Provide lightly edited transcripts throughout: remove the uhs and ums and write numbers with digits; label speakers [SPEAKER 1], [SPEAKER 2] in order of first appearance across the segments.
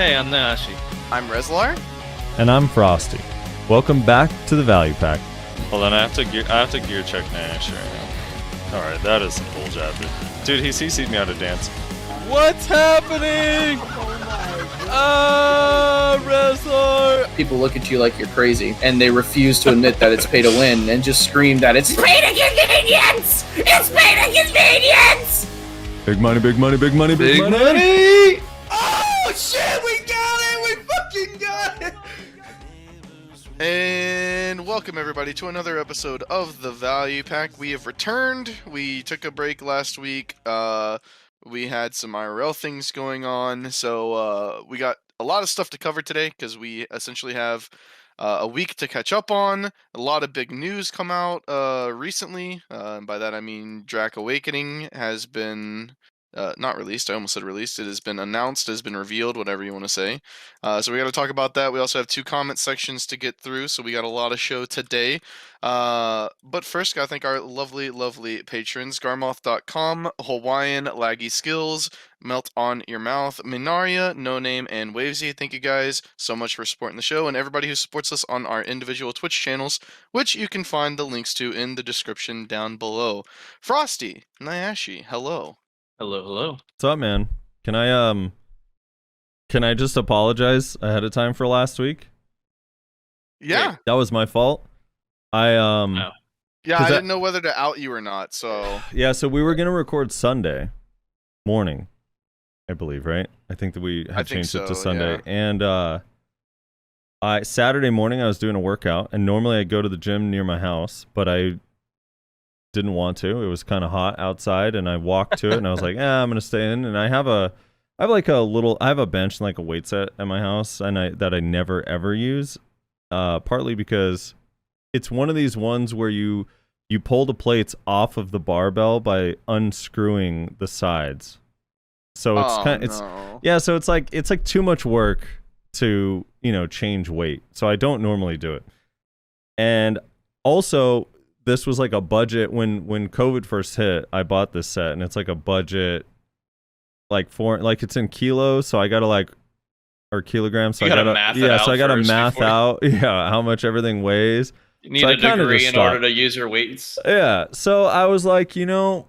[SPEAKER 1] Hey, I'm Nashi.
[SPEAKER 2] I'm Rezlar.
[SPEAKER 3] And I'm Frosty. Welcome back to the Value Pack.
[SPEAKER 1] Hold on, I have to gear check Nash right now. Alright, that is some bullshit. Dude, he CC'd me how to dance. What's happening? Rezlar!
[SPEAKER 4] People look at you like you're crazy, and they refuse to admit that it's pay to win, and just scream that it's pay to convenience! It's pay to convenience!
[SPEAKER 3] Big money, big money, big money, big money!
[SPEAKER 2] Oh shit, we got it! We fucking got it! And welcome everybody to another episode of the Value Pack. We have returned. We took a break last week. We had some IRL things going on, so we got a lot of stuff to cover today because we essentially have a week to catch up on. A lot of big news come out recently. And by that I mean Drak Awakening has been not released. I almost said released. It has been announced, has been revealed, whatever you want to say. So we got to talk about that. We also have 2 comment sections to get through, so we got a lot of show today. But first, got to thank our lovely, lovely patrons. Garmoth.com, Hawaiian, Laggy Skills, Melt on Your Mouth, Minaria, No Name, and Wavesy. Thank you guys so much for supporting the show, and everybody who supports us on our individual Twitch channels, which you can find the links to in the description down below. Frosty, Nyashi, hello.
[SPEAKER 1] Hello, hello.
[SPEAKER 3] What's up, man? Can I just apologize ahead of time for last week?
[SPEAKER 2] Yeah.
[SPEAKER 3] That was my fault.
[SPEAKER 2] Yeah, I didn't know whether to out you or not, so...
[SPEAKER 3] Yeah, so we were going to record Sunday morning, I believe, right? I think that we had changed it to Sunday.
[SPEAKER 2] Yeah.
[SPEAKER 3] And Saturday morning I was doing a workout, and normally I go to the gym near my house, but I didn't want to. It was kind of hot outside, and I walked to it, and I was like, I'm going to stay in. And I have a bench and like a weight set at my house, and that I never ever use, partly because it's one of these ones where you pull the plates off of the barbell by unscrewing the sides. So it's so it's like too much work to, change weight. So I don't normally do it. And also, this was like a budget when COVID first hit. I bought this set, and it's like a budget, it's in kilos, so I gotta or kilograms. So I gotta math out how much everything weighs.
[SPEAKER 5] You need a degree in order to use your weights.
[SPEAKER 3] Yeah. So I was like, I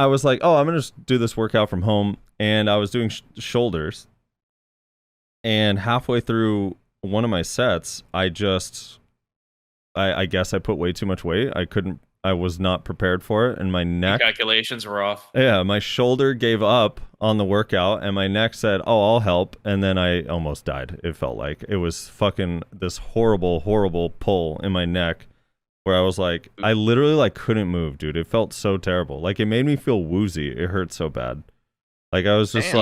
[SPEAKER 3] was like, I'm gonna just do this workout from home, and I was doing shoulders, and halfway through one of my sets, I guess I put way too much weight. I was not prepared for it, and my neck...
[SPEAKER 5] The calculations were off.
[SPEAKER 3] Yeah, my shoulder gave up on the workout, and my neck said, I'll help, and then I almost died. It felt like it was fucking this horrible, horrible pull in my neck, where I was like, I literally couldn't move, dude. It felt so terrible. It made me feel woozy. It hurt so bad. I was just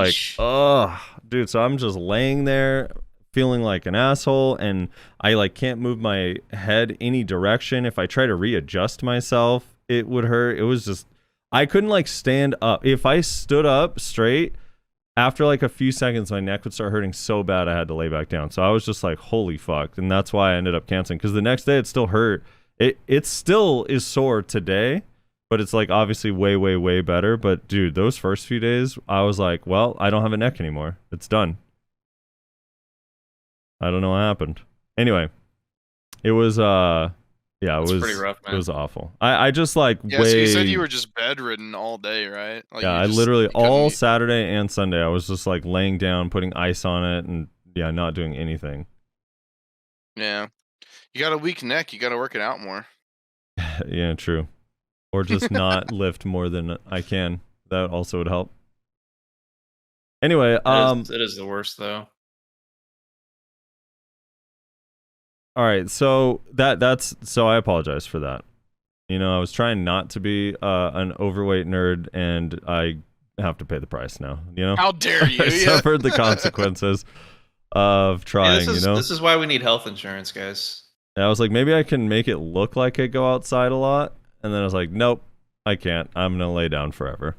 [SPEAKER 3] dude. So I'm just laying there, feeling like an asshole, and I can't move my head any direction. If I try to readjust myself, it would hurt. It was just, I couldn't stand up. If I stood up straight, after a few seconds, my neck would start hurting so bad I had to lay back down. So I was just like, holy fuck. And that's why I ended up canceling, because the next day it still hurt. It still is sore today, but it's obviously way, way, way better. But dude, those first few days, I was like, well, I don't have a neck anymore. It's done. I don't know what happened. Anyway, it was it was
[SPEAKER 5] pretty rough, man.
[SPEAKER 3] It was awful. I just
[SPEAKER 2] So you said you were just bedridden all day, right?
[SPEAKER 3] I literally all Saturday and Sunday I was just laying down, putting ice on it, and not doing anything.
[SPEAKER 2] Yeah. You got a weak neck, you got to work it out more.
[SPEAKER 3] Yeah, true. Or just not lift more than I can. That also would help. Anyway,
[SPEAKER 5] it is the worst though.
[SPEAKER 3] All right, so so I apologize for that. I was trying not to be an overweight nerd, and I have to pay the price now.
[SPEAKER 2] How dare you?
[SPEAKER 3] I suffered the consequences of trying.
[SPEAKER 5] This is why we need health insurance, guys.
[SPEAKER 3] I was like, maybe I can make it look like I go outside a lot, and then I was like, nope, I can't. I'm gonna lay down forever.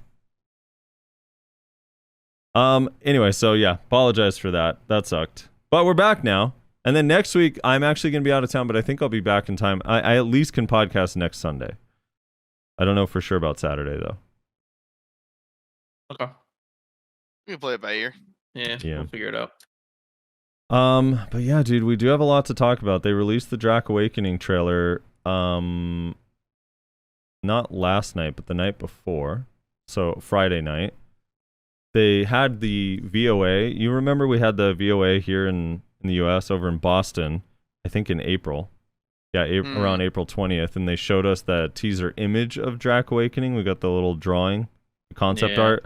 [SPEAKER 3] Anyway, so yeah, apologize for that. That sucked, but we're back now. And then next week, I'm actually going to be out of town, but I think I'll be back in time. I at least can podcast next Sunday. I don't know for sure about Saturday, though.
[SPEAKER 5] Okay.
[SPEAKER 2] We can play it by ear.
[SPEAKER 5] Yeah,
[SPEAKER 3] Yeah.
[SPEAKER 5] we'll figure it out.
[SPEAKER 3] But yeah, dude, we do have a lot to talk about. They released the Drac Awakening trailer, not last night, but the night before. So Friday night. They had the VOA. You remember we had the VOA here in the US over in Boston, I think in April. Yeah, around April 20th. And they showed us the teaser image of Drac Awakening. We got the little drawing, the concept art.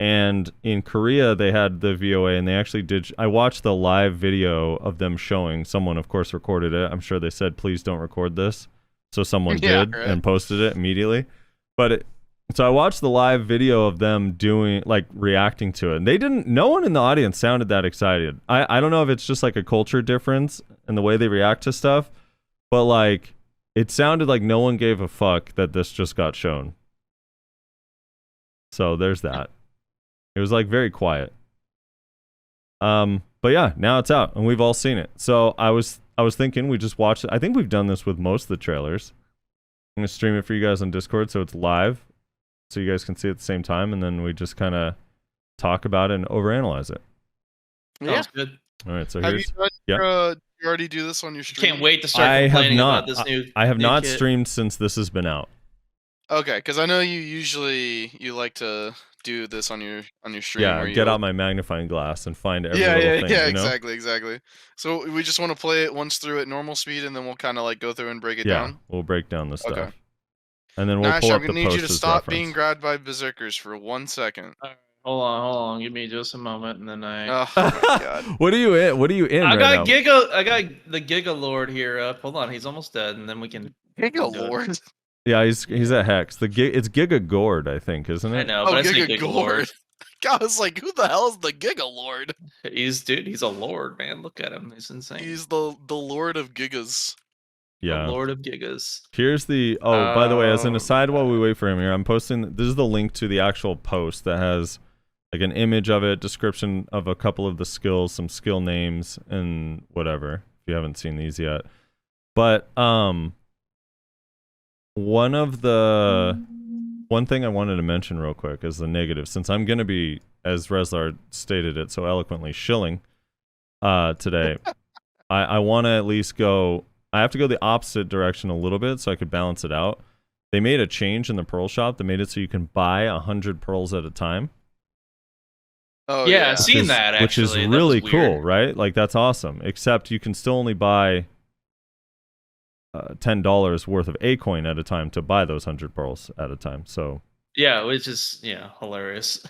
[SPEAKER 3] And in Korea, they had the VOA, and they actually did. I watched the live video of them showing. Someone, of course, recorded it. I'm sure they said, please don't record this. So someone did and posted it immediately. But so I watched the live video of them doing, like, reacting to it. And they didn't, no one in the audience sounded that excited. I don't know if it's just like a culture difference in the way they react to stuff, but like, it sounded like no one gave a fuck that this just got shown. So there's that. It was like very quiet. But yeah, now it's out and we've all seen it. So I was thinking we just watch it. I think we've done this with most of the trailers. I'm gonna stream it for you guys on Discord so it's live, so you guys can see it at the same time, and then we just kind of talk about it and overanalyze it.
[SPEAKER 2] Yeah.
[SPEAKER 5] Sounds good.
[SPEAKER 3] All right, so
[SPEAKER 2] Have
[SPEAKER 3] here's.
[SPEAKER 2] you already do this on your stream?
[SPEAKER 5] Can't wait to start
[SPEAKER 3] I have
[SPEAKER 5] complaining
[SPEAKER 3] not.
[SPEAKER 5] about this new.
[SPEAKER 3] I have
[SPEAKER 5] new
[SPEAKER 3] not
[SPEAKER 5] kit.
[SPEAKER 3] streamed since this has been out.
[SPEAKER 2] Okay, because I know you like to do this on your stream.
[SPEAKER 3] Yeah,
[SPEAKER 2] where you
[SPEAKER 3] get out my magnifying glass and find every
[SPEAKER 2] yeah,
[SPEAKER 3] little
[SPEAKER 2] yeah,
[SPEAKER 3] thing.
[SPEAKER 2] yeah,
[SPEAKER 3] you know?
[SPEAKER 2] exactly. So we just want to play it once through at normal speed, and then we'll kind of like go through and break it
[SPEAKER 3] Yeah,
[SPEAKER 2] down.
[SPEAKER 3] we'll break down the stuff,
[SPEAKER 2] Okay.
[SPEAKER 3] and then we'll
[SPEAKER 2] Nash,
[SPEAKER 3] pull
[SPEAKER 2] I'm
[SPEAKER 3] up the
[SPEAKER 2] gonna need
[SPEAKER 3] post
[SPEAKER 2] you to
[SPEAKER 3] as
[SPEAKER 2] stop
[SPEAKER 3] reference.
[SPEAKER 2] being grabbed by berserkers for 1 second.
[SPEAKER 5] Hold on. Give me just a moment, and then I.
[SPEAKER 2] Oh my god.
[SPEAKER 3] What are you in? What are you in
[SPEAKER 5] I
[SPEAKER 3] right
[SPEAKER 5] got
[SPEAKER 3] now?
[SPEAKER 5] I got the Giga Lord here up. Hold on, he's almost dead, and then we can.
[SPEAKER 2] Giga
[SPEAKER 5] do it.
[SPEAKER 2] Lord.
[SPEAKER 3] Yeah, he's at Hex. It's Giga Gord, I think, isn't it?
[SPEAKER 5] I know,
[SPEAKER 2] Oh,
[SPEAKER 5] but I say
[SPEAKER 2] Giga
[SPEAKER 5] Giga
[SPEAKER 2] Lord.
[SPEAKER 5] Lord.
[SPEAKER 2] God, I was like, who the hell is the Giga Lord?
[SPEAKER 5] He's a lord, man. Look at him. He's insane.
[SPEAKER 2] He's the Lord of Gigas.
[SPEAKER 3] Yeah.
[SPEAKER 5] The Lord of Gigas.
[SPEAKER 3] Here's the. Oh, by the way, as an
[SPEAKER 5] Oh,
[SPEAKER 3] aside, while we wait for him here, I'm posting. This is the link to the actual post that has like an image of it, description of a couple of the skills, some skill names, and whatever. If you haven't seen these yet, but one thing I wanted to mention real quick is the negative, since I'm gonna be, as Rezlar stated it so eloquently, shilling today. I want to at least go. I have to go the opposite direction a little bit so I could balance it out. They made a change in the pearl shop that made it so you can buy 100 pearls at a time.
[SPEAKER 2] Oh
[SPEAKER 5] Yeah,
[SPEAKER 2] yeah.
[SPEAKER 5] I've seen that,
[SPEAKER 3] Which is
[SPEAKER 5] actually. That
[SPEAKER 3] really
[SPEAKER 5] was
[SPEAKER 3] cool,
[SPEAKER 5] weird.
[SPEAKER 3] right? Like, that's awesome. Except you can still only buy $10 worth of A coin at a time to buy those 100 pearls at a time. So
[SPEAKER 5] Yeah, which is hilarious.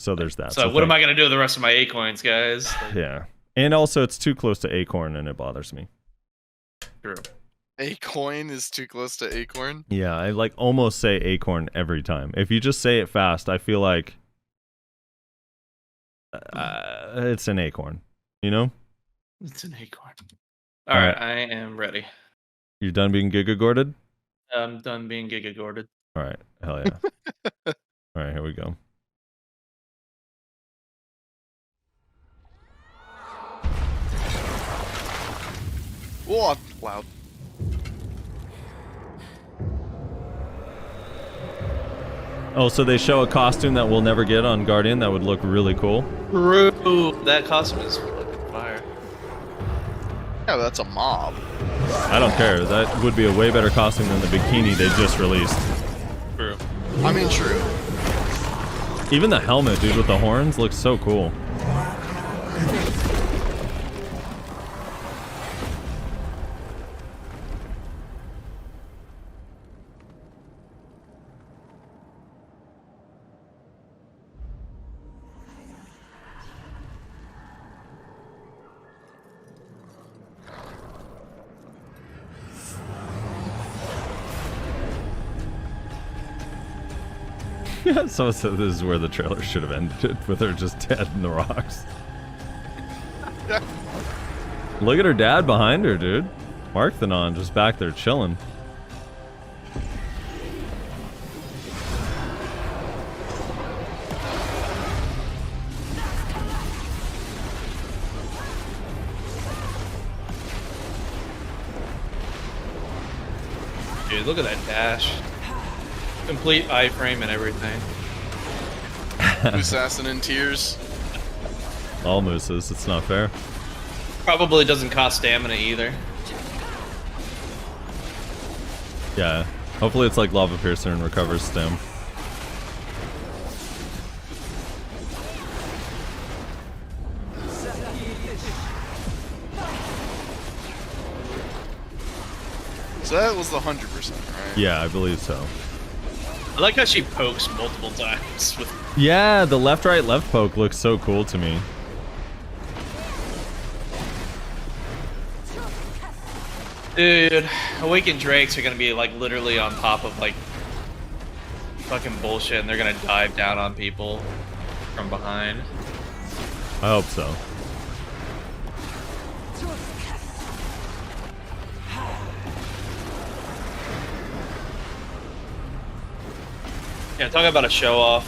[SPEAKER 3] there's that.
[SPEAKER 5] So what am I gonna do with the rest of my A coins, guys? Like,
[SPEAKER 3] Yeah. And also, it's too close to Acorn, and it bothers me.
[SPEAKER 5] true.
[SPEAKER 2] Acorn is too close to Acorn.
[SPEAKER 3] Yeah, I like almost say Acorn every time. If you just say it fast, I feel like it's an acorn, you know?
[SPEAKER 5] It's an acorn. All right, I am ready.
[SPEAKER 3] You're done being gigagorded?
[SPEAKER 5] I'm done being gigagorded.
[SPEAKER 3] All right, hell yeah. All right, here we go.
[SPEAKER 2] Whoa, loud.
[SPEAKER 3] Oh, so they show a costume that we'll never get on Guardian that would look really cool?
[SPEAKER 5] Ooh, that costume is fucking fire.
[SPEAKER 2] Yeah, that's a mob.
[SPEAKER 3] I don't care. That would be a way better costume than the bikini they just released.
[SPEAKER 5] True.
[SPEAKER 2] I mean, true.
[SPEAKER 3] Even the helmet, dude, with the horns looks so cool. Yeah, so this is where the trailer should have ended, with her just dead in the rocks. Look at her dad behind her, dude. Markthanon just back there chilling.
[SPEAKER 5] Dude, look at that dash. Complete iframe and everything.
[SPEAKER 2] Assassin in tears.
[SPEAKER 3] All mooses. It's not fair.
[SPEAKER 5] Probably doesn't cost stamina either.
[SPEAKER 3] Yeah. Hopefully it's like Lava Piercer and recovers stem.
[SPEAKER 2] So that was the 100%, right?
[SPEAKER 3] Yeah, I believe so.
[SPEAKER 5] I like how she pokes multiple times. With
[SPEAKER 3] Yeah, the left, right, left poke looks so cool to me.
[SPEAKER 5] Dude, Awakened Drakes are gonna be like literally on top of like fucking bullshit, and they're gonna dive down on people from behind.
[SPEAKER 3] I hope so.
[SPEAKER 5] Yeah, talking about a show off.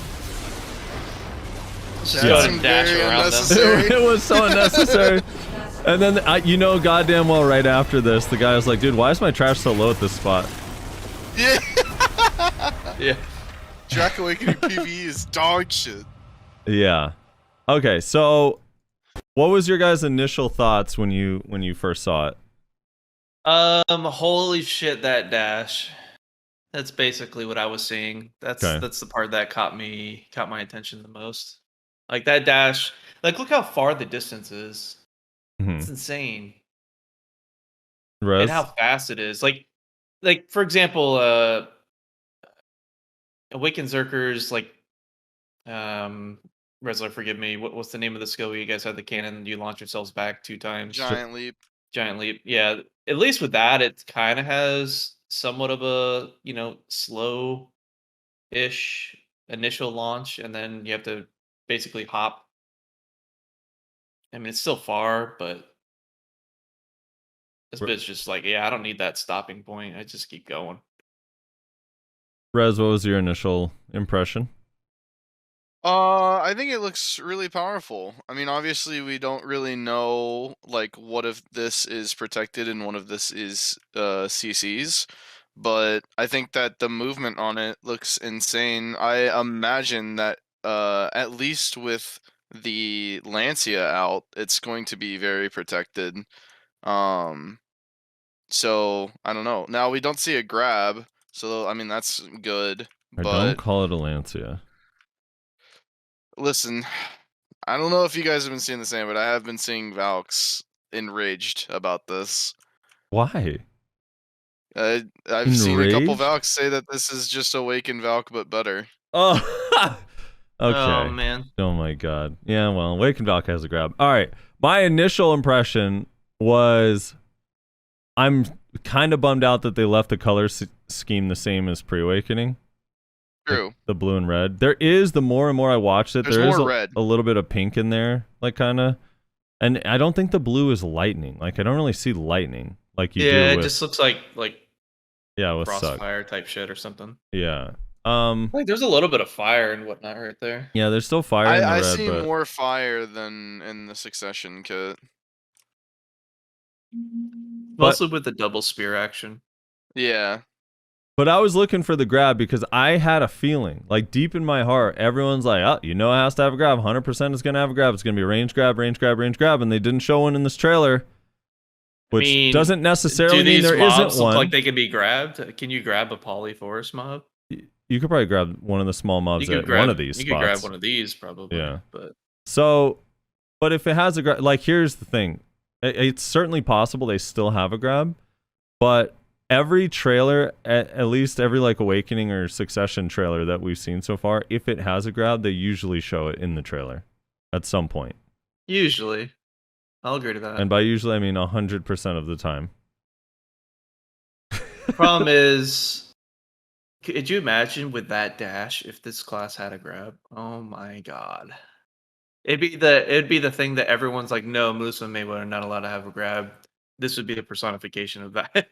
[SPEAKER 5] Just
[SPEAKER 2] That's
[SPEAKER 5] go ahead and dash
[SPEAKER 2] very
[SPEAKER 5] around them.
[SPEAKER 2] unnecessary.
[SPEAKER 3] It was so unnecessary. And then, you know, goddamn well, right after this, the guy was like, dude, why is my trash so low at this spot?
[SPEAKER 2] Yeah.
[SPEAKER 5] Yeah.
[SPEAKER 2] Drac Awakening PvE is dog shit.
[SPEAKER 3] Yeah. Okay, so what was your guys' initial thoughts when you first saw it?
[SPEAKER 5] Holy shit, that dash. That's basically what I was seeing. That's the part that caught my attention the most. Like that dash, like look how far the distance is. It's insane.
[SPEAKER 3] Rez?
[SPEAKER 5] And how fast it is. Like for example, Awakened Zerkers, like Rezlar, forgive me. What's the name of the skill where you guys had the cannon, you launch yourselves back 2 times?
[SPEAKER 2] Giant leap.
[SPEAKER 5] Giant leap. Yeah. At least with that, it kind of has somewhat of a, slow-ish initial launch, and then you have to basically hop. I mean, it's still far, but this bit's just like, yeah, I don't need that stopping point. I just keep going.
[SPEAKER 3] Rez, what was your initial impression?
[SPEAKER 2] I think it looks really powerful. I mean, obviously we don't really know like what if this is protected and one of this is CCs, but I think that the movement on it looks insane. I imagine that at least with the Lancia out, it's going to be very protected. So I don't know. Now we don't see a grab, so I mean that's good.
[SPEAKER 3] Or
[SPEAKER 2] But
[SPEAKER 3] don't call it a Lancia.
[SPEAKER 2] listen, I don't know if you guys have been seeing the same, but I have been seeing Valks enraged about this.
[SPEAKER 3] Why?
[SPEAKER 2] I've seen a couple
[SPEAKER 3] Enraged?
[SPEAKER 2] Valks say that this is just Awakened Valk, but better.
[SPEAKER 3] Oh, okay.
[SPEAKER 5] Oh, man.
[SPEAKER 3] Oh my god. Yeah, well, Awakened Valk has a grab. All right. My initial impression was I'm kind of bummed out that they left the color scheme the same as Pre-Awakening.
[SPEAKER 2] True.
[SPEAKER 3] The blue and red. There is, the more and more I watched it,
[SPEAKER 2] There's
[SPEAKER 3] there is
[SPEAKER 2] more red.
[SPEAKER 3] a little bit of pink in there, like kind of. And I don't think the blue is lightning. Like, I don't really see lightning like you do
[SPEAKER 5] Yeah, it
[SPEAKER 3] with...
[SPEAKER 5] just looks like
[SPEAKER 3] with Suck.
[SPEAKER 5] Crossfire type shit or something.
[SPEAKER 3] Yeah.
[SPEAKER 5] Like there's a little bit of fire and whatnot right there.
[SPEAKER 3] Yeah, there's still fire in the
[SPEAKER 2] I
[SPEAKER 3] red,
[SPEAKER 2] see
[SPEAKER 3] but...
[SPEAKER 2] more fire than in the Succession kit.
[SPEAKER 5] Mostly with the double spear action.
[SPEAKER 2] Yeah.
[SPEAKER 3] But I was looking for the grab because I had a feeling, like deep in my heart, everyone's like, oh, you know it has to have a grab. 100% is going to have a grab. It's going to be a range grab, range grab, range grab. And they didn't show one in this trailer, which doesn't necessarily mean there isn't one.
[SPEAKER 5] Look like they can be grabbed? Can you grab a polyforest mob?
[SPEAKER 3] You could probably grab one of the small mobs at one of these spots.
[SPEAKER 5] You could grab one of these probably.
[SPEAKER 3] Yeah.
[SPEAKER 5] But
[SPEAKER 3] if it has a grab, like here's the thing. It's certainly possible they still have a grab, but every trailer, at least every like Awakening or Succession trailer that we've seen so far, if it has a grab, they usually show it in the trailer at some point.
[SPEAKER 5] Usually. I'll agree to that.
[SPEAKER 3] And by usually, I mean 100% of the time.
[SPEAKER 5] Problem is, could you imagine with that dash if this class had a grab? Oh my god. It'd be the thing that everyone's like, no, Musa and Mayweather are not allowed to have a grab. This would be the personification of that.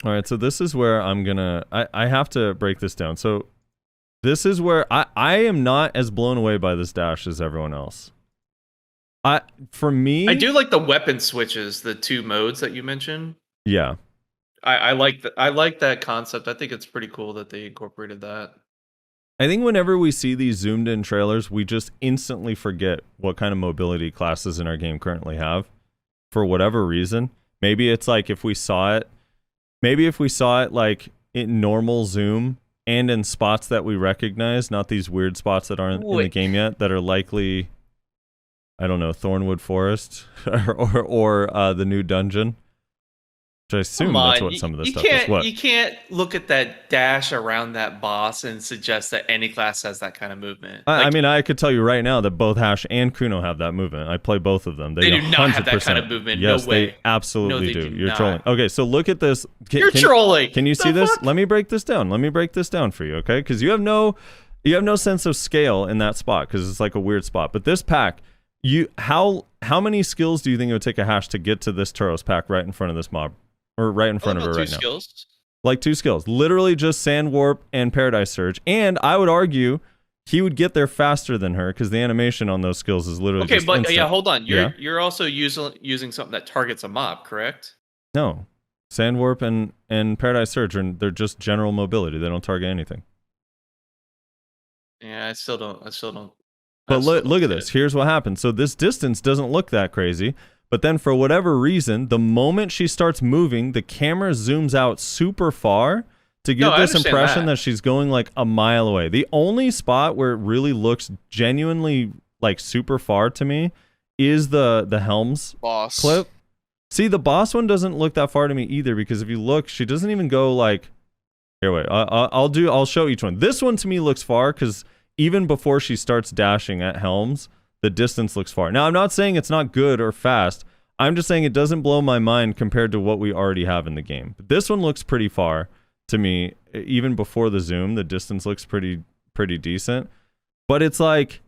[SPEAKER 3] All right, so this is where I have to break this down. So this is where I am not as blown away by this dash as everyone else. For me,
[SPEAKER 5] I do like the weapon switches, the 2 modes that you mentioned.
[SPEAKER 3] Yeah.
[SPEAKER 5] I like that concept. I think it's pretty cool that they incorporated that.
[SPEAKER 3] I think whenever we see these zoomed in trailers, we just instantly forget what kind of mobility classes in our game currently have for whatever reason. Maybe it's like if we saw it like in normal zoom and in spots that we recognize, not these weird spots that aren't in the game yet, that are likely, I don't know, Thornwood Forest or the new dungeon. Which I assume that's what some of this stuff is. What?
[SPEAKER 5] You can't look at that dash around that boss and suggest that any class has that kind of movement.
[SPEAKER 3] I mean, I could tell you right now that both Hash and Kuno have that movement. I play both of them.
[SPEAKER 5] They do not have that kind of movement.
[SPEAKER 3] Yes,
[SPEAKER 5] no way.
[SPEAKER 3] They absolutely do. You're
[SPEAKER 5] not.
[SPEAKER 3] trolling. Okay, so look at this.
[SPEAKER 5] You're trolling.
[SPEAKER 3] Can you see this? Let me break this down. Let me break this down for you, okay? Because you have no sense of scale in that spot because it's like a weird spot. But this pack, how many skills do you think it would take a Hash to get to this Turos pack right in front of this mob? Or right in front of her right now.
[SPEAKER 5] Skills?
[SPEAKER 3] Like 2 skills. Literally just Sand Warp and Paradise Surge. And I would argue he would get there faster than her because the animation on those skills is literally just instant.
[SPEAKER 5] Yeah, hold on. You're also using something that targets a mob, correct?
[SPEAKER 3] No. Sand Warp and Paradise Surge, they're just general mobility. They don't target anything.
[SPEAKER 5] Yeah, I still don't.
[SPEAKER 3] But look at this. Here's what happens. So this distance doesn't look that crazy. But then for whatever reason, the moment she starts moving, the camera zooms out super far to give this impression that she's going like a mile away. The only spot where it really looks genuinely like super far to me is the Helms
[SPEAKER 2] boss
[SPEAKER 3] clip. See, the boss one doesn't look that far to me either because if you look, she doesn't even go like, here, wait, I'll show each one. This one to me looks far because even before she starts dashing at Helms, the distance looks far. Now, I'm not saying it's not good or fast. I'm just saying it doesn't blow my mind compared to what we already have in the game. But this one looks pretty far to me. Even before the zoom, the distance looks pretty decent. But it's like,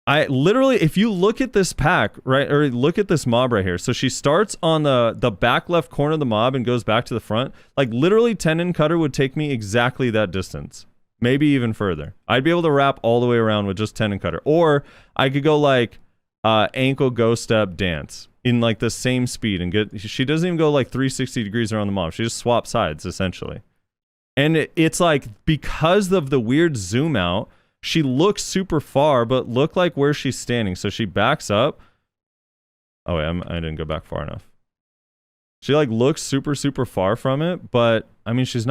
[SPEAKER 3] I literally, if you look at this pack, right, or look at this mob right here. So she starts on the back left corner of the mob and goes back to the front. Like literally Tendon Cutter would take me exactly that distance. Maybe even further. I'd be able to wrap all the way around with just Tendon Cutter. Or I could go like ankle go step dance in like the same speed and get, she doesn't even go like 360 degrees around the mob. She just swaps sides essentially. And it's like because of the weird zoom out, she looks super far, but look like where she's standing. So she backs up. Oh wait, I didn't go back far enough. She like looks super far from it, but I mean she's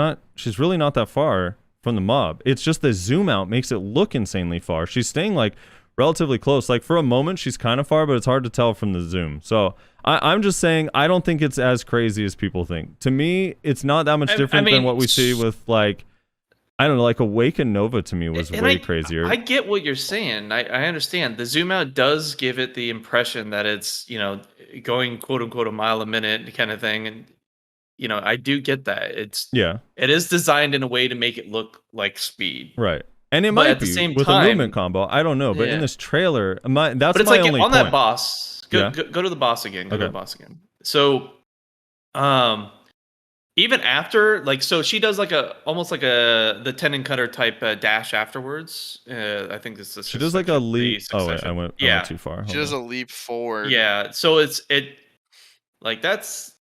[SPEAKER 3] really not that far from the mob. It's just the zoom out makes it look insanely far. She's staying like relatively close. Like for a moment she's kind of far, but it's hard to tell from the zoom. So I'm just saying I don't think it's as crazy as people think. To me, it's not that much different than what we see with like, I don't know, like Awaken Nova to me was way crazier.
[SPEAKER 5] I get what you're saying. I understand. The zoom out does give it the impression that it's, going quote unquote a mile a minute kind of thing. And I do get that. It is designed in a way to make it look like speed.
[SPEAKER 3] Right. And it might
[SPEAKER 5] at
[SPEAKER 3] be
[SPEAKER 5] the same
[SPEAKER 3] with
[SPEAKER 5] time,
[SPEAKER 3] a movement combo. I don't know. But in this trailer, that's my only point.
[SPEAKER 5] But it's like on that boss. Go to the boss again. Go to the boss again. So, even after, like, so she does like almost like the Tendon Cutter type dash afterwards. I think this is.
[SPEAKER 3] She does like a leap. Oh wait, I went too far.
[SPEAKER 2] She does a leap forward.
[SPEAKER 5] Yeah. So it like that's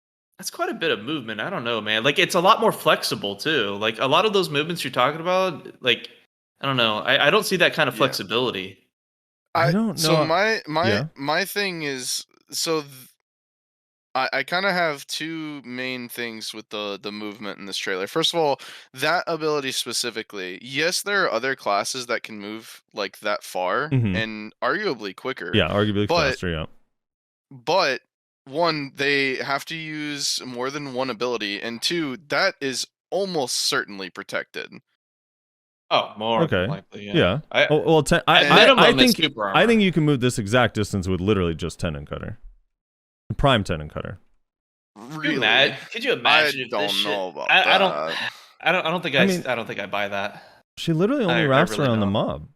[SPEAKER 5] quite a bit of movement. I don't know, man. Like it's a lot more flexible too. Like a lot of those movements you're talking about, like I don't know. I don't see that kind of flexibility.
[SPEAKER 3] I don't know.
[SPEAKER 2] So my thing is I kind of have two main things with the movement in this trailer. First of all, that ability specifically. Yes, there are other classes that can move like that far and arguably quicker.
[SPEAKER 3] Yeah, arguably faster. Yeah.
[SPEAKER 2] But one, they have to use more than one ability, and two, that is almost certainly protected.
[SPEAKER 5] Oh, more likely.
[SPEAKER 3] Yeah. I think you can move this exact distance with literally just Tendon Cutter, Prime Tendon Cutter.
[SPEAKER 2] Really?
[SPEAKER 5] Could you imagine?
[SPEAKER 2] I don't know about that.
[SPEAKER 5] I don't think I buy that.
[SPEAKER 3] She literally only wraps around the mob.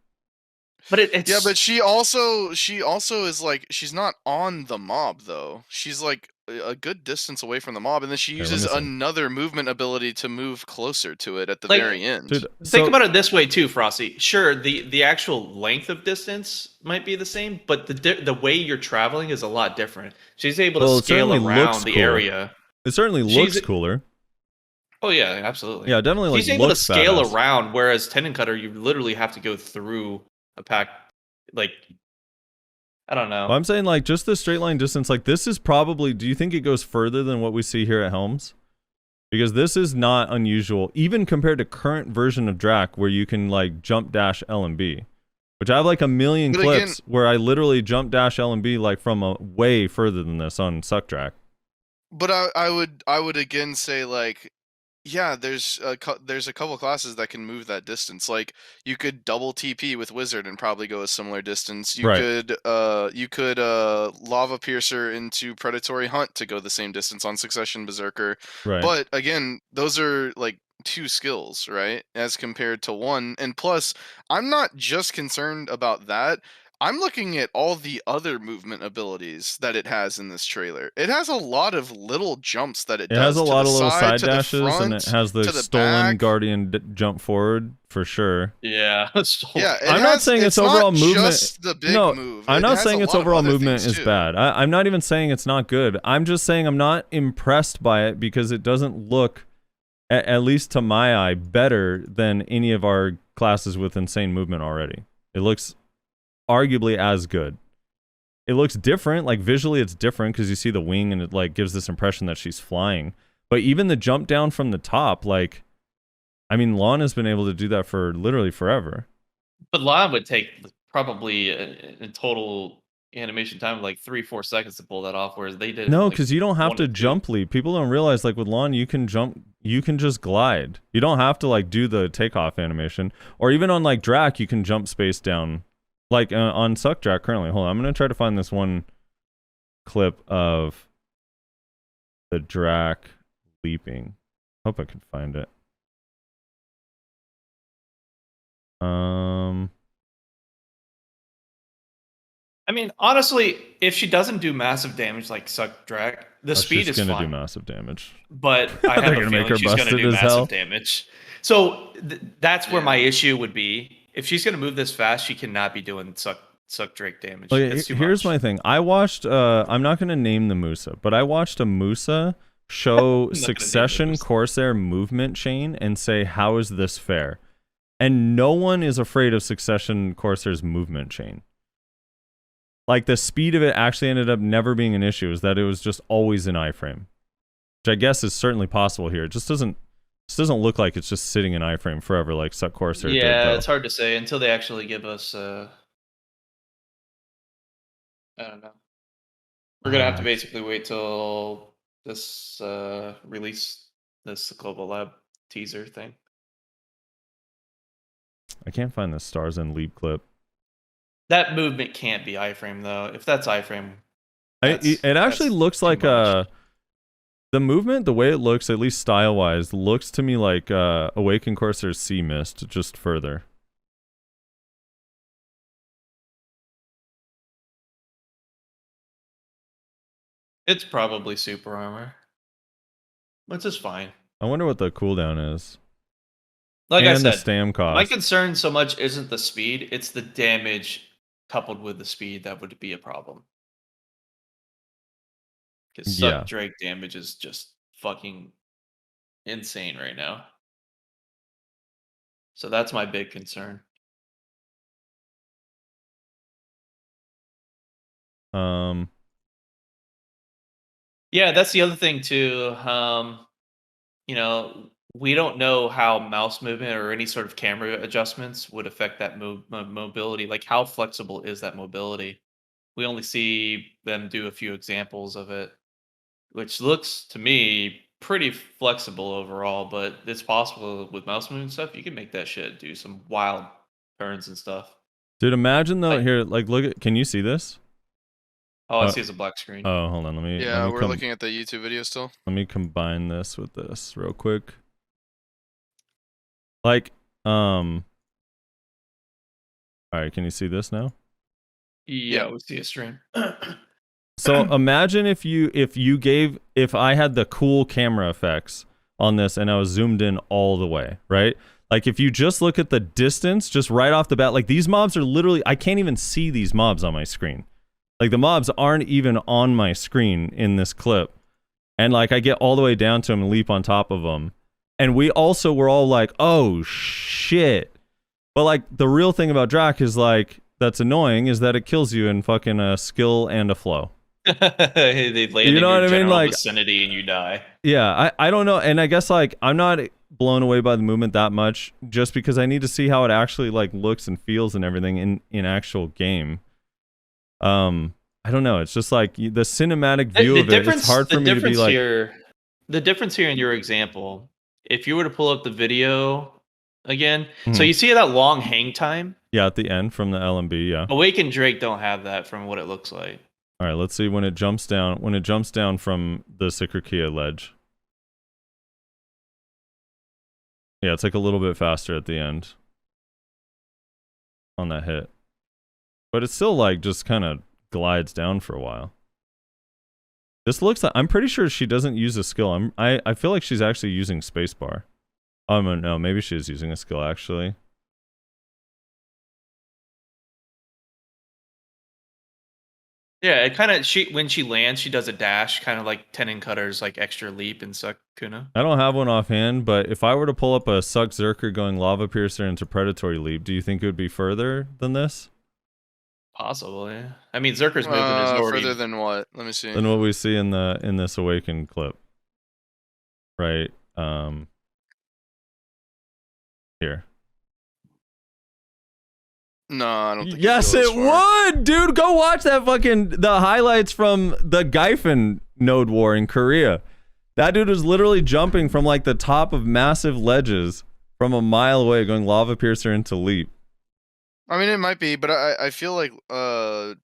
[SPEAKER 5] But it's
[SPEAKER 2] but she also is like, she's not on the mob though. She's like a good distance away from the mob, and then she uses another movement ability to move closer to it at the very end.
[SPEAKER 3] Dude,
[SPEAKER 5] think about it this way too, Frosty. Sure, the actual length of distance might be the same, but the way you're traveling is a lot different. She's able to scale around the area.
[SPEAKER 3] It certainly looks cooler.
[SPEAKER 5] Oh yeah, absolutely.
[SPEAKER 3] Yeah, definitely like
[SPEAKER 5] He's able to
[SPEAKER 3] looks
[SPEAKER 5] scale
[SPEAKER 3] badass.
[SPEAKER 5] around, whereas Tendon Cutter, you literally have to go through a pack. Like, I don't know.
[SPEAKER 3] Well, I'm saying like just the straight line distance, like this is probably, do you think it goes further than what we see here at Helms? Because this is not unusual, even compared to current version of Drak where you can like jump dash L and B. Which I have like a million
[SPEAKER 2] But
[SPEAKER 3] clips
[SPEAKER 2] again,
[SPEAKER 3] where I literally jump dash L and B like from a way further than this on Suck Drak.
[SPEAKER 2] but I would again say like, yeah, there's a couple classes that can move that distance. Like you could double TP with Wizard and probably go a similar distance. You
[SPEAKER 3] Right.
[SPEAKER 2] could Lava Piercer into Predatory Hunt to go the same distance on Succession Berserker.
[SPEAKER 3] Right.
[SPEAKER 2] But again, those are like 2 skills, right? As compared to 1. And plus, I'm not just concerned about that. I'm looking at all the other movement abilities that it has in this trailer. It has a lot of little jumps that it
[SPEAKER 3] It
[SPEAKER 2] does
[SPEAKER 3] has a
[SPEAKER 2] to
[SPEAKER 3] lot
[SPEAKER 2] the
[SPEAKER 3] of little side
[SPEAKER 2] to the
[SPEAKER 3] dashes, and
[SPEAKER 2] front,
[SPEAKER 3] it has the
[SPEAKER 2] to the
[SPEAKER 3] stolen
[SPEAKER 2] back.
[SPEAKER 3] Guardian jump forward for sure.
[SPEAKER 5] Yeah.
[SPEAKER 2] Yeah,
[SPEAKER 3] I'm not saying its overall
[SPEAKER 2] not
[SPEAKER 3] movement.
[SPEAKER 2] just the big
[SPEAKER 3] No,
[SPEAKER 2] move.
[SPEAKER 3] I'm
[SPEAKER 2] It
[SPEAKER 3] not
[SPEAKER 2] has
[SPEAKER 3] saying
[SPEAKER 2] a
[SPEAKER 3] its
[SPEAKER 2] lot of
[SPEAKER 3] overall
[SPEAKER 2] other
[SPEAKER 3] movement
[SPEAKER 2] things
[SPEAKER 3] is
[SPEAKER 2] too.
[SPEAKER 3] bad. I'm not even saying it's not good. I'm just saying I'm not impressed by it because it doesn't look, at least to my eye, better than any of our classes with insane movement already. It looks arguably as good. It looks different, like visually it's different because you see the wing and it like gives this impression that she's flying. But even the jump down from the top, like, I mean, Lon has been able to do that for literally forever.
[SPEAKER 5] But Lon would take probably a total animation time of like 3-4 seconds to pull that off, whereas they did.
[SPEAKER 3] No,
[SPEAKER 5] like,
[SPEAKER 3] because you don't have
[SPEAKER 5] 1
[SPEAKER 3] to
[SPEAKER 5] or 2.
[SPEAKER 3] jump leap. People don't realize, like with Lon, you can jump, you can just glide. You don't have to like do the takeoff animation. Or even on like Drak, you can jump space down. Like on Suck Drak currently. Hold on, I'm gonna try to find this one clip of the Drak leaping. Hope I can find it.
[SPEAKER 5] I mean, honestly, if she doesn't do massive damage like Suck Drak, the speed
[SPEAKER 3] she's
[SPEAKER 5] is
[SPEAKER 3] gonna
[SPEAKER 5] fine.
[SPEAKER 3] do massive damage.
[SPEAKER 5] But I
[SPEAKER 3] They're
[SPEAKER 5] have a
[SPEAKER 3] gonna make
[SPEAKER 5] feeling
[SPEAKER 3] her
[SPEAKER 5] she's going to
[SPEAKER 3] busted
[SPEAKER 5] do
[SPEAKER 3] as
[SPEAKER 5] massive
[SPEAKER 3] hell.
[SPEAKER 5] damage. So that's where my
[SPEAKER 2] Yeah.
[SPEAKER 5] issue would be. If she's going to move this fast, she cannot be doing Suck Drake damage.
[SPEAKER 3] Okay,
[SPEAKER 5] It's too
[SPEAKER 3] here's
[SPEAKER 5] much.
[SPEAKER 3] my thing. I watched. I'm not gonna name the Musa, but I watched a Musa show
[SPEAKER 5] name the
[SPEAKER 3] Succession
[SPEAKER 5] Musa.
[SPEAKER 3] Corsair movement chain and say, "How is this fair?" And no one is afraid of Succession Corsair's movement chain. Like the speed of it actually ended up never being an issue. Is that it was just always in iframe, which I guess is certainly possible here. It just doesn't look like it's just sitting in iframe forever like Suck Corsair did.
[SPEAKER 5] Yeah,
[SPEAKER 3] Though.
[SPEAKER 5] it's hard to say until they actually give us. I don't know. We're gonna have to basically wait till this release, this Global Lab teaser thing.
[SPEAKER 3] I can't find the Stars and Leap clip.
[SPEAKER 5] That movement can't be iframe though. If that's iframe,
[SPEAKER 3] It actually
[SPEAKER 5] that's
[SPEAKER 3] looks
[SPEAKER 5] too
[SPEAKER 3] like
[SPEAKER 5] much.
[SPEAKER 3] the movement, the way it looks, at least style wise, looks to me like Awaken Corsair's Sea Mist, just further.
[SPEAKER 5] It's probably super armor, which is fine.
[SPEAKER 3] I wonder what the cooldown is.
[SPEAKER 5] Like
[SPEAKER 3] and
[SPEAKER 5] I said,
[SPEAKER 3] the stam cost.
[SPEAKER 5] my concern so much isn't the speed; it's the damage coupled with the speed that would be a problem. Because
[SPEAKER 3] Yeah.
[SPEAKER 5] Drake damage is just fucking insane right now. So that's my big concern. Yeah, that's the other thing too. You know, we don't know how mouse movement or any sort of camera adjustments would affect that mobility. Like, how flexible is that mobility? We only see them do a few examples of it, which looks to me pretty flexible overall. But it's possible with mouse movement stuff, you can make that shit do some wild turns and stuff.
[SPEAKER 3] Dude, imagine though,
[SPEAKER 5] Like-
[SPEAKER 3] here, like, look at, can you see this?
[SPEAKER 5] All I see is a black screen.
[SPEAKER 3] Oh, hold on, let me.
[SPEAKER 2] Yeah,
[SPEAKER 3] let me
[SPEAKER 2] we're looking at the YouTube video still.
[SPEAKER 3] Let me combine this with this real quick. Like, all right, can you see this now?
[SPEAKER 5] Yeah, we see a stream.
[SPEAKER 3] So imagine if I had the cool camera effects on this and I was zoomed in all the way, right? Like if you just look at the distance, just right off the bat, like these mobs are literally, I can't even see these mobs on my screen. Like the mobs aren't even on my screen in this clip. And like I get all the way down to them and leap on top of them. And we also were all like, oh shit. But like the real thing about Drak is like, that's annoying, is that it kills you in fucking a skill and a flow.
[SPEAKER 5] They land
[SPEAKER 3] You know
[SPEAKER 5] in
[SPEAKER 3] what I
[SPEAKER 5] your
[SPEAKER 3] mean?
[SPEAKER 5] general
[SPEAKER 3] Like-
[SPEAKER 5] vicinity and you die.
[SPEAKER 3] Yeah, I don't know. And I guess like I'm not blown away by the movement that much just because I need to see how it actually like looks and feels and everything in actual game. I don't know. It's just like the cinematic view of it. It's hard for me to be like.
[SPEAKER 5] The difference here in your example, if you were to pull up the video again, so
[SPEAKER 3] Mhm.
[SPEAKER 5] you see that long hang time.
[SPEAKER 3] Yeah, at the end from the LMB. Yeah.
[SPEAKER 5] Awakened Drake don't have that from what it looks like.
[SPEAKER 3] All right. Let's see when it jumps down. When it jumps down from the Sikrikia ledge. Yeah, it's like a little bit faster at the end on that hit, but it's still like just kind of glides down for a while. This looks like, I'm pretty sure she doesn't use a skill. I feel like she's actually using spacebar. Oh no, maybe she is using a skill actually.
[SPEAKER 5] Yeah, it kind of when she lands, she does a dash, kind of like Tenon Cutter's like extra leap in Sukuna.
[SPEAKER 3] I don't have one offhand, but if I were to pull up a Suck Zerker going Lava Piercer into Predatory Leap, do you think it would be further than this?
[SPEAKER 5] Possibly. I mean, Zerker's movement is already
[SPEAKER 2] Further than what? Let me see.
[SPEAKER 3] Than what we see in this Awakened clip. Right. Here.
[SPEAKER 2] No, I don't think.
[SPEAKER 3] Yes,
[SPEAKER 2] it,
[SPEAKER 3] it would, dude. Go watch that the highlights from the Gaifen node war in Korea. That dude was literally jumping from like the top of massive ledges from a mile away, going Lava Piercer into Leap.
[SPEAKER 2] I mean, it might be, but I feel like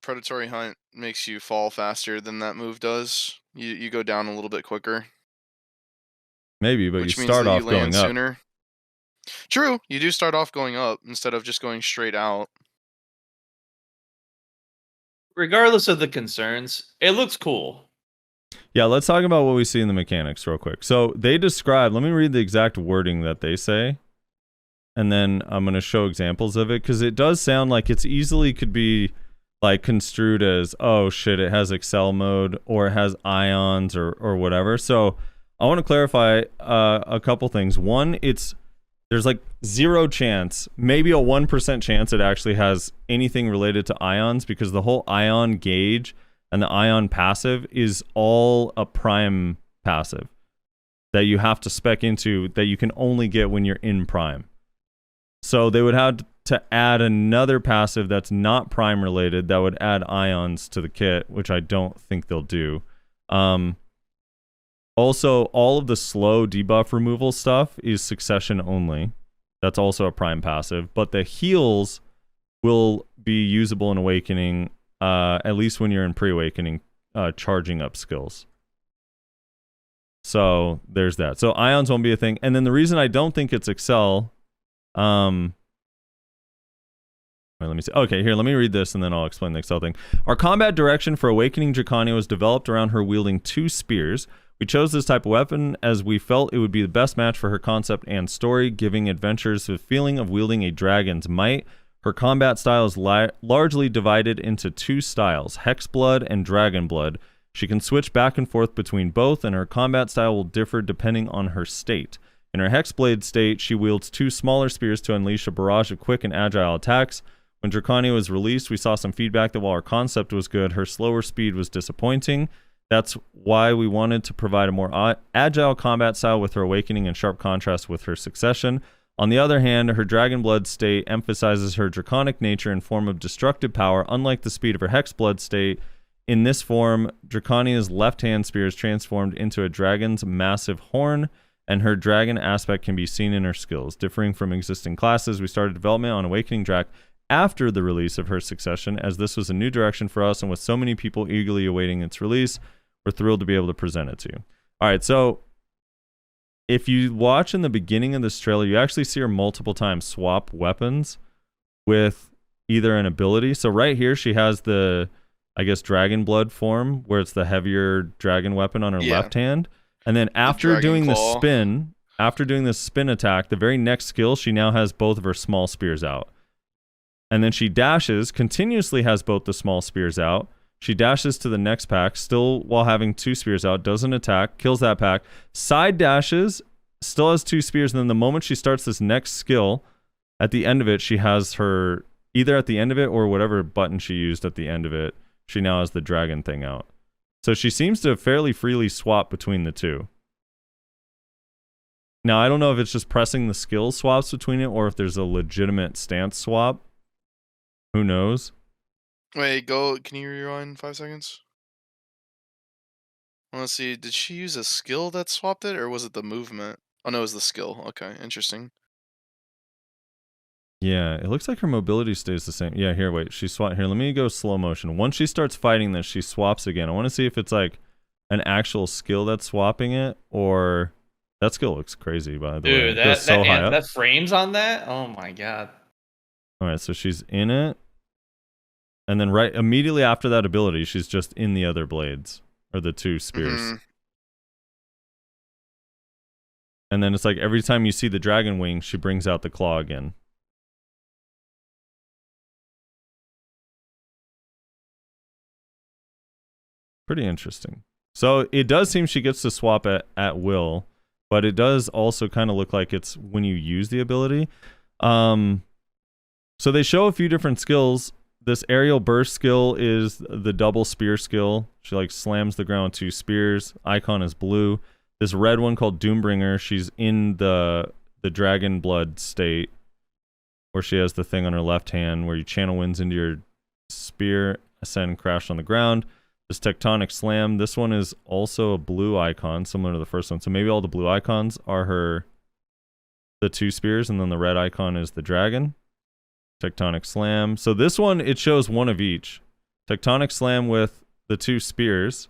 [SPEAKER 2] Predatory Hunt makes you fall faster than that move does. You go down a little bit quicker.
[SPEAKER 3] Maybe, but
[SPEAKER 2] which
[SPEAKER 3] you
[SPEAKER 2] means
[SPEAKER 3] start
[SPEAKER 2] that
[SPEAKER 3] off
[SPEAKER 2] you land
[SPEAKER 3] going up.
[SPEAKER 2] sooner. True, you do start off going up instead of just going straight out.
[SPEAKER 5] regardless of the concerns, it looks cool.
[SPEAKER 3] Yeah, let's talk about what we see in the mechanics real quick. So they describe, let me read the exact wording that they say, and then I'm going to show examples of it, because it does sound like it's easily could be like construed as, oh shit, it has Excel mode, or it has ions, or whatever. So I want to clarify a couple things. One, there's like 0 chance, maybe a 1% chance it actually has anything related to ions, because the whole ion gauge and the ion passive is all a prime passive that you have to spec into, that you can only get when you're in prime. So they would have to add another passive that's not prime related that would add ions to the kit, which I don't think they'll do. Also, all of the slow debuff removal stuff is succession only. That's also a prime passive, but the heals will be usable in Awakening, at least when you're in pre-Awakening, charging up skills. So there's that. So ions won't be a thing. And then the reason I don't think it's Excel, wait, let me see. Okay, here, let me read this and then I'll explain the Excel thing. Our combat direction for Awakening Drakania was developed around her wielding 2 spears. We chose this type of weapon as we felt it would be the best match for her concept and story, giving adventurers the feeling of wielding a dragon's might. Her combat style is largely divided into 2 styles, Hexblood and Dragonblood. She can switch back and forth between both, and her combat style will differ depending on her state. In her Hexblade state, she wields 2 smaller spears to unleash a barrage of quick and agile attacks. When Drakania was released, we saw some feedback that while her concept was good, her slower speed was disappointing. That's why we wanted to provide a more agile combat style with her Awakening, in sharp contrast with her Succession. On the other hand, her Dragonblood state emphasizes her draconic nature in form of destructive power, unlike the speed of her Hexblood state. In this form, Drakania's left-hand spear is transformed into a dragon's massive horn, and her dragon aspect can be seen in her skills. Differing from existing classes, we started development on Awakening Drak after the release of her Succession, as this was a new direction for us, and with so many people eagerly awaiting its release, we're thrilled to be able to present it to you. All right, so if you watch in the beginning of this trailer, you actually see her multiple times swap weapons with either an ability. So right here, she has the, I guess, Dragonblood form, where it's the heavier dragon weapon on her left hand. And then after doing this spin attack, the very next skill, she now has both of her small spears out. And then she dashes, continuously has both the small spears out. She dashes to the next pack, still while having 2 spears out, doesn't attack, kills that pack, side dashes, still has 2 spears, and then the moment she starts this next skill, at the end of it, she has her, either at the end of it or whatever button she used at the end of it, she now has the dragon thing out. So she seems to fairly freely swap between the two. Now, I don't know if it's just pressing the skill swaps between it or if there's a legitimate stance swap. Who knows?
[SPEAKER 2] Wait, go. Can you rewind 5 seconds? Let's see. Did she use a skill that swapped it, or was it the movement? Oh no, it was the skill. Okay, interesting.
[SPEAKER 3] Yeah, it looks like her mobility stays the same. Yeah, here, wait. She swap. Here, let me go slow motion. Once she starts fighting this, she swaps again. I want to see if it's like an actual skill that's swapping it, or that skill looks crazy, by the way.
[SPEAKER 5] Dude,
[SPEAKER 3] It goes so high up.
[SPEAKER 5] that frames on that? Oh my god.
[SPEAKER 3] All right, so she's in it, and then right immediately after that ability, she's just in the other blades, or the 2 spears.
[SPEAKER 2] Mhm.
[SPEAKER 3] And then it's like every time you see the dragon wing, she brings out the claw again. Pretty interesting. So it does seem she gets to swap at will, but it does also kind of look like it's when you use the ability. So they show a few different skills. This aerial burst skill is the double spear skill. She like slams the ground with 2 spears. Icon is blue. This red one called Doombringer, she's in the dragon blood state, where she has the thing on her left hand where you channel winds into your spear, ascend and crash on the ground. This Tectonic Slam, this one is also a blue icon, similar to the first one. So maybe all the blue icons are the 2 spears, and then the red icon is the dragon. Tectonic Slam. So this one, it shows one of each. Tectonic Slam with the 2 spears,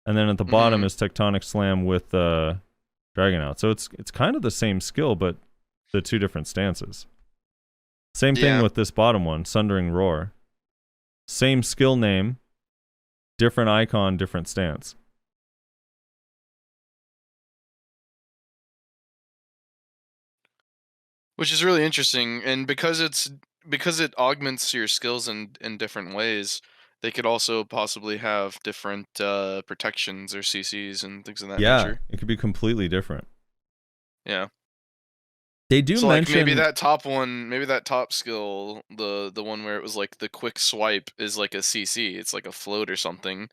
[SPEAKER 3] and then at the bottom is Tectonic Slam with the dragon out. So it's kind of the same skill, but the 2 different stances. Same thing with this bottom one, Sundering Roar. Same skill name, different icon, different stance.
[SPEAKER 2] Which is really interesting, and because it augments your skills in different ways, they could also possibly have different protections or CCs and things of that nature.
[SPEAKER 3] It could be completely different.
[SPEAKER 2] Yeah.
[SPEAKER 3] They do
[SPEAKER 2] So
[SPEAKER 3] mention
[SPEAKER 2] like maybe that top one, maybe that top skill, the one where it was like the quick swipe is like a CC. It's like a float or something.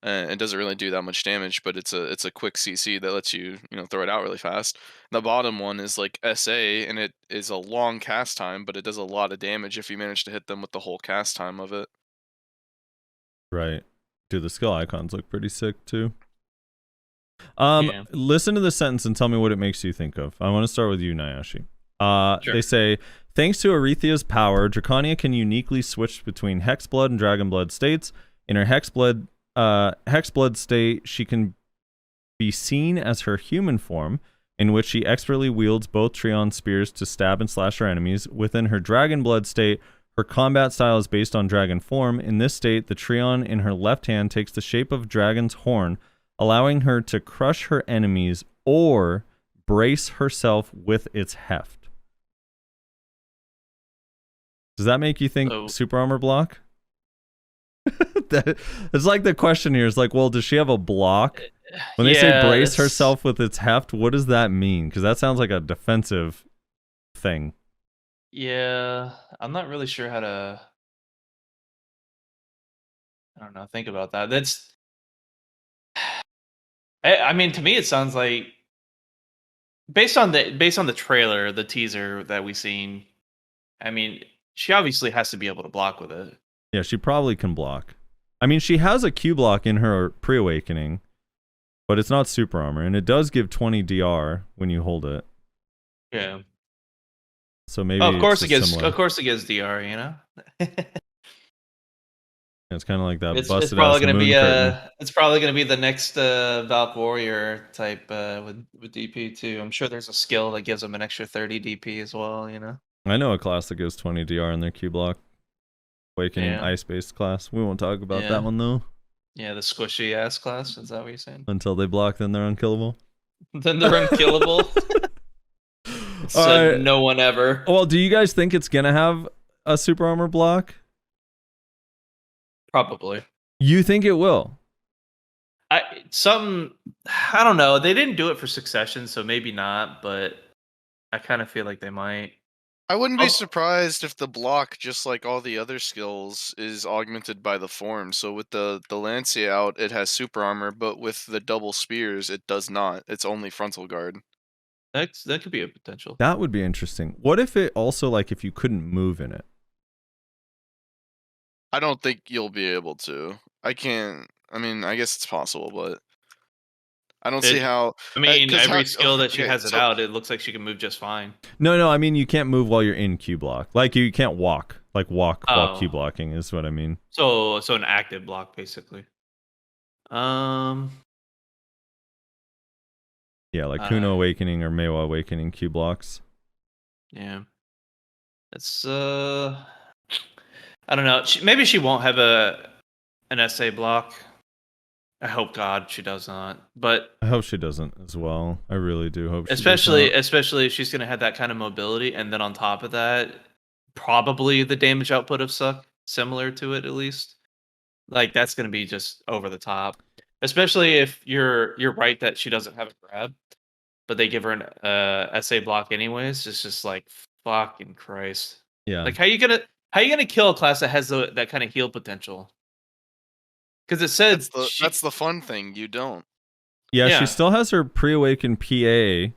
[SPEAKER 2] It doesn't really do that much damage, but it's a quick CC that lets you throw it out really fast. The bottom one is like SA, and it is a long cast time, but it does a lot of damage if you manage to hit them with the whole cast time of it.
[SPEAKER 3] Right. Dude, the skill icons look pretty sick too.
[SPEAKER 5] Yeah.
[SPEAKER 3] Listen to this sentence and tell me what it makes you think of. I want to start with you, Nyashi.
[SPEAKER 5] Sure.
[SPEAKER 3] They say, thanks to Arethia's power, Drakania can uniquely switch between Hexblood and Dragonblood states. In her Hexblood state, she can be seen as her human form, in which she expertly wields both Treon spears to stab and slash her enemies. Within her Dragonblood state, her combat style is based on dragon form. In this state, the Treon in her left hand takes the shape of dragon's horn, allowing her to crush her enemies or brace herself with its heft. Does that make you think super armor block? It's like the question here is like, well, does she have a block? When they say brace herself with its heft, what does that mean? Because that sounds like a defensive thing.
[SPEAKER 5] Yeah, I'm not really sure how to, I don't know, think about that. That's, I mean, to me, it sounds like based on the trailer, the teaser that we've seen. I mean, she obviously has to be able to block with it.
[SPEAKER 3] Yeah, she probably can block. I mean, she has a Q block in her pre-awakening, but it's not super armor, and it does give 20 DR when you hold it.
[SPEAKER 5] Yeah.
[SPEAKER 3] So maybe
[SPEAKER 5] of course
[SPEAKER 3] it's
[SPEAKER 5] it gives.
[SPEAKER 3] similar.
[SPEAKER 5] Of course it gives DR. You know.
[SPEAKER 3] It's kind of like that
[SPEAKER 5] It's
[SPEAKER 3] busted
[SPEAKER 5] probably
[SPEAKER 3] ass
[SPEAKER 5] gonna
[SPEAKER 3] moon
[SPEAKER 5] be
[SPEAKER 3] curtain.
[SPEAKER 5] it's probably gonna be the next Valk Warrior type with DP too. I'm sure there's a skill that gives them an extra 30 DP as well. You know.
[SPEAKER 3] I know a class that gives 20 DR in their Q block. Awakening ice-based class. We won't talk about that one though.
[SPEAKER 5] Yeah, the squishy ass class. Is that what you're saying?
[SPEAKER 3] Until they block, then they're unkillable.
[SPEAKER 5] Then they're unkillable. So no one ever.
[SPEAKER 3] Well, do you guys think it's gonna have a super armor block?
[SPEAKER 5] Probably.
[SPEAKER 3] You think it will?
[SPEAKER 5] something. I don't know. They didn't do it for succession, so maybe not. But I kind of feel like they might.
[SPEAKER 2] I wouldn't be
[SPEAKER 5] Oh.
[SPEAKER 2] surprised if the block, just like all the other skills, is augmented by the form. So with the Lancia out, it has super armor, but with the double spears, it does not. It's only frontal guard.
[SPEAKER 5] That could be a potential.
[SPEAKER 3] That would be interesting. What if it also, like, if you couldn't move in it?
[SPEAKER 2] I don't think you'll be able to. I can't. I mean, I guess it's possible, but I don't see how.
[SPEAKER 5] I mean,
[SPEAKER 2] 'cause
[SPEAKER 5] every
[SPEAKER 2] how-
[SPEAKER 5] skill that she
[SPEAKER 2] okay,
[SPEAKER 5] has it
[SPEAKER 2] so-
[SPEAKER 5] out, it looks like she can move just fine.
[SPEAKER 3] No, I mean you can't move while you're in Q block. Like you can't walk. Like walk while
[SPEAKER 5] Oh.
[SPEAKER 3] Q blocking is what I mean.
[SPEAKER 5] So an active block basically.
[SPEAKER 3] Yeah, like Kuno
[SPEAKER 5] Uh,
[SPEAKER 3] Awakening or Meiwa Awakening Q blocks.
[SPEAKER 5] Yeah. It's I don't know. Maybe she won't have an essay block. I hope God she does not. But
[SPEAKER 3] I hope she doesn't as well. I really do hope she
[SPEAKER 5] especially
[SPEAKER 3] does
[SPEAKER 5] if she's gonna have that kind of mobility, and then on top of that, probably the damage output of Suck similar to it at least. Like that's gonna be just over the top. Especially if you're right that she doesn't have a grab, but they give her an essay block anyways. It's just like fucking Christ.
[SPEAKER 3] Yeah.
[SPEAKER 5] Like how you gonna kill a class that has that kind of heal potential? Because it said
[SPEAKER 2] that's the fun thing. You don't.
[SPEAKER 3] Yeah,
[SPEAKER 5] Yeah.
[SPEAKER 3] she still has her pre-awakened PA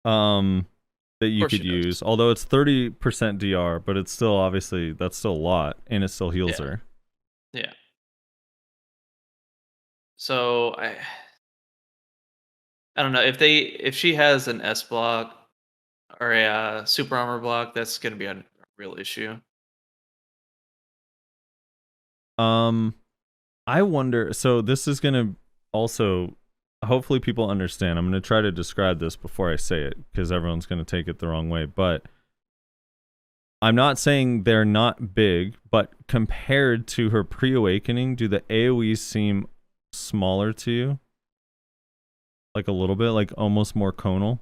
[SPEAKER 3] that you
[SPEAKER 5] course
[SPEAKER 3] could
[SPEAKER 5] she does.
[SPEAKER 3] use. Although it's 30% DR, but it's still obviously that's still a lot and it still heals
[SPEAKER 5] Yeah.
[SPEAKER 3] her.
[SPEAKER 5] Yeah. So I don't know if she has an S block or a super armor block, that's gonna be a real issue.
[SPEAKER 3] I wonder, so this is going to also, hopefully people understand. I'm going to try to describe this before I say it because everyone's going to take it the wrong way, but I'm not saying they're not big, but compared to her pre-awakening, do the AoEs seem smaller to you? Like a little bit, like almost more conal?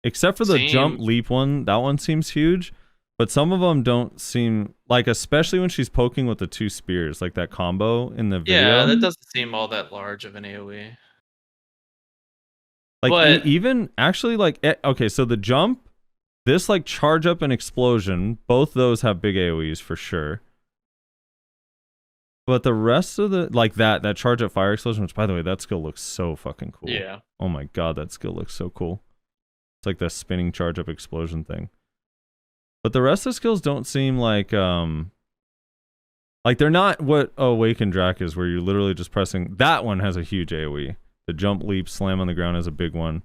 [SPEAKER 3] Except for the jump leap one, that one seems huge. But some of them don't seem like, especially when she's poking with the two spears, like that combo in the video.
[SPEAKER 5] Yeah, that doesn't seem all that large of an AoE.
[SPEAKER 3] Like
[SPEAKER 5] But-
[SPEAKER 3] even actually, like okay, so the jump, this like charge up and explosion, both those have big AoEs for sure. But the rest of the like that charge up fire explosion, which by the way, that skill looks so fucking cool.
[SPEAKER 5] Yeah.
[SPEAKER 3] Oh my god, that skill looks so cool. It's like the spinning charge up explosion thing. But the rest of the skills don't seem like they're not what Awakened Drak is, where you're literally just pressing. That one has a huge AoE. The jump, leap, slam on the ground has a big one.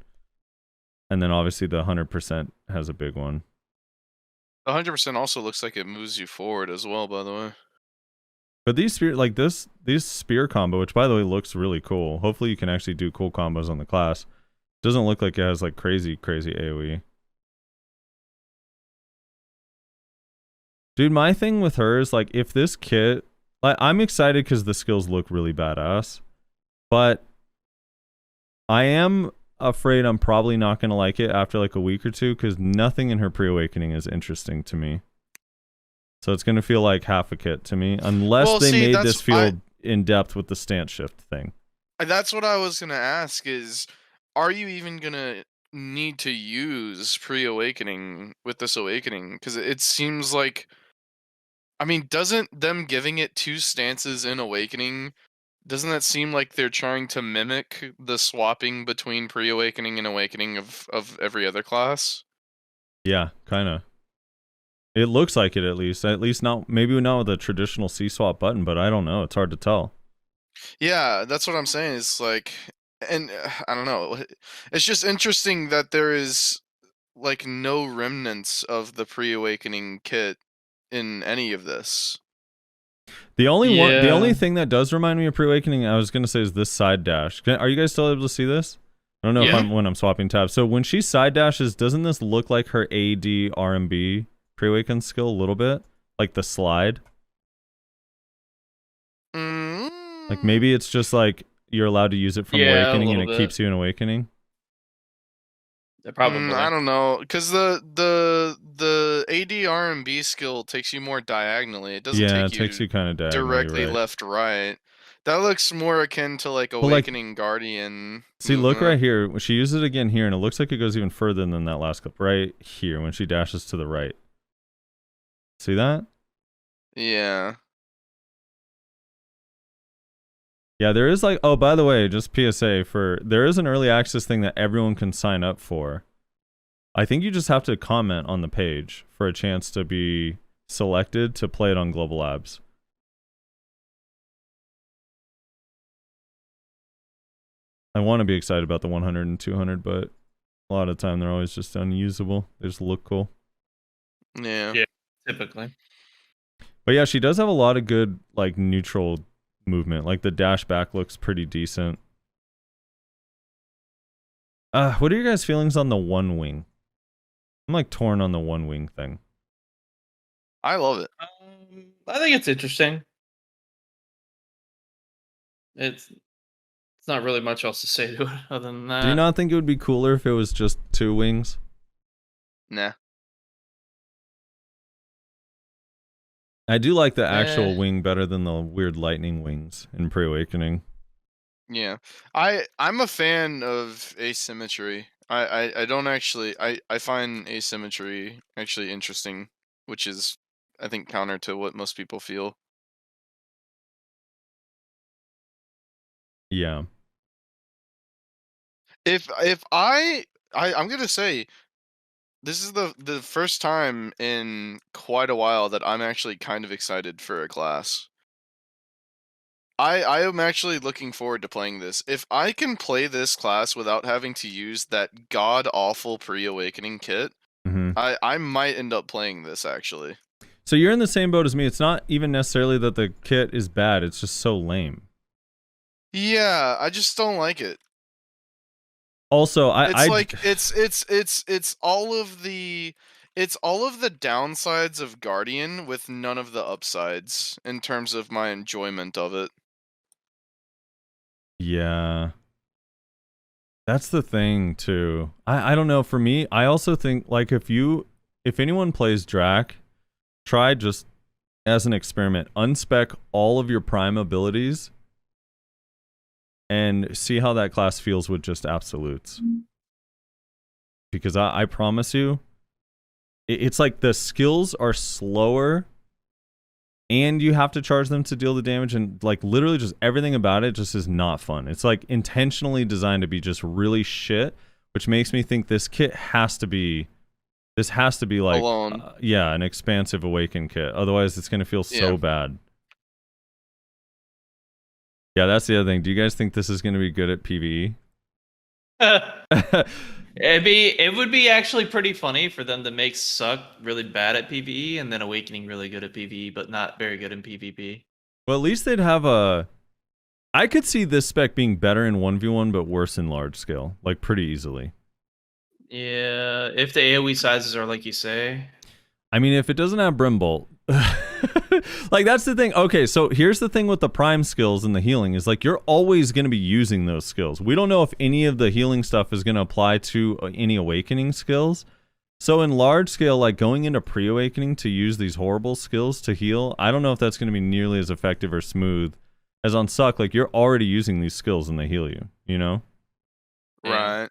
[SPEAKER 3] And then obviously the 100% has a big one.
[SPEAKER 2] 100% also looks like it moves you forward as well, by the way.
[SPEAKER 3] But these spear, like this spear combo, which by the way looks really cool. Hopefully you can actually do cool combos on the class. Doesn't look like it has like crazy AoE. Dude, my thing with her is like if this kit, like I'm excited because the skills look really badass, but I am afraid I'm probably not gonna like it after like a week or two because nothing in her pre-awakening is interesting to me. So it's gonna feel like half a kit to me, unless they made this feel in depth with the stance shift thing.
[SPEAKER 2] That's what I was gonna ask: is are you even gonna need to use pre-awakening with this awakening? Because it seems like, I mean, doesn't them giving it 2 stances in awakening, doesn't that seem like they're trying to mimic the swapping between pre-awakening and awakening of every other class?
[SPEAKER 3] Yeah, kind of. It looks like it at least. At least not, maybe not with a traditional C-swap button, but I don't know. It's hard to tell.
[SPEAKER 2] Yeah, that's what I'm saying. It's like, and I don't know. It's just interesting that there is like no remnants of the pre-awakening kit in any of this.
[SPEAKER 3] The only one, the
[SPEAKER 5] Yeah.
[SPEAKER 3] only thing that does remind me of pre-awakening, I was gonna say, is this side dash. Are you guys still able to see this? I don't know if
[SPEAKER 5] Yeah.
[SPEAKER 3] when I'm swapping tabs. So when she side dashes, doesn't this look like her AD RMB pre-awaken skill a little bit? Like the slide? Like maybe it's just like you're allowed to use it from
[SPEAKER 5] Yeah, a
[SPEAKER 3] awakening and it
[SPEAKER 5] little
[SPEAKER 3] keeps you in awakening.
[SPEAKER 5] Probably.
[SPEAKER 2] I don't know, because the AD RMB skill takes you more diagonally. It doesn't
[SPEAKER 3] Yeah,
[SPEAKER 2] take
[SPEAKER 3] it takes you kind of
[SPEAKER 2] directly left right. That looks more akin to like
[SPEAKER 3] like-
[SPEAKER 2] Awakening Guardian.
[SPEAKER 3] See, look
[SPEAKER 2] movement.
[SPEAKER 3] right here. She uses it again here, and it looks like it goes even further than that last clip. Right here, when she dashes to the right. See that?
[SPEAKER 2] Yeah.
[SPEAKER 3] Yeah, there is like, oh, by the way, just PSA there is an early access thing that everyone can sign up for. I think you just have to comment on the page for a chance to be selected to play it on GLabs. I want to be excited about the 100 and 200, but a lot of the time they're always just unusable. They just look cool.
[SPEAKER 2] Yeah.
[SPEAKER 5] Yeah. Typically.
[SPEAKER 3] But yeah, she does have a lot of good like neutral movement. Like the dash back looks pretty decent. What are your guys' feelings on the one wing? I'm like torn on the one wing thing.
[SPEAKER 2] I love it.
[SPEAKER 5] I think it's interesting. It's not really much else to say to it other than that.
[SPEAKER 3] Do you not think it would be cooler if it was just 2 wings?
[SPEAKER 2] Nah.
[SPEAKER 3] I do like the actual wing better than the weird lightning wings in Pre-Awakening.
[SPEAKER 2] Yeah. I'm a fan of asymmetry. I don't actually I find asymmetry actually interesting, which is I think counter to what most people feel.
[SPEAKER 3] Yeah.
[SPEAKER 2] If I'm gonna say this is the first time in quite a while that I'm actually kind of excited for a class. I am actually looking forward to playing this. If I can play this class without having to use that god awful pre-awakening kit,
[SPEAKER 3] Mm-hmm.
[SPEAKER 2] I might end up playing this actually.
[SPEAKER 3] So you're in the same boat as me. It's not even necessarily that the kit is bad. It's just so lame.
[SPEAKER 2] Yeah, I just don't like it.
[SPEAKER 3] Also,
[SPEAKER 2] It's all of the downsides of Guardian with none of the upsides in terms of my enjoyment of it.
[SPEAKER 3] Yeah. That's the thing too. I don't know, for me, I also think like if anyone plays Drak, try just as an experiment, unspec all of your prime abilities and see how that class feels with just absolutes. Because I promise you, it's like the skills are slower and you have to charge them to deal the damage, and like literally just everything about it just is not fun. It's like intentionally designed to be just really shit, which makes me think this has to be like
[SPEAKER 2] Alone.
[SPEAKER 3] Yeah, an expansive awaken kit. Otherwise it's going to feel so bad. Yeah, that's the other thing. Do you guys think this is going to be good at PvE?
[SPEAKER 5] It would be actually pretty funny for them to make Suck really bad at PvE and then Awakening really good at PvE, but not very good in PvP.
[SPEAKER 3] Well, at least they'd have I could see this spec being better in 1v1 but worse in large scale, like pretty easily.
[SPEAKER 5] Yeah, if the AoE sizes are like you say.
[SPEAKER 3] I mean, if it doesn't have Brimbolt, like that's the thing. Okay, so here's the thing with the prime skills and the healing is like you're always going to be using those skills. We don't know if any of the healing stuff is going to apply to any awakening skills. So in large scale, like going into pre-awakening to use these horrible skills to heal, I don't know if that's going to be nearly as effective or smooth as on Suck. Like you're already using these skills and they heal you, you know?
[SPEAKER 2] Right.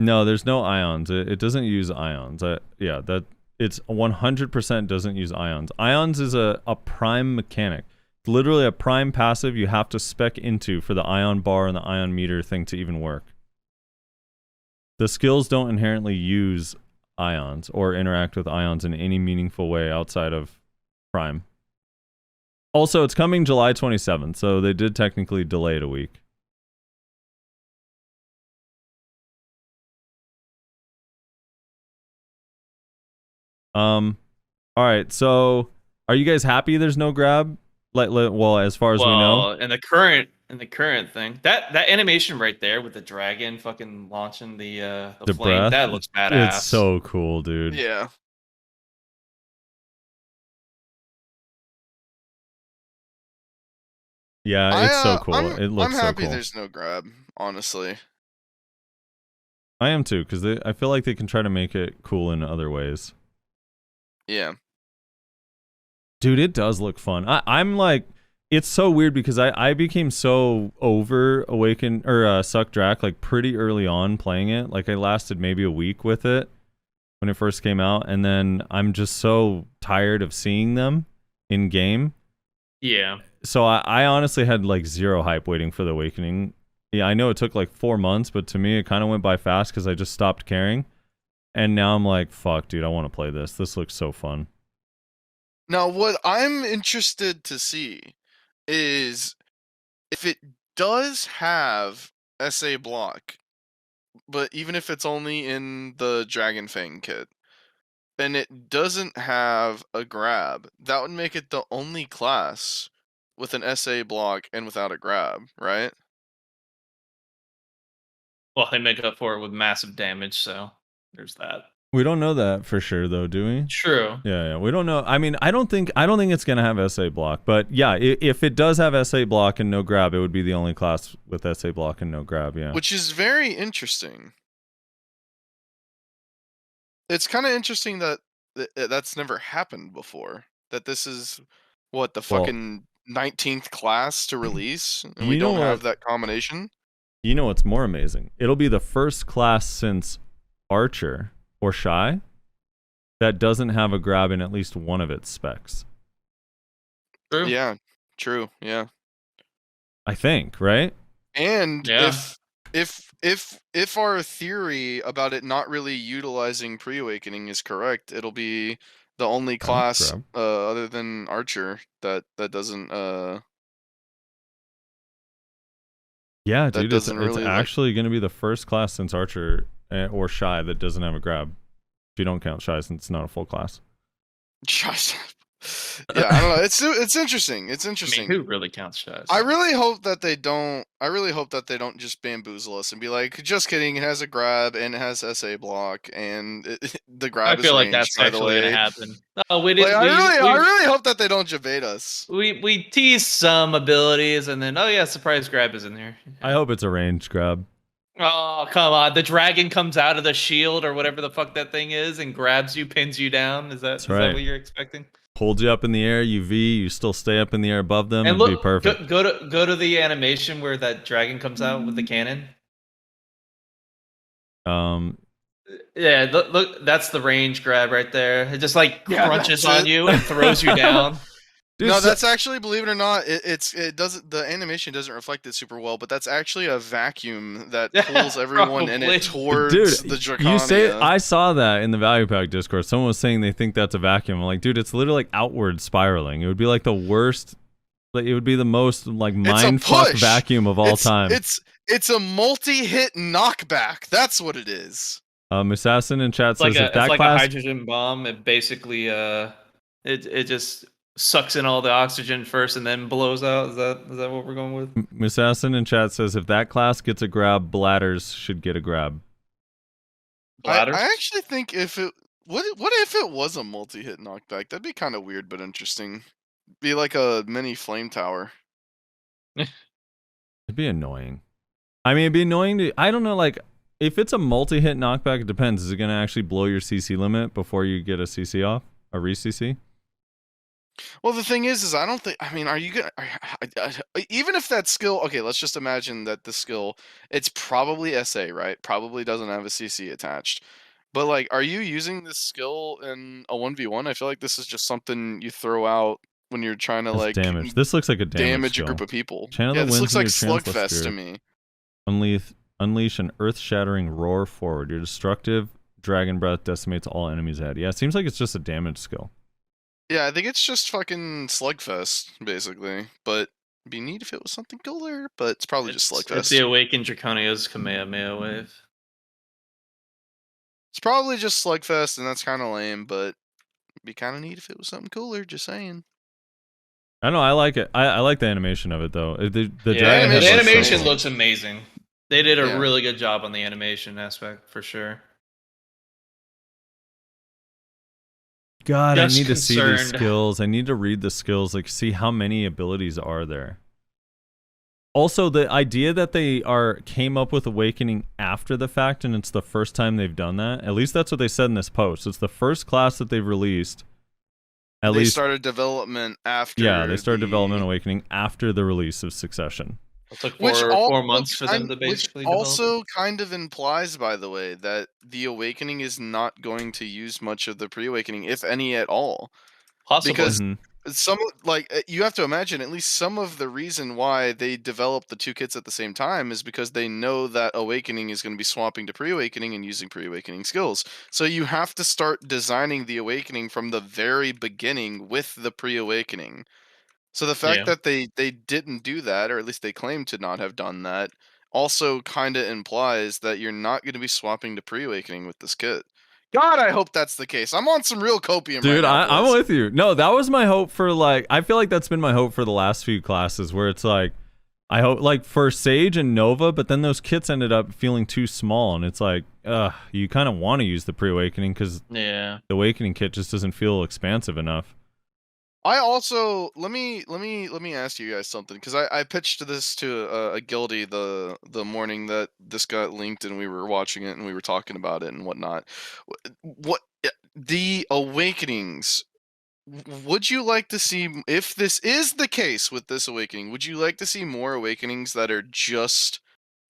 [SPEAKER 3] No, there's no ions. It doesn't use ions. Yeah, that it's 100% doesn't use ions. Ions is a prime mechanic. It's literally a prime passive you have to spec into for the ion bar and the ion meter thing to even work. The skills don't inherently use ions or interact with ions in any meaningful way outside of prime. Also, it's coming July 27th, so they did technically delay it a week. All right, so are you guys happy there's no grab? Well, as far as we know.
[SPEAKER 5] In the current thing, that animation right there with the dragon fucking launching the flame,
[SPEAKER 3] breath,
[SPEAKER 5] that looks badass.
[SPEAKER 3] It's so cool, dude.
[SPEAKER 2] Yeah.
[SPEAKER 3] Yeah, it's so cool. It looks so cool.
[SPEAKER 2] I'm happy there's no grab, honestly.
[SPEAKER 3] I am too, because I feel like they can try to make it cool in other ways.
[SPEAKER 2] Yeah.
[SPEAKER 3] Dude, it does look fun. I'm like, it's so weird because I became so over Awaken or Suck Drak like pretty early on playing it. Like I lasted maybe a week with it when it first came out, and then I'm just so tired of seeing them in game.
[SPEAKER 5] Yeah.
[SPEAKER 3] So I honestly had like zero hype waiting for the Awakening. Yeah, I know it took like 4 months, but to me it kind of went by fast because I just stopped caring. And now I'm like, fuck, dude, I want to play this. This looks so fun.
[SPEAKER 2] Now, what I'm interested to see is if it does have SA block, but even if it's only in the Dragon Fang kit, and it doesn't have a grab, that would make it the only class with an SA block and without a grab, right?
[SPEAKER 5] Well, they make up for it with massive damage, so there's that.
[SPEAKER 3] We don't know that for sure though, do we?
[SPEAKER 5] True.
[SPEAKER 3] Yeah, we don't know. I mean, I don't think it's gonna have SA block, but yeah, if it does have SA block and no grab, it would be the only class with SA block and no grab. Yeah,
[SPEAKER 2] Which is very interesting. It's kind of interesting that that's never happened before. That this is what the
[SPEAKER 3] Well-
[SPEAKER 2] fucking 19th class to release, and
[SPEAKER 3] You
[SPEAKER 2] we
[SPEAKER 3] know
[SPEAKER 2] don't have
[SPEAKER 3] what?
[SPEAKER 2] that combination.
[SPEAKER 3] You know what's more amazing? It'll be the first class since Archer or Shy that doesn't have a grab in at least one of its specs.
[SPEAKER 5] True.
[SPEAKER 2] Yeah, true. Yeah,
[SPEAKER 3] I think, right?
[SPEAKER 2] and
[SPEAKER 5] Yeah.
[SPEAKER 2] if our theory about it not really utilizing pre-awakening is correct, it'll be the only class
[SPEAKER 3] grab.
[SPEAKER 2] other than Archer that doesn't
[SPEAKER 3] Yeah,
[SPEAKER 2] That
[SPEAKER 3] dude, it's
[SPEAKER 2] doesn't really, like-
[SPEAKER 3] actually going to be the first class since Archer or Shy that doesn't have a grab. If you don't count Shy since it's not a full class.
[SPEAKER 2] Yeah, I don't know. It's interesting. It's
[SPEAKER 5] I
[SPEAKER 2] interesting.
[SPEAKER 5] mean, who really counts shots?
[SPEAKER 2] I really hope that they don't. I really hope that they don't just bamboozle us and be like, "Just kidding. It has a grab and it has SA block and the
[SPEAKER 5] I
[SPEAKER 2] grab is
[SPEAKER 5] feel like
[SPEAKER 2] ranged,
[SPEAKER 5] that's
[SPEAKER 2] by the
[SPEAKER 5] actually
[SPEAKER 2] way."
[SPEAKER 5] gonna happen. Oh, we
[SPEAKER 2] Like,
[SPEAKER 5] didn't.
[SPEAKER 2] I really hope that they don't jabait us.
[SPEAKER 5] We tease some abilities and then surprise grab is in there.
[SPEAKER 3] I hope it's a range grab.
[SPEAKER 5] Oh, come on. The dragon comes out of the shield or whatever the fuck that thing is and grabs you, pins you down. Is that
[SPEAKER 3] right.
[SPEAKER 5] what you're expecting?
[SPEAKER 3] Holds you up in the air, you V, you still stay up in the air above them,
[SPEAKER 5] And
[SPEAKER 3] it'd be
[SPEAKER 5] look,
[SPEAKER 3] perfect.
[SPEAKER 5] go to the animation where that dragon comes out with the cannon. Yeah, look, that's the range grab right there. It just like
[SPEAKER 2] Yeah,
[SPEAKER 5] crunches
[SPEAKER 2] that's
[SPEAKER 5] on
[SPEAKER 2] it.
[SPEAKER 5] you and throws you down.
[SPEAKER 3] Dude,
[SPEAKER 2] No,
[SPEAKER 3] so-
[SPEAKER 2] that's actually, believe it or not, it doesn't. The animation doesn't reflect it super well, but that's actually a vacuum that
[SPEAKER 5] Yeah,
[SPEAKER 2] pulls everyone in it
[SPEAKER 5] probably.
[SPEAKER 2] towards
[SPEAKER 3] Dude,
[SPEAKER 2] the Drakania.
[SPEAKER 3] you say I saw that in the value pack Discord. Someone was saying they think that's a vacuum. I'm like, dude, it's literally like outward spiraling. It would be like the worst. Like, it would be the most like mindfuck
[SPEAKER 2] push.
[SPEAKER 3] vacuum of all time.
[SPEAKER 2] It's a multi-hit knockback. That's what it is.
[SPEAKER 3] Assassin in chat
[SPEAKER 5] It's like
[SPEAKER 3] says
[SPEAKER 5] a
[SPEAKER 3] if that
[SPEAKER 5] it's like a
[SPEAKER 3] class
[SPEAKER 5] hydrogen bomb. It basically it just sucks in all the oxygen first and then blows out. Is that what we're going with?
[SPEAKER 3] Assassin in chat says if that class gets a grab, Bladders should get a grab.
[SPEAKER 5] Bladders?
[SPEAKER 2] I actually think if it what if it was a multi-hit knockback? That'd be kind of weird but interesting. Be like a mini flame tower.
[SPEAKER 3] It'd be annoying. I mean, it'd be annoying to. I don't know, like if it's a multi-hit knockback, it depends. Is it gonna actually blow your CC limit before you get a CC off, a re-CC?
[SPEAKER 2] Well, the thing is I don't think. I mean, are you gonna? Even if that skill, okay, let's just imagine that the skill, it's probably SA, right? Probably doesn't have a CC attached. But like, are you using this skill in a 1v1? I feel like this is just something you throw out when you're trying to
[SPEAKER 3] That's
[SPEAKER 2] like
[SPEAKER 3] damage. This looks like a
[SPEAKER 2] damage
[SPEAKER 3] skill.
[SPEAKER 2] a group of people.
[SPEAKER 3] Channel
[SPEAKER 2] Yeah,
[SPEAKER 3] the
[SPEAKER 2] this
[SPEAKER 3] winds
[SPEAKER 2] looks
[SPEAKER 3] in
[SPEAKER 2] like
[SPEAKER 3] your Chancellor
[SPEAKER 2] Slugfest to
[SPEAKER 3] Spirit.
[SPEAKER 2] me.
[SPEAKER 3] Unleash an earth-shattering roar forward. Your destructive dragon breath decimates all enemies ahead. Yeah, it seems like it's just a damage skill.
[SPEAKER 2] Yeah, I think it's just fucking Slugfest, basically. But it'd be neat if it was something cooler, but it's probably just
[SPEAKER 5] It's
[SPEAKER 2] Slugfest.
[SPEAKER 5] the Awakened Draconia's Kamehameha wave.
[SPEAKER 2] It's probably just Slugfest, and that's kind of lame, but it'd be kind of neat if it was something cooler, just saying.
[SPEAKER 3] I know, I like it. I like the animation of it though. The
[SPEAKER 5] Yeah,
[SPEAKER 3] dragon
[SPEAKER 2] animation
[SPEAKER 5] the
[SPEAKER 3] head looks so
[SPEAKER 5] animation
[SPEAKER 3] cool.
[SPEAKER 5] looks amazing. They did a
[SPEAKER 2] Yeah.
[SPEAKER 5] really good job on the animation aspect for sure.
[SPEAKER 3] God,
[SPEAKER 5] Just
[SPEAKER 3] I need to see these
[SPEAKER 5] concerned.
[SPEAKER 3] skills. I need to read the skills, like see how many abilities are there. Also, the idea that they came up with Awakening after the fact, and it's the first time they've done that. At least that's what they said in this post. It's the first class that they've released At
[SPEAKER 2] They
[SPEAKER 3] least,
[SPEAKER 2] started development after.
[SPEAKER 3] yeah, they started
[SPEAKER 2] the-
[SPEAKER 3] Development Awakening after the release of Succession.
[SPEAKER 5] It took
[SPEAKER 2] Which
[SPEAKER 5] 4 months for them to
[SPEAKER 2] which
[SPEAKER 5] basically develop.
[SPEAKER 2] also kind of implies, by the way, that the Awakening is not going to use much of the pre-Awakening, if any at all.
[SPEAKER 5] Possibly.
[SPEAKER 2] Because
[SPEAKER 3] Mhm.
[SPEAKER 2] you have to imagine at least some of the reason why they developed the two kits at the same time is because they know that Awakening is going to be swapping to pre-Awakening and using pre-Awakening skills. So you have to start designing the Awakening from the very beginning with the pre-Awakening. So the fact
[SPEAKER 5] Yeah.
[SPEAKER 2] that they didn't do that, or at least they claim to not have done that, also kind of implies that you're not going to be swapping to pre-Awakening with this kit. God, I hope that's the case. I'm on some real copium right
[SPEAKER 3] Dude,
[SPEAKER 2] now,
[SPEAKER 3] I'm
[SPEAKER 2] boys.
[SPEAKER 3] with you. No, that was my hope for like. I feel like that's been my hope for the last few classes, where it's like, I hope like for Sage and Nova, but then those kits ended up feeling too small, and it's like, you kind of want to use the pre-awakening because
[SPEAKER 5] Yeah.
[SPEAKER 3] the awakening kit just doesn't feel expansive enough.
[SPEAKER 2] I also let me ask you guys something, because I pitched this to a guildie the morning that this got linked, and we were watching it and we were talking about it and whatnot. What the awakenings? Would you like to see, if this is the case with this awakening? Would you like to see more awakenings that are just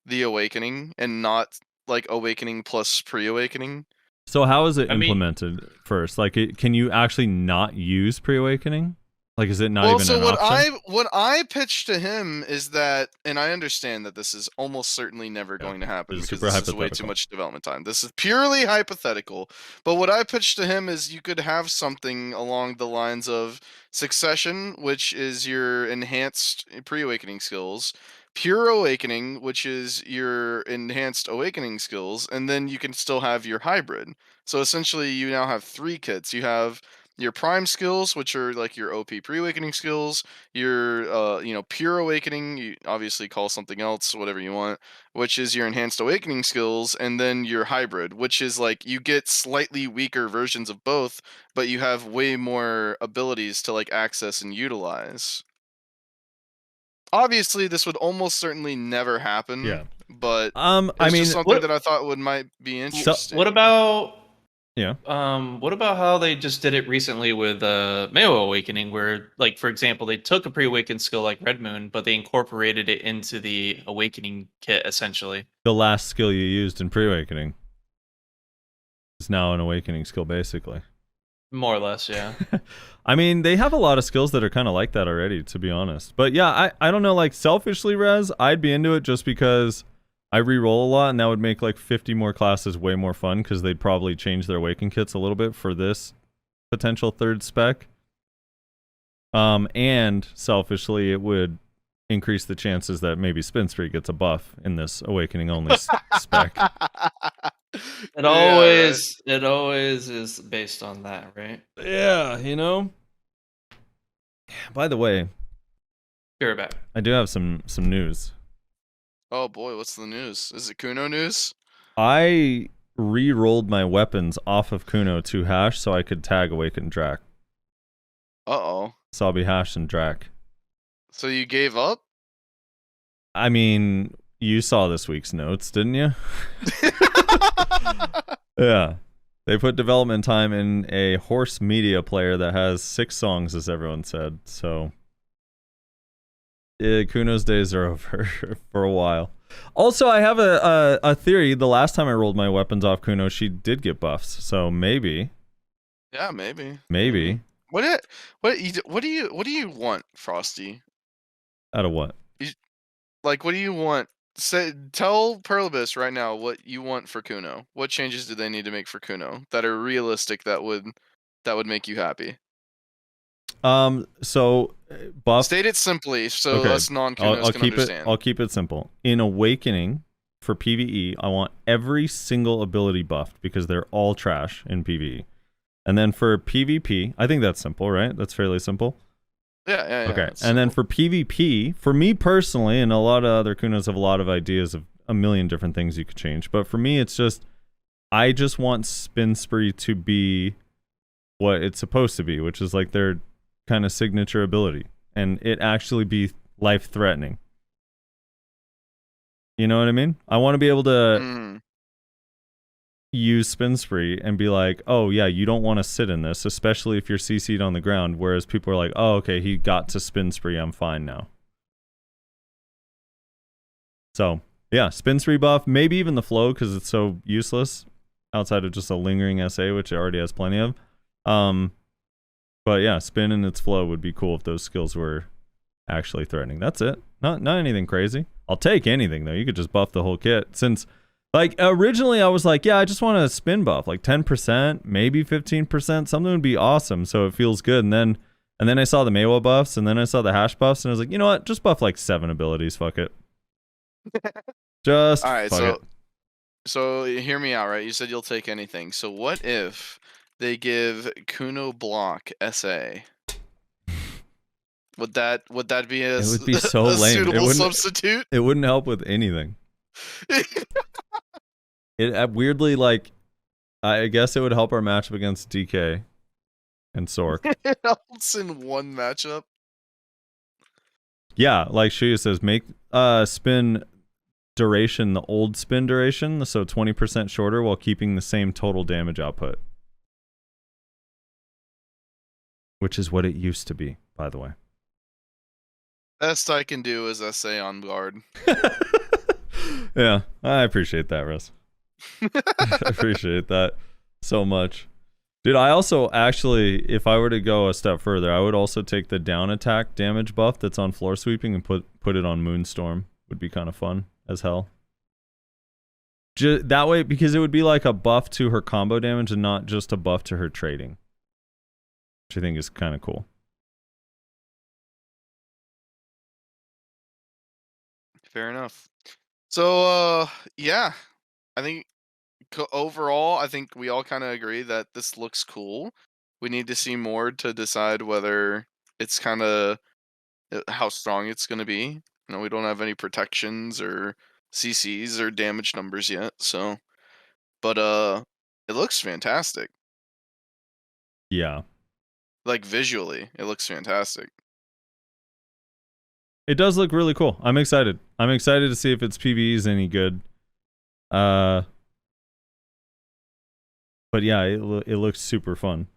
[SPEAKER 2] the awakening and not like awakening plus pre-awakening?
[SPEAKER 3] So how is it
[SPEAKER 5] I mean-
[SPEAKER 3] implemented first? Like, can you actually not use pre-awakening? Like, is it not
[SPEAKER 2] Well,
[SPEAKER 3] even
[SPEAKER 2] so
[SPEAKER 3] an
[SPEAKER 2] what
[SPEAKER 3] option?
[SPEAKER 2] I pitched to him is that, and I understand that this is almost certainly never going to happen
[SPEAKER 3] This is
[SPEAKER 2] because
[SPEAKER 3] super
[SPEAKER 2] this is way too
[SPEAKER 3] hypothetical.
[SPEAKER 2] much development time. This is purely hypothetical. But what I pitched to him is you could have something along the lines of Succession, which is your enhanced pre-awakening skills, Pure Awakening, which is your enhanced awakening skills, and then you can still have your hybrid. So essentially, you now have 3 kits. You have your prime skills, which are like your OP pre-awakening skills, your pure awakening, you obviously call something else, whatever you want, which is your enhanced awakening skills, and then your hybrid, which is like you get slightly weaker versions of both, but you have way more abilities to like access and utilize. Obviously, this would almost certainly never happen.
[SPEAKER 3] Yeah.
[SPEAKER 2] But
[SPEAKER 3] I
[SPEAKER 2] it's
[SPEAKER 3] mean,
[SPEAKER 2] just something that I thought might be interesting.
[SPEAKER 5] What about
[SPEAKER 3] yeah.
[SPEAKER 5] what about how they just did it recently with Mayo Awakening, where, like, for example, they took a pre-awakened skill like Red Moon, but they incorporated it into the Awakening kit essentially.
[SPEAKER 3] The last skill you used in pre-awakening is now an awakening skill, basically.
[SPEAKER 5] More or less, yeah.
[SPEAKER 3] I mean, they have a lot of skills that are kind of like that already, to be honest. But yeah, I don't know, like, selfishly, Rez, I'd be into it just because I re-roll a lot, and that would make like 50 more classes way more fun, because they'd probably change their awaken kits a little bit for this potential third spec. And selfishly, it would increase the chances that maybe Spin Spree gets a buff in this awakening only spec.
[SPEAKER 5] It always is based on that, right?
[SPEAKER 3] Yeah, you know. By the way,
[SPEAKER 5] Pure back.
[SPEAKER 3] I do have some news.
[SPEAKER 2] Oh boy, what's the news? Is it Kuno news?
[SPEAKER 3] I re-rolled my weapons off of Kuno to Hash so I could tag Awakened Drac.
[SPEAKER 2] Uh-oh.
[SPEAKER 3] So I'll be Hash and Drac.
[SPEAKER 2] So you gave up?
[SPEAKER 3] I mean, you saw this week's notes, didn't you? Yeah. They put development time in a horse media player that has 6 songs, as everyone said. So Kuno's days are over for a while. Also, I have a theory. The last time I rolled my weapons off Kuno, she did get buffs. So maybe.
[SPEAKER 2] Yeah, maybe.
[SPEAKER 3] Maybe.
[SPEAKER 2] What do you want, Frosty?
[SPEAKER 3] Out of what?
[SPEAKER 2] Like, what do you want? Tell Perlibus right now what you want for Kuno. What changes do they need to make for Kuno that are realistic that would make you happy?
[SPEAKER 3] So buff.
[SPEAKER 2] State it simply so
[SPEAKER 3] Okay.
[SPEAKER 2] us non-Kunos can understand.
[SPEAKER 3] I'll keep it simple. In Awakening, for PvE, I want every single ability buffed because they're all trash in PvE. And then for PvP, I think that's simple, right? That's fairly simple.
[SPEAKER 2] Yeah.
[SPEAKER 3] Okay. And then for PvP, for me personally, and a lot of other Kunos have a lot of ideas of a million different things you could change. But for me, it's just, I just want Spin Spree to be what it's supposed to be, which is like their kind of signature ability, and it actually be life-threatening. You know what I mean? I want to be able to use Spin Spree and be like, oh yeah, you don't want to sit in this, especially if you're CC'd on the ground, whereas people are like, oh okay, he got to Spin Spree, I'm fine now. So yeah, Spin Spree buff, maybe even the flow because it's so useless outside of just a lingering SA, which it already has plenty of. But yeah, spin and its flow would be cool if those skills were actually threatening. That's it. Not anything crazy. I'll take anything though. You could just buff the whole kit. Since like originally I was like, yeah, I just want a spin buff, like 10%, maybe 15%, something would be awesome. So it feels good. And then I saw the Meiwa buffs, and then I saw the hash buffs, and I was like, you know what? Just buff like 7 abilities. Fuck it. Just
[SPEAKER 2] All right,
[SPEAKER 3] fuck it.
[SPEAKER 2] so hear me out, right? You said you'll take anything. So what if they give Kuno Block SA? Would that be a,
[SPEAKER 3] It would be so
[SPEAKER 2] a
[SPEAKER 3] lame.
[SPEAKER 2] suitable substitute?
[SPEAKER 3] It wouldn't help with anything. It weirdly, like, I guess it would help our matchup against DK and Sork.
[SPEAKER 2] It helps in one matchup.
[SPEAKER 3] Yeah, like Shuya says, make spin duration the old spin duration, so 20% shorter while keeping the same total damage output. Which is what it used to be, by the way.
[SPEAKER 2] Best I can do is SA on guard.
[SPEAKER 3] Yeah, I appreciate that, Russ. I appreciate that so much. Dude, I also actually, if I were to go a step further, I would also take the down attack damage buff that's on floor sweeping and put it on Moonstorm. Would be kind of fun as hell. That way, because it would be like a buff to her combo damage and not just a buff to her trading. Which I think is kind of cool.
[SPEAKER 2] Fair enough. So, yeah. I think overall, I think we all kind of agree that this looks cool. We need to see more to decide whether it's kind of how strong it's going to be. You know, we don't have any protections or CCs or damage numbers yet, so. But, it looks fantastic.
[SPEAKER 3] Yeah.
[SPEAKER 2] Like, visually, it looks fantastic.
[SPEAKER 3] It does look really cool. I'm excited. I'm excited to see if its PvE is any good. But yeah, it looks super fun.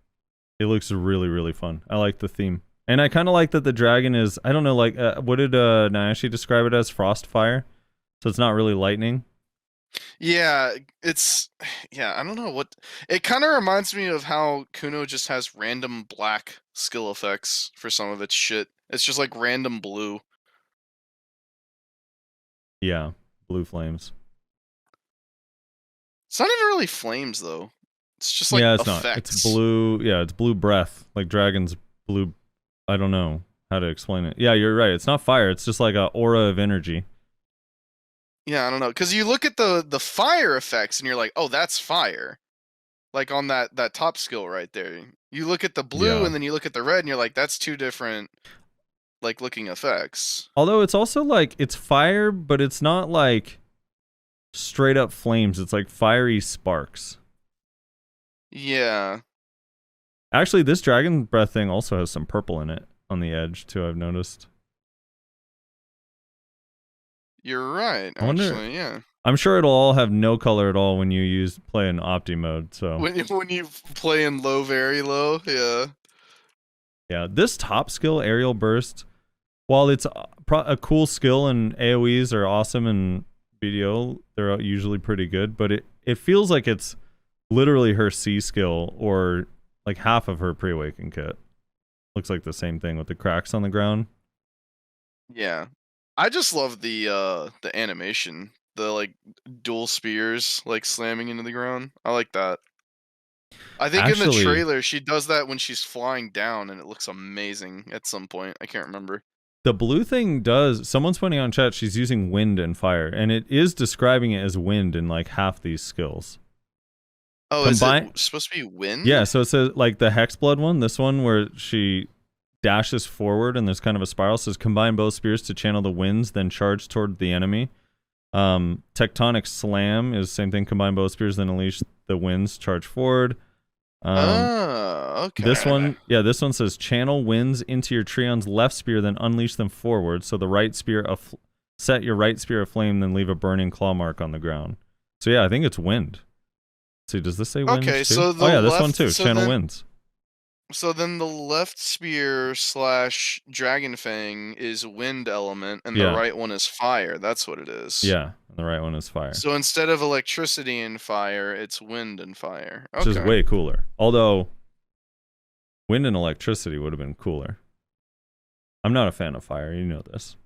[SPEAKER 3] It looks really, really fun. I like the theme. And I kind of like that the dragon is, I don't know, like, what did Nayashe describe it as? Frost fire? So it's not really lightning?
[SPEAKER 2] Yeah, I don't know what... It kind of reminds me of how Kuno just has random black skill effects for some of its shit. It's just like random blue.
[SPEAKER 3] Yeah, blue flames.
[SPEAKER 2] It's not even really flames, though. It's just like
[SPEAKER 3] yeah, it's
[SPEAKER 2] effects.
[SPEAKER 3] not. It's blue. Yeah, it's blue breath. Like dragon's blue. I don't know how to explain it. Yeah, you're right. It's not fire. It's just like an aura of energy.
[SPEAKER 2] Yeah, I don't know. Because you look at the fire effects and you're like, oh, that's fire. Like on that top skill right there. You look at the blue and then you look at the red and you're like, that's two different like looking effects.
[SPEAKER 3] Although it's also like, it's fire, but it's not like straight up flames. It's like fiery sparks.
[SPEAKER 2] Yeah.
[SPEAKER 3] Actually, this dragon breath thing also has some purple in it on the edge too, I've noticed.
[SPEAKER 2] You're right, actually, yeah.
[SPEAKER 3] I'm sure it'll all have no color at all when you play in Opti mode, so.
[SPEAKER 2] When you play in low, very low, yeah.
[SPEAKER 3] Yeah, this top skill, Aerial Burst, while it's a cool skill and AoEs are awesome in BDO, they're usually pretty good, but it feels like it's literally her C skill or like half of her pre-awaken kit. Looks like the same thing with the cracks on the ground.
[SPEAKER 2] Yeah. I just love the animation. The like dual spears like slamming into the ground. I like that. I think in the trailer she does that when she's flying down and it looks amazing at some point. I can't remember.
[SPEAKER 3] The blue thing does, someone's pointing out in chat, she's using wind and fire, and it is describing it as wind in like half these skills.
[SPEAKER 2] Oh, is it supposed to be wind?
[SPEAKER 3] Yeah, so it says like the Hexblood one, this one where she dashes forward and there's kind of a spiral, says combine both spears to channel the winds, then charge toward the enemy. Tectonic Slam is same thing, combine both spears, then unleash the winds, charge forward.
[SPEAKER 2] Okay.
[SPEAKER 3] This one, yeah, this one says channel winds into your Treon's left spear, then unleash them forward. So the right spear, set your right spear aflame, then leave a burning claw mark on the ground. So yeah, I think it's wind. see, does this say winds
[SPEAKER 2] Okay,
[SPEAKER 3] too?
[SPEAKER 2] so the
[SPEAKER 3] oh yeah, this one
[SPEAKER 2] left-
[SPEAKER 3] too.
[SPEAKER 2] so
[SPEAKER 3] Channel
[SPEAKER 2] then-
[SPEAKER 3] winds.
[SPEAKER 2] So then the left spear / dragon fang is wind element, and
[SPEAKER 3] Yeah.
[SPEAKER 2] the right one is fire. That's what it is.
[SPEAKER 3] Yeah, and the right one is fire.
[SPEAKER 2] So instead of electricity and fire, it's wind and fire.
[SPEAKER 3] Which is
[SPEAKER 2] Okay.
[SPEAKER 3] way cooler. Although wind and electricity would have been cooler. I'm not a fan of fire, you know this.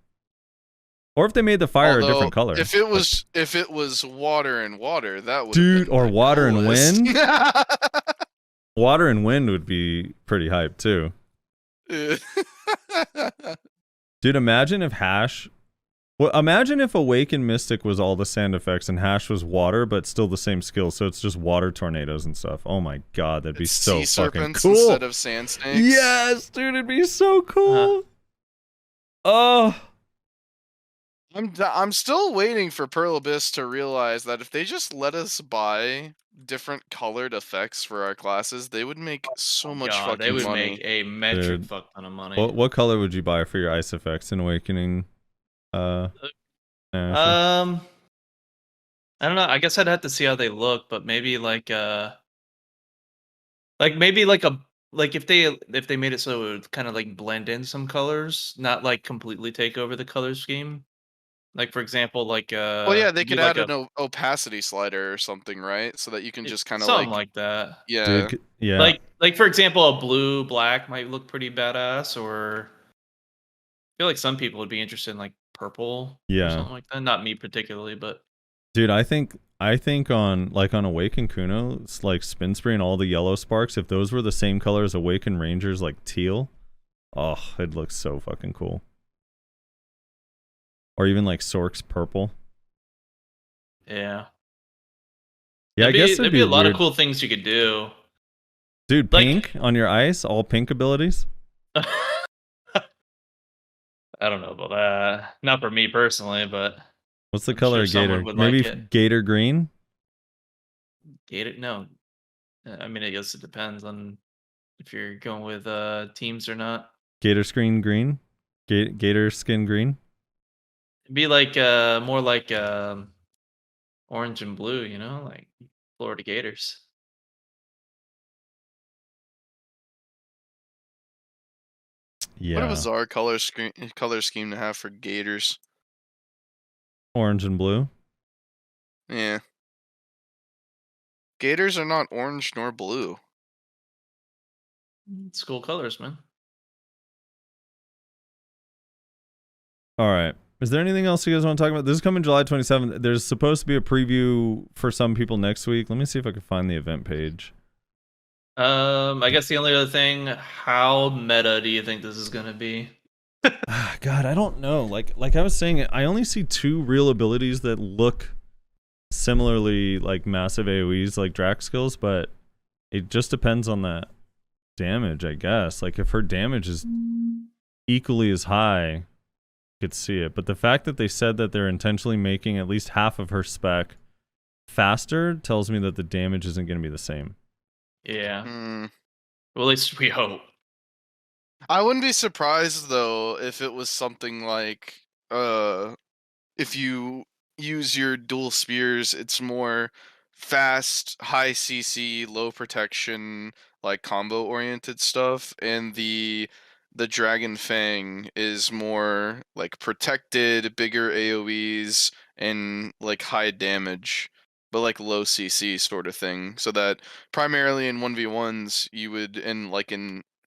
[SPEAKER 3] Or if they made the fire a
[SPEAKER 2] Although,
[SPEAKER 3] different color.
[SPEAKER 2] If it was water and water, that would
[SPEAKER 3] Dude,
[SPEAKER 2] been
[SPEAKER 3] or
[SPEAKER 2] the
[SPEAKER 3] water and
[SPEAKER 2] coolest.
[SPEAKER 3] wind? Water and wind would be pretty hype too. Dude, imagine if Hash... Well, imagine if Awakened Mystic was all the sand effects and Hash was water, but still the same skill, so it's just water tornadoes and stuff. Oh my god, that'd be
[SPEAKER 2] It's
[SPEAKER 3] so
[SPEAKER 2] sea
[SPEAKER 3] fucking
[SPEAKER 2] serpents
[SPEAKER 3] cool.
[SPEAKER 2] instead of sand snakes.
[SPEAKER 3] Yes, dude, it'd be so cool. Oh,
[SPEAKER 2] I'm still waiting for Pearl Abyss to realize that if they just let us buy different colored effects for our classes, they would make so much
[SPEAKER 5] God,
[SPEAKER 2] fucking
[SPEAKER 5] they would
[SPEAKER 2] money.
[SPEAKER 5] make a metric
[SPEAKER 3] Dude.
[SPEAKER 5] fuck ton of money.
[SPEAKER 3] what color would you buy for your ice effects in Awakening? Asher?
[SPEAKER 5] I don't know. I guess I'd have to see how they look, but maybe like if they made it so it would kind of like blend in some colors, not like completely take over the color scheme. Like for example, like
[SPEAKER 2] Well, yeah, they
[SPEAKER 5] do
[SPEAKER 2] could
[SPEAKER 5] like
[SPEAKER 2] add an opacity slider or something, right? So that you can
[SPEAKER 5] it's
[SPEAKER 2] just kind of
[SPEAKER 5] something
[SPEAKER 2] like,
[SPEAKER 5] like that.
[SPEAKER 2] yeah.
[SPEAKER 3] Dude, yeah.
[SPEAKER 5] Like for example, a blue black might look pretty badass, or I feel like some people would be interested in like purple,
[SPEAKER 3] Yeah.
[SPEAKER 5] or something like that. Not me particularly, but
[SPEAKER 3] Dude, I think on Awakened Kuno, it's like Spin Spree and all the yellow sparks, if those were the same color as Awakened Rangers, like teal, oh, it looks so fucking cool. Or even like Sork's purple.
[SPEAKER 5] yeah.
[SPEAKER 3] Yeah, I guess
[SPEAKER 5] there'd
[SPEAKER 3] it'd
[SPEAKER 5] be a lot
[SPEAKER 3] weird.
[SPEAKER 5] of cool things you could do.
[SPEAKER 3] Dude,
[SPEAKER 5] like-
[SPEAKER 3] pink on your ice, all pink abilities.
[SPEAKER 5] I don't know about that. Not for me personally, but
[SPEAKER 3] What's the
[SPEAKER 5] I'm
[SPEAKER 3] color
[SPEAKER 5] sure
[SPEAKER 3] of
[SPEAKER 5] someone
[SPEAKER 3] Gator?
[SPEAKER 5] would
[SPEAKER 3] Maybe
[SPEAKER 5] like it.
[SPEAKER 3] Gator green?
[SPEAKER 5] Gator. No, I mean I guess it depends on if you're going with teams or not.
[SPEAKER 3] Gator screen green? Gator skin green?
[SPEAKER 5] It'd be like more like orange and blue, you know, like Florida Gators.
[SPEAKER 3] Yeah.
[SPEAKER 2] What a bizarre color scheme to have for gators.
[SPEAKER 3] Orange and blue.
[SPEAKER 2] Yeah. Gators are not orange nor blue.
[SPEAKER 5] School colors, man.
[SPEAKER 3] All right. Is there anything else you guys want to talk about? This is coming July 27th. There's supposed to be a preview for some people next week. Let me see if I can find the event page.
[SPEAKER 5] I guess the only other thing, how meta do you think this is gonna be?
[SPEAKER 3] God, I don't know. Like I was saying, I only see 2 real abilities that look similarly like massive AoEs, like Drax skills, but it just depends on that damage, I guess. Like if her damage is equally as high, I could see it. But the fact that they said that they're intentionally making at least half of her spec faster tells me that the damage isn't going to be the same.
[SPEAKER 5] Yeah.
[SPEAKER 2] Hmm.
[SPEAKER 5] Well, at least we hope.
[SPEAKER 2] I wouldn't be surprised though if it was something like if you use your dual spears, it's more fast, high CC, low protection, like combo oriented stuff, and the Dragon Fang is more like protected, bigger AoEs, and like high damage, but like low CC sort of thing. So that primarily in 1v1s you would in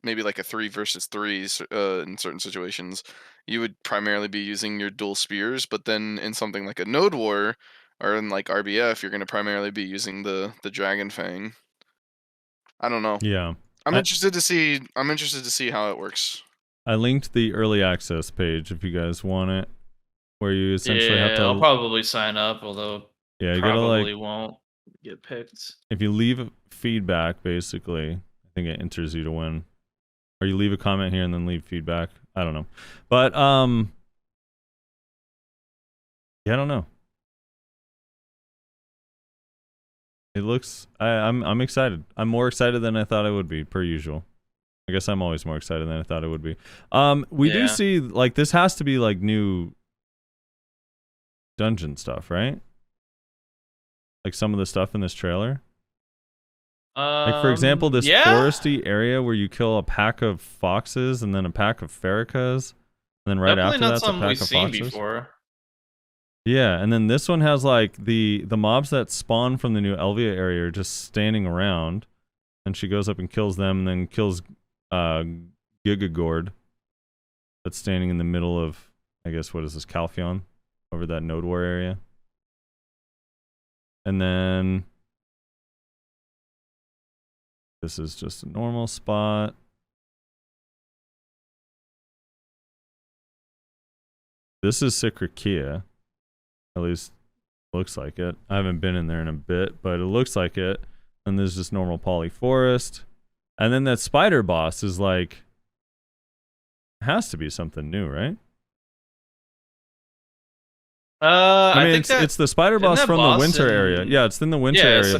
[SPEAKER 2] maybe like a 3 versus 3s in certain situations, you would primarily be using your dual spears, but then in something like a Node War or in like RBF, you're going to primarily be using the Dragon Fang. I don't know.
[SPEAKER 3] Yeah.
[SPEAKER 2] I'm
[SPEAKER 3] I-
[SPEAKER 2] interested to see how it works.
[SPEAKER 3] I linked the early access page if you guys want it, where you essentially
[SPEAKER 5] Yeah,
[SPEAKER 3] have to.
[SPEAKER 5] I'll probably sign up, although
[SPEAKER 3] Yeah, you gotta
[SPEAKER 5] probably
[SPEAKER 3] like.
[SPEAKER 5] won't get picked.
[SPEAKER 3] If you leave feedback, basically, I think it enters you to win. Or you leave a comment here and then leave feedback. I don't know, but yeah, I don't know. It looks. I'm excited. I'm more excited than I thought I would be, per usual. I guess I'm always more excited than I thought it would be. We do
[SPEAKER 5] Yeah.
[SPEAKER 3] see like this has to be like new dungeon stuff, right? Like some of the stuff in this trailer. Like, for example, this
[SPEAKER 5] yeah?
[SPEAKER 3] foresty area where you kill a pack of foxes and then a pack of ferricas, and then right
[SPEAKER 5] Definitely
[SPEAKER 3] after
[SPEAKER 5] not
[SPEAKER 3] that's a
[SPEAKER 5] something
[SPEAKER 3] pack
[SPEAKER 5] we've
[SPEAKER 3] of
[SPEAKER 5] seen
[SPEAKER 3] foxes.
[SPEAKER 5] before.
[SPEAKER 3] Yeah, and then this one has like the mobs that spawn from the new Elvia area are just standing around, and she goes up and kills them, and then kills Gigagord that's standing in the middle of, I guess, what is this, Calphion, over that Node War area. And then this is just a normal spot. This is Sikrakia. At least looks like it. I haven't been in there in a bit, but it looks like it. And there's just normal poly forest. And then that spider boss is like, has to be something new, right? I mean, it's the spider boss from the winter area. Yeah, it's in the winter area,
[SPEAKER 5] it's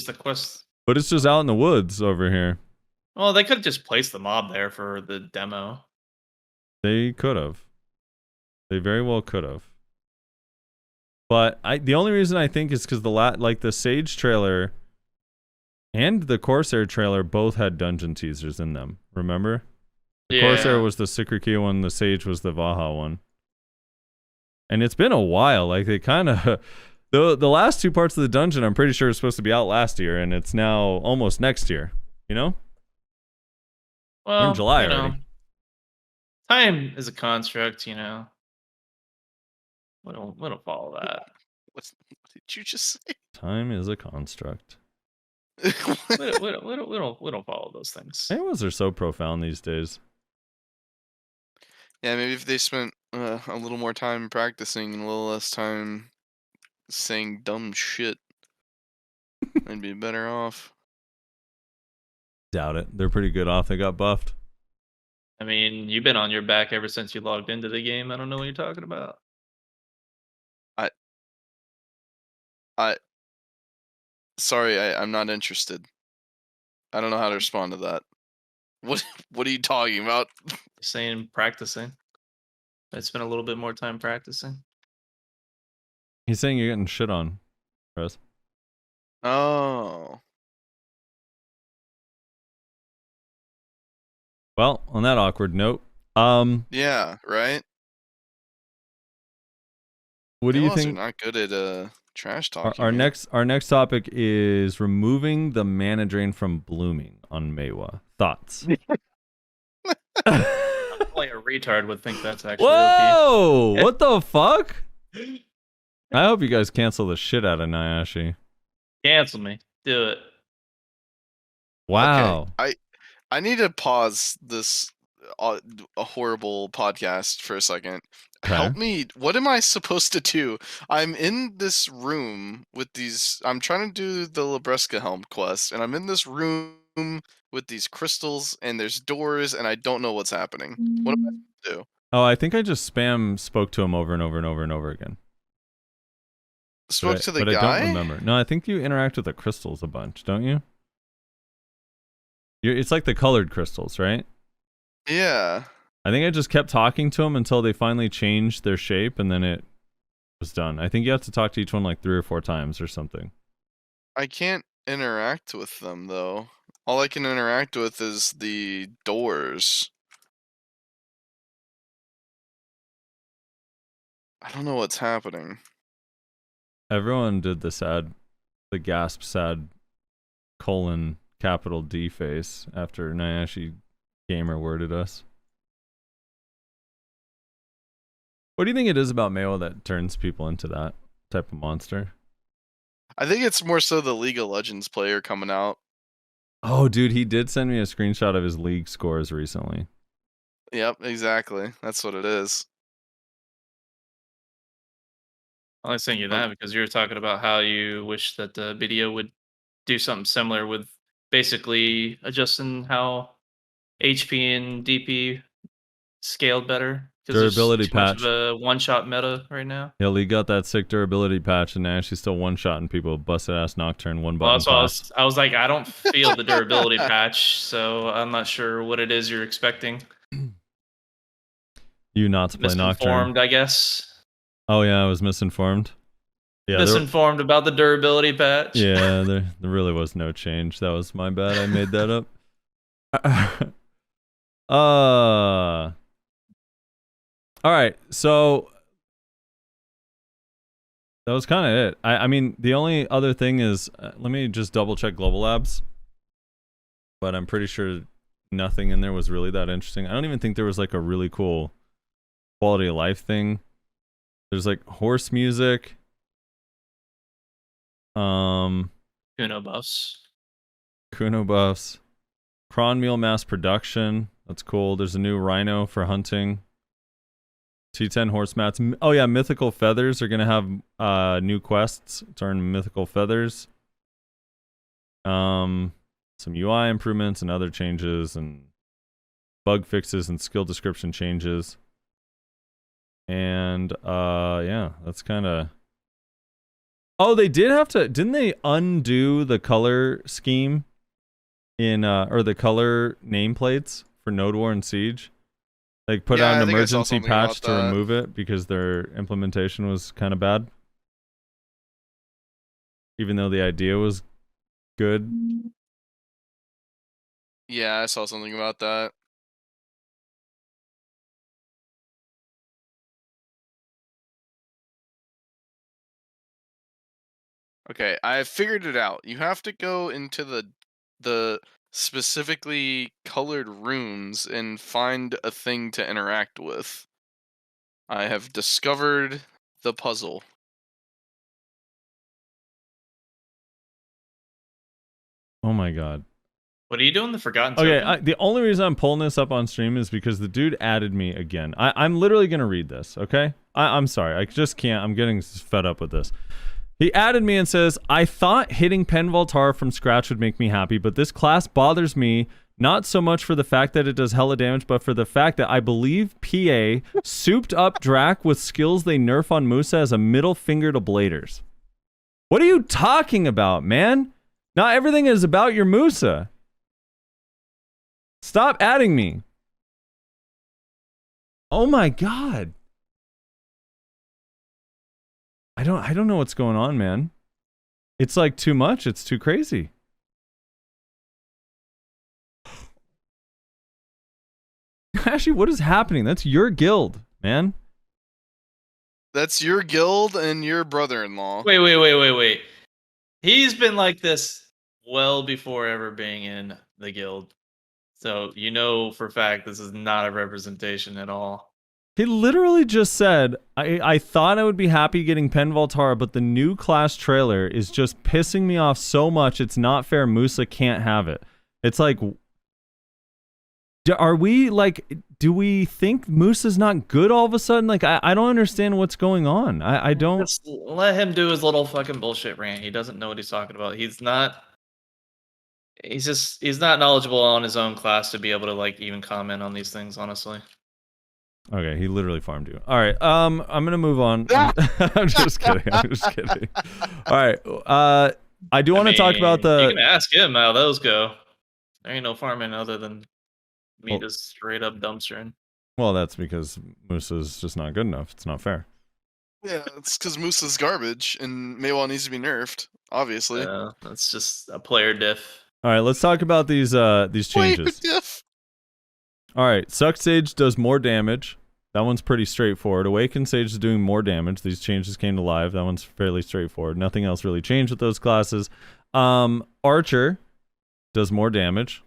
[SPEAKER 5] the quest.
[SPEAKER 3] But it's just out in the woods over here.
[SPEAKER 5] Well, they could have just placed the mob there for the demo.
[SPEAKER 3] They could have. They very well could have. But the only reason I think is because the Sage trailer and the Corsair trailer both had dungeon teasers in them. Remember? The Corsair was the Sikrakia one, the Sage was the Vaha one. And it's been a while. Like, they kind of the last two parts of the dungeon I'm pretty sure is supposed to be out last year, and it's now almost next year. You know?
[SPEAKER 5] Well,
[SPEAKER 3] we're in July
[SPEAKER 5] you know,
[SPEAKER 3] already.
[SPEAKER 5] time is a construct, you know. We don't follow that.
[SPEAKER 2] What did you just say?
[SPEAKER 3] Time is a construct.
[SPEAKER 5] we don't follow those things.
[SPEAKER 3] Animals are so profound these days.
[SPEAKER 2] Yeah, maybe if they spent a little more time practicing and a little less time saying dumb shit, they'd be better off.
[SPEAKER 3] Doubt it. They're pretty good off. They got buffed.
[SPEAKER 5] I mean, you've been on your back ever since you logged into the game. I don't know what you're talking about.
[SPEAKER 2] Sorry, I'm not interested. I don't know how to respond to that. What are you talking about?
[SPEAKER 5] Saying practicing. I spent a little bit more time practicing.
[SPEAKER 3] He's saying you're getting shit on, Rose.
[SPEAKER 2] Oh.
[SPEAKER 3] Well, on that awkward note,
[SPEAKER 2] Yeah, right?
[SPEAKER 3] what do you
[SPEAKER 2] Are
[SPEAKER 3] think?
[SPEAKER 2] not good at trash talking.
[SPEAKER 3] Our
[SPEAKER 2] man.
[SPEAKER 3] next topic is removing the mana drain from blooming on Meiwa. Thoughts?
[SPEAKER 5] Only a retard would think that's actually
[SPEAKER 3] Whoa! What the fuck? I hope you guys cancel the shit out of Nayashe.
[SPEAKER 5] Cancel me. Do it.
[SPEAKER 3] Wow.
[SPEAKER 2] Okay, I need to pause this a horrible podcast for a second.
[SPEAKER 3] Okay.
[SPEAKER 2] Help me. What am I supposed to do? I'm in this room with these. I'm trying to do the Labreska Helm quest, and I'm in this room with these crystals, and there's doors, and I don't know what's happening. What am I supposed to do?
[SPEAKER 3] Oh, I think I just spoke to him over and over and over and over again.
[SPEAKER 2] Spoke to the
[SPEAKER 3] guy?
[SPEAKER 2] guy?
[SPEAKER 3] I don't remember. No, I think you interact with the crystals a bunch, don't you? It's like the colored crystals, right?
[SPEAKER 2] Yeah.
[SPEAKER 3] I think I just kept talking to them until they finally changed their shape, and then it was done. I think you have to talk to each one like 3 or 4 times or something.
[SPEAKER 2] I can't interact with them, though. All I can interact with is the doors. I don't know what's happening.
[SPEAKER 3] Everyone did the gasp sad colon capital D face after Nayashe Gamer worded us. What do you think it is about Meiwa that turns people into that type of monster?
[SPEAKER 2] I think it's more so the League of Legends player coming out.
[SPEAKER 3] Oh, dude, he did send me a screenshot of his league scores recently.
[SPEAKER 2] Yep, exactly. That's what it is.
[SPEAKER 5] I was thinking that because you were talking about how you wish that the video would do something similar with basically adjusting how HP and DP scaled better.
[SPEAKER 3] Durability
[SPEAKER 5] too much
[SPEAKER 3] patch.
[SPEAKER 5] of a one-shot meta right now.
[SPEAKER 3] Yeah, Lee got that sick durability patch, and now she's still one-shotting people. Busted ass Nocturne, one button.
[SPEAKER 5] Well, I was like, I don't feel the durability patch, so I'm not sure what it is you're expecting.
[SPEAKER 3] You not to play Nocturne?
[SPEAKER 5] Misinformed, I guess.
[SPEAKER 3] Oh yeah, I was misinformed. Yeah,
[SPEAKER 5] misinformed about the durability patch.
[SPEAKER 3] yeah, there really was no change. That was my bad. I made that up. All right, so that was kind of it. I mean, the only other thing is, let me just double check GLabs, but I'm pretty sure nothing in there was really that interesting. I don't even think there was like a really cool quality of life thing. There's like horse music.
[SPEAKER 5] Kuno buffs.
[SPEAKER 3] Kuno buffs. Cron meal mass production. That's cool. There's a new rhino for hunting. T10 horse mats. Oh yeah, mythical feathers are gonna have new quests to earn mythical feathers. Some UI improvements and other changes and bug fixes and skill description changes. And yeah, that's kind of. Oh, they did have to. Didn't they undo the color scheme in or the color nameplates for Node War and Siege? Like put out
[SPEAKER 2] I
[SPEAKER 3] an
[SPEAKER 2] think I saw
[SPEAKER 3] emergency
[SPEAKER 2] something
[SPEAKER 3] patch
[SPEAKER 2] about
[SPEAKER 3] to
[SPEAKER 2] that.
[SPEAKER 3] remove it because their implementation was kind of bad. Even though the idea was good.
[SPEAKER 2] Yeah, I saw something about that. Okay, I figured it out. You have to go into the specifically colored rooms and find a thing to interact with. I have discovered the puzzle.
[SPEAKER 3] Oh my god.
[SPEAKER 5] What are you doing? The Forgotten
[SPEAKER 3] Okay,
[SPEAKER 5] Token?
[SPEAKER 3] the only reason I'm pulling this up on stream is because the dude added me again. I'm literally going to read this, okay? I'm sorry. I just can't. I'm getting fed up with this. He added me and says, I thought hitting Pen Voltara from scratch would make me happy, but this class bothers me not so much for the fact that it does hella damage, but for the fact that I believe PA souped up Drac with skills they nerf on Musa as a middle finger to bladers. What are you talking about, man? Not everything is about your Musa. Stop adding me. Oh my god. I don't know what's going on, man. It's like too much. It's too crazy. Actually, what is happening? That's your guild, man.
[SPEAKER 2] That's your guild and your brother-in-law.
[SPEAKER 5] Wait. He's been like this well before ever being in the guild. So you know for a fact this is not a representation at all.
[SPEAKER 3] He literally just said, I thought I would be happy getting Pen Voltara, but the new class trailer is just pissing me off so much. It's not fair. Musa can't have it. It's like, are we like, do we think Musa's not good all of a sudden? Like, I don't understand what's going on. I don't.
[SPEAKER 5] Just let him do his little fucking bullshit rant. He doesn't know what he's talking about. He's not knowledgeable on his own class to be able to like even comment on these things, honestly.
[SPEAKER 3] Okay, he literally farmed you. All right, I'm gonna move on. I'm just kidding. I'm just kidding. All right, I do want to talk about
[SPEAKER 5] You
[SPEAKER 3] the.
[SPEAKER 5] can ask him how those go. There ain't no farming other than me just straight up dumpstering.
[SPEAKER 3] Well, that's because Musa's just not good enough. It's not fair.
[SPEAKER 2] Yeah, it's because Moose is garbage and Maywall needs to be nerfed, obviously.
[SPEAKER 5] That's just a player diff.
[SPEAKER 3] All right, let's talk about these changes.
[SPEAKER 2] Diff.
[SPEAKER 3] All right, Suck Sage does more damage. That one's pretty straightforward. Awaken Sage is doing more damage. These changes came to live. That one's fairly straightforward. Nothing else really changed with those classes. Archer does more damage.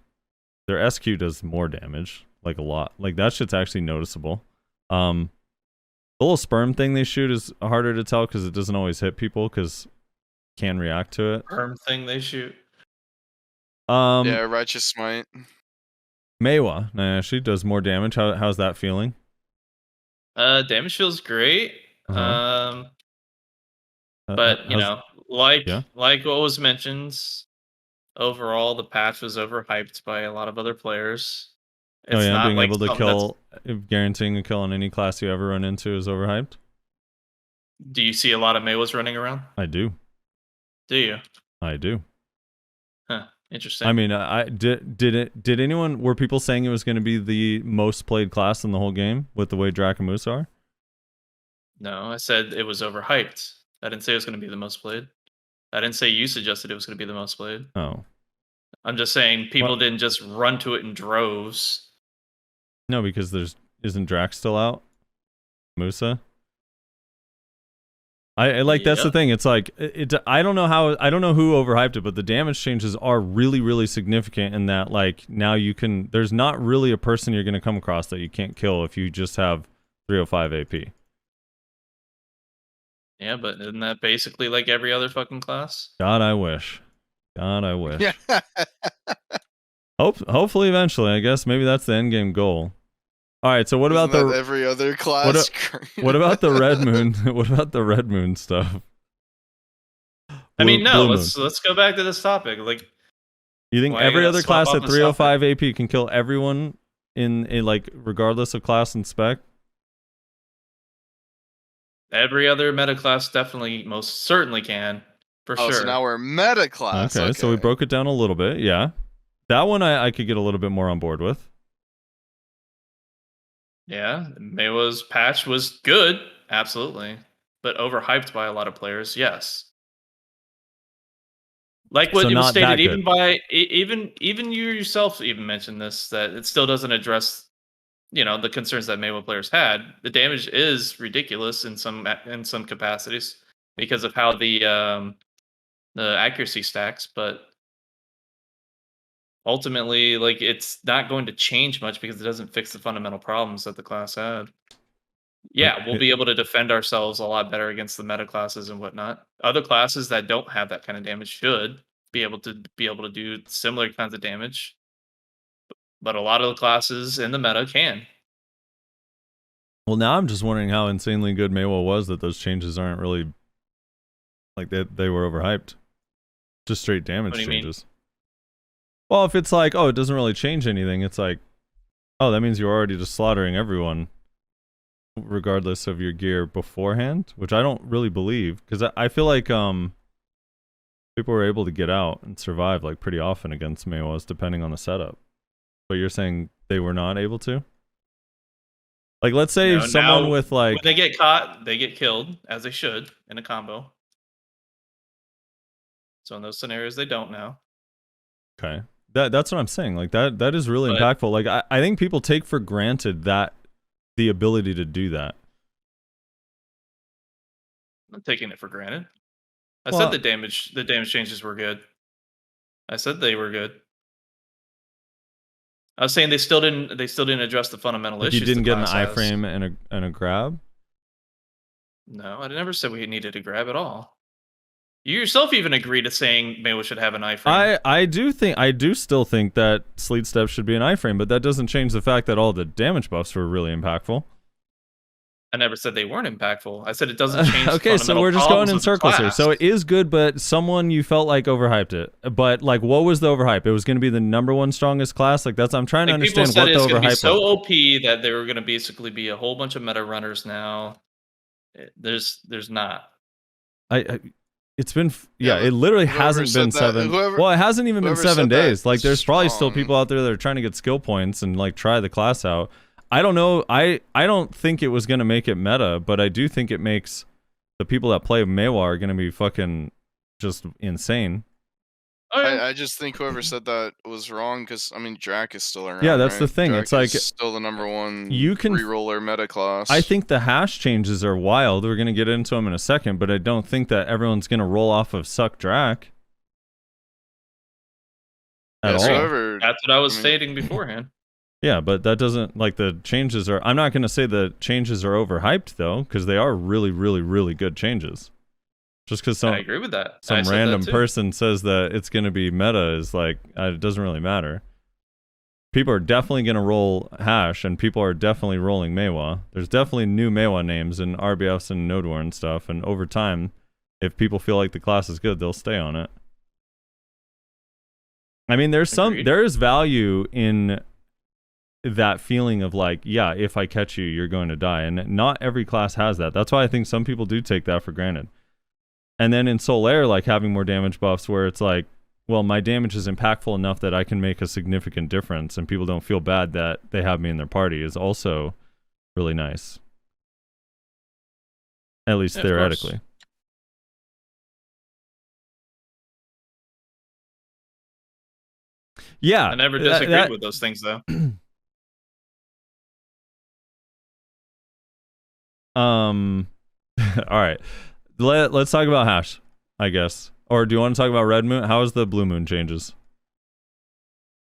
[SPEAKER 3] Their SQ does more damage, like a lot. Like that shit's actually noticeable. The little sperm thing they shoot is harder to tell because it doesn't always hit people because can react to it.
[SPEAKER 5] Sperm thing they shoot.
[SPEAKER 2] Yeah, Righteous Smite.
[SPEAKER 3] Meiwa actually does more damage. How's that feeling?
[SPEAKER 5] Damage feels great.
[SPEAKER 3] Uh-huh.
[SPEAKER 5] But you know, like what was mentioned, overall the patch was overhyped by a lot of other players. It's not
[SPEAKER 3] being
[SPEAKER 5] like
[SPEAKER 3] able to kill, guaranteeing a kill on any class you ever run into is overhyped.
[SPEAKER 5] Do you see a lot of Meiwas running around?
[SPEAKER 3] I do.
[SPEAKER 5] Do you?
[SPEAKER 3] I do.
[SPEAKER 5] Huh. Interesting.
[SPEAKER 3] I mean, did anyone, were people saying it was going to be the most played class in the whole game with the way Drac and Moose are?
[SPEAKER 5] No, I said it was overhyped. I didn't say it was going to be the most played. I didn't say you suggested it was going to be the most played.
[SPEAKER 3] Oh.
[SPEAKER 5] I'm just saying people
[SPEAKER 3] Well-
[SPEAKER 5] didn't just run to it in droves.
[SPEAKER 3] No, because isn't Drax still out? Musa? I like that's the
[SPEAKER 5] Yep.
[SPEAKER 3] thing. It's like I don't know who overhyped it, but the damage changes are really, really significant in that like now there's not really a person you're gonna come across that you can't kill if you just have 305 AP.
[SPEAKER 5] Yeah, but isn't that basically like every other fucking class?
[SPEAKER 3] God, I wish. God, I wish.
[SPEAKER 2] Yeah.
[SPEAKER 3] Hopefully eventually, I guess maybe that's the end game goal. All right, so what about
[SPEAKER 2] Isn't that
[SPEAKER 3] the
[SPEAKER 2] every other class?
[SPEAKER 3] what about the red moon? What about the red moon stuff?
[SPEAKER 5] I mean, no.
[SPEAKER 3] Blue
[SPEAKER 5] Let's go back to this topic. Like,
[SPEAKER 3] You think
[SPEAKER 5] why you
[SPEAKER 3] every
[SPEAKER 5] gotta
[SPEAKER 3] other
[SPEAKER 5] swap
[SPEAKER 3] class
[SPEAKER 5] off
[SPEAKER 3] at
[SPEAKER 5] the
[SPEAKER 3] 305 AP can kill everyone in like regardless of class and spec?
[SPEAKER 5] every other meta class definitely, most certainly can, for
[SPEAKER 2] Oh,
[SPEAKER 5] sure.
[SPEAKER 2] so now we're meta class.
[SPEAKER 3] Okay, so we broke it down a little bit. Yeah, that one I could get a little bit more on board with.
[SPEAKER 5] Yeah, Meiwa's patch was good, absolutely, but overhyped by a lot of players. Yes, like what
[SPEAKER 3] So
[SPEAKER 5] it was
[SPEAKER 3] not that
[SPEAKER 5] stated, even
[SPEAKER 3] good.
[SPEAKER 5] by even you yourself even mentioned this, that it still doesn't address, the concerns that Meiwa players had. The damage is ridiculous in some capacities because of how the accuracy stacks, but ultimately, like, it's not going to change much because it doesn't fix the fundamental problems that the class had. Yeah, we'll be able to defend ourselves a lot better against the meta classes and whatnot. Other classes that don't have that kind of damage should be able to do similar kinds of damage, but a lot of the classes in the meta can.
[SPEAKER 3] Well, now I'm just wondering how insanely good Meiwa was that those changes aren't really like they were overhyped. Just straight damage
[SPEAKER 5] What do you mean?
[SPEAKER 3] changes. Well, if it's like, oh, it doesn't really change anything, it's like, oh, that means you're already just slaughtering everyone regardless of your gear beforehand, which I don't really believe, because I feel like people were able to get out and survive like pretty often against Meiwas depending on the setup. But you're saying they were not able to? Like, let's say someone
[SPEAKER 5] now,
[SPEAKER 3] with like
[SPEAKER 5] when they get caught, they get killed, as they should, in a combo. So in those scenarios, they don't now.
[SPEAKER 3] Okay. That's what I'm saying. Like that is really
[SPEAKER 5] But-
[SPEAKER 3] impactful. Like I think people take for granted that the ability to do that.
[SPEAKER 5] I'm taking it for granted. I
[SPEAKER 3] Well-
[SPEAKER 5] said the damage changes were good. I said they were good. I was saying they still didn't address the fundamental
[SPEAKER 3] Like
[SPEAKER 5] issues.
[SPEAKER 3] you didn't
[SPEAKER 5] the
[SPEAKER 3] get an
[SPEAKER 5] class has.
[SPEAKER 3] iframe and a grab?
[SPEAKER 5] No, I never said we needed a grab at all. You yourself even agreed to saying Meiwa should have an iframe.
[SPEAKER 3] I do still think that Sleet Step should be an iframe, but that doesn't change the fact that all the damage buffs were really impactful.
[SPEAKER 5] I never said they weren't impactful. I said it doesn't change.
[SPEAKER 3] Okay, so we're just going in circles here. So
[SPEAKER 5] it
[SPEAKER 3] it is good, but someone you felt like overhyped it. But like, what was the overhype? It was going to be the #1 strongest class. Like I'm trying to
[SPEAKER 5] people
[SPEAKER 3] understand
[SPEAKER 5] said
[SPEAKER 3] what the
[SPEAKER 5] it's going to be
[SPEAKER 3] overhype
[SPEAKER 5] so
[SPEAKER 3] was.
[SPEAKER 5] OP that they were going to basically be a whole bunch of meta runners now. There's not.
[SPEAKER 3] It's been
[SPEAKER 2] Yeah,
[SPEAKER 3] it literally
[SPEAKER 2] whoever
[SPEAKER 3] hasn't been
[SPEAKER 2] said that-
[SPEAKER 3] 7.
[SPEAKER 2] whoever-
[SPEAKER 3] Well, it hasn't even been
[SPEAKER 2] whoever
[SPEAKER 3] 7
[SPEAKER 2] said that
[SPEAKER 3] days. Like
[SPEAKER 2] is
[SPEAKER 3] there's probably still
[SPEAKER 2] strong.
[SPEAKER 3] people out there that are trying to get skill points and like try the class out. I don't know. I don't think it was going to make it meta, but I do think it makes the people that play Meiwa are going to be fucking just insane.
[SPEAKER 5] Oh, yeah.
[SPEAKER 2] I just think whoever said that was wrong because I mean Drac is still around.
[SPEAKER 3] Yeah, that's the
[SPEAKER 2] right?
[SPEAKER 3] thing.
[SPEAKER 2] Drac
[SPEAKER 3] It's like,
[SPEAKER 2] is still the #1
[SPEAKER 3] you can-
[SPEAKER 2] reroller meta class.
[SPEAKER 3] I think the hash changes are wild. We're going to get into them in a second, but I don't think that everyone's going to roll off of Suck Drac. At
[SPEAKER 2] Yeah,
[SPEAKER 3] all.
[SPEAKER 2] so whoever-
[SPEAKER 5] That's what I was
[SPEAKER 2] I mean-
[SPEAKER 5] stating beforehand.
[SPEAKER 3] Yeah, but that doesn't, like, the changes are, I'm not going to say the changes are overhyped, though, because they are really, really, really good changes. Just because
[SPEAKER 5] I agree with that. I
[SPEAKER 3] some
[SPEAKER 5] said that
[SPEAKER 3] random
[SPEAKER 5] too.
[SPEAKER 3] person says that it's going to be meta is like, it doesn't really matter. People are definitely going to roll hash, and people are definitely rolling Meiwa. There's definitely new Meiwa names in RBFs and Node War and stuff, and over time, if people feel like the class is good, they'll stay on it. I mean, there is value in that feeling of like, yeah, if I catch you, you're going to die. And not every class has that. That's why I think some people do take that for granted. And then in Solaire, like having more damage buffs where it's like, well, my damage is impactful enough that I can make a significant difference and people don't feel bad that they have me in their party is also really nice. At least
[SPEAKER 5] Yeah, of
[SPEAKER 3] theoretically.
[SPEAKER 5] course.
[SPEAKER 3] Yeah.
[SPEAKER 5] I never disagreed with those things though.
[SPEAKER 3] All right. Let's talk about hash, I guess. Or do you want to talk about red moon? How is the blue moon changes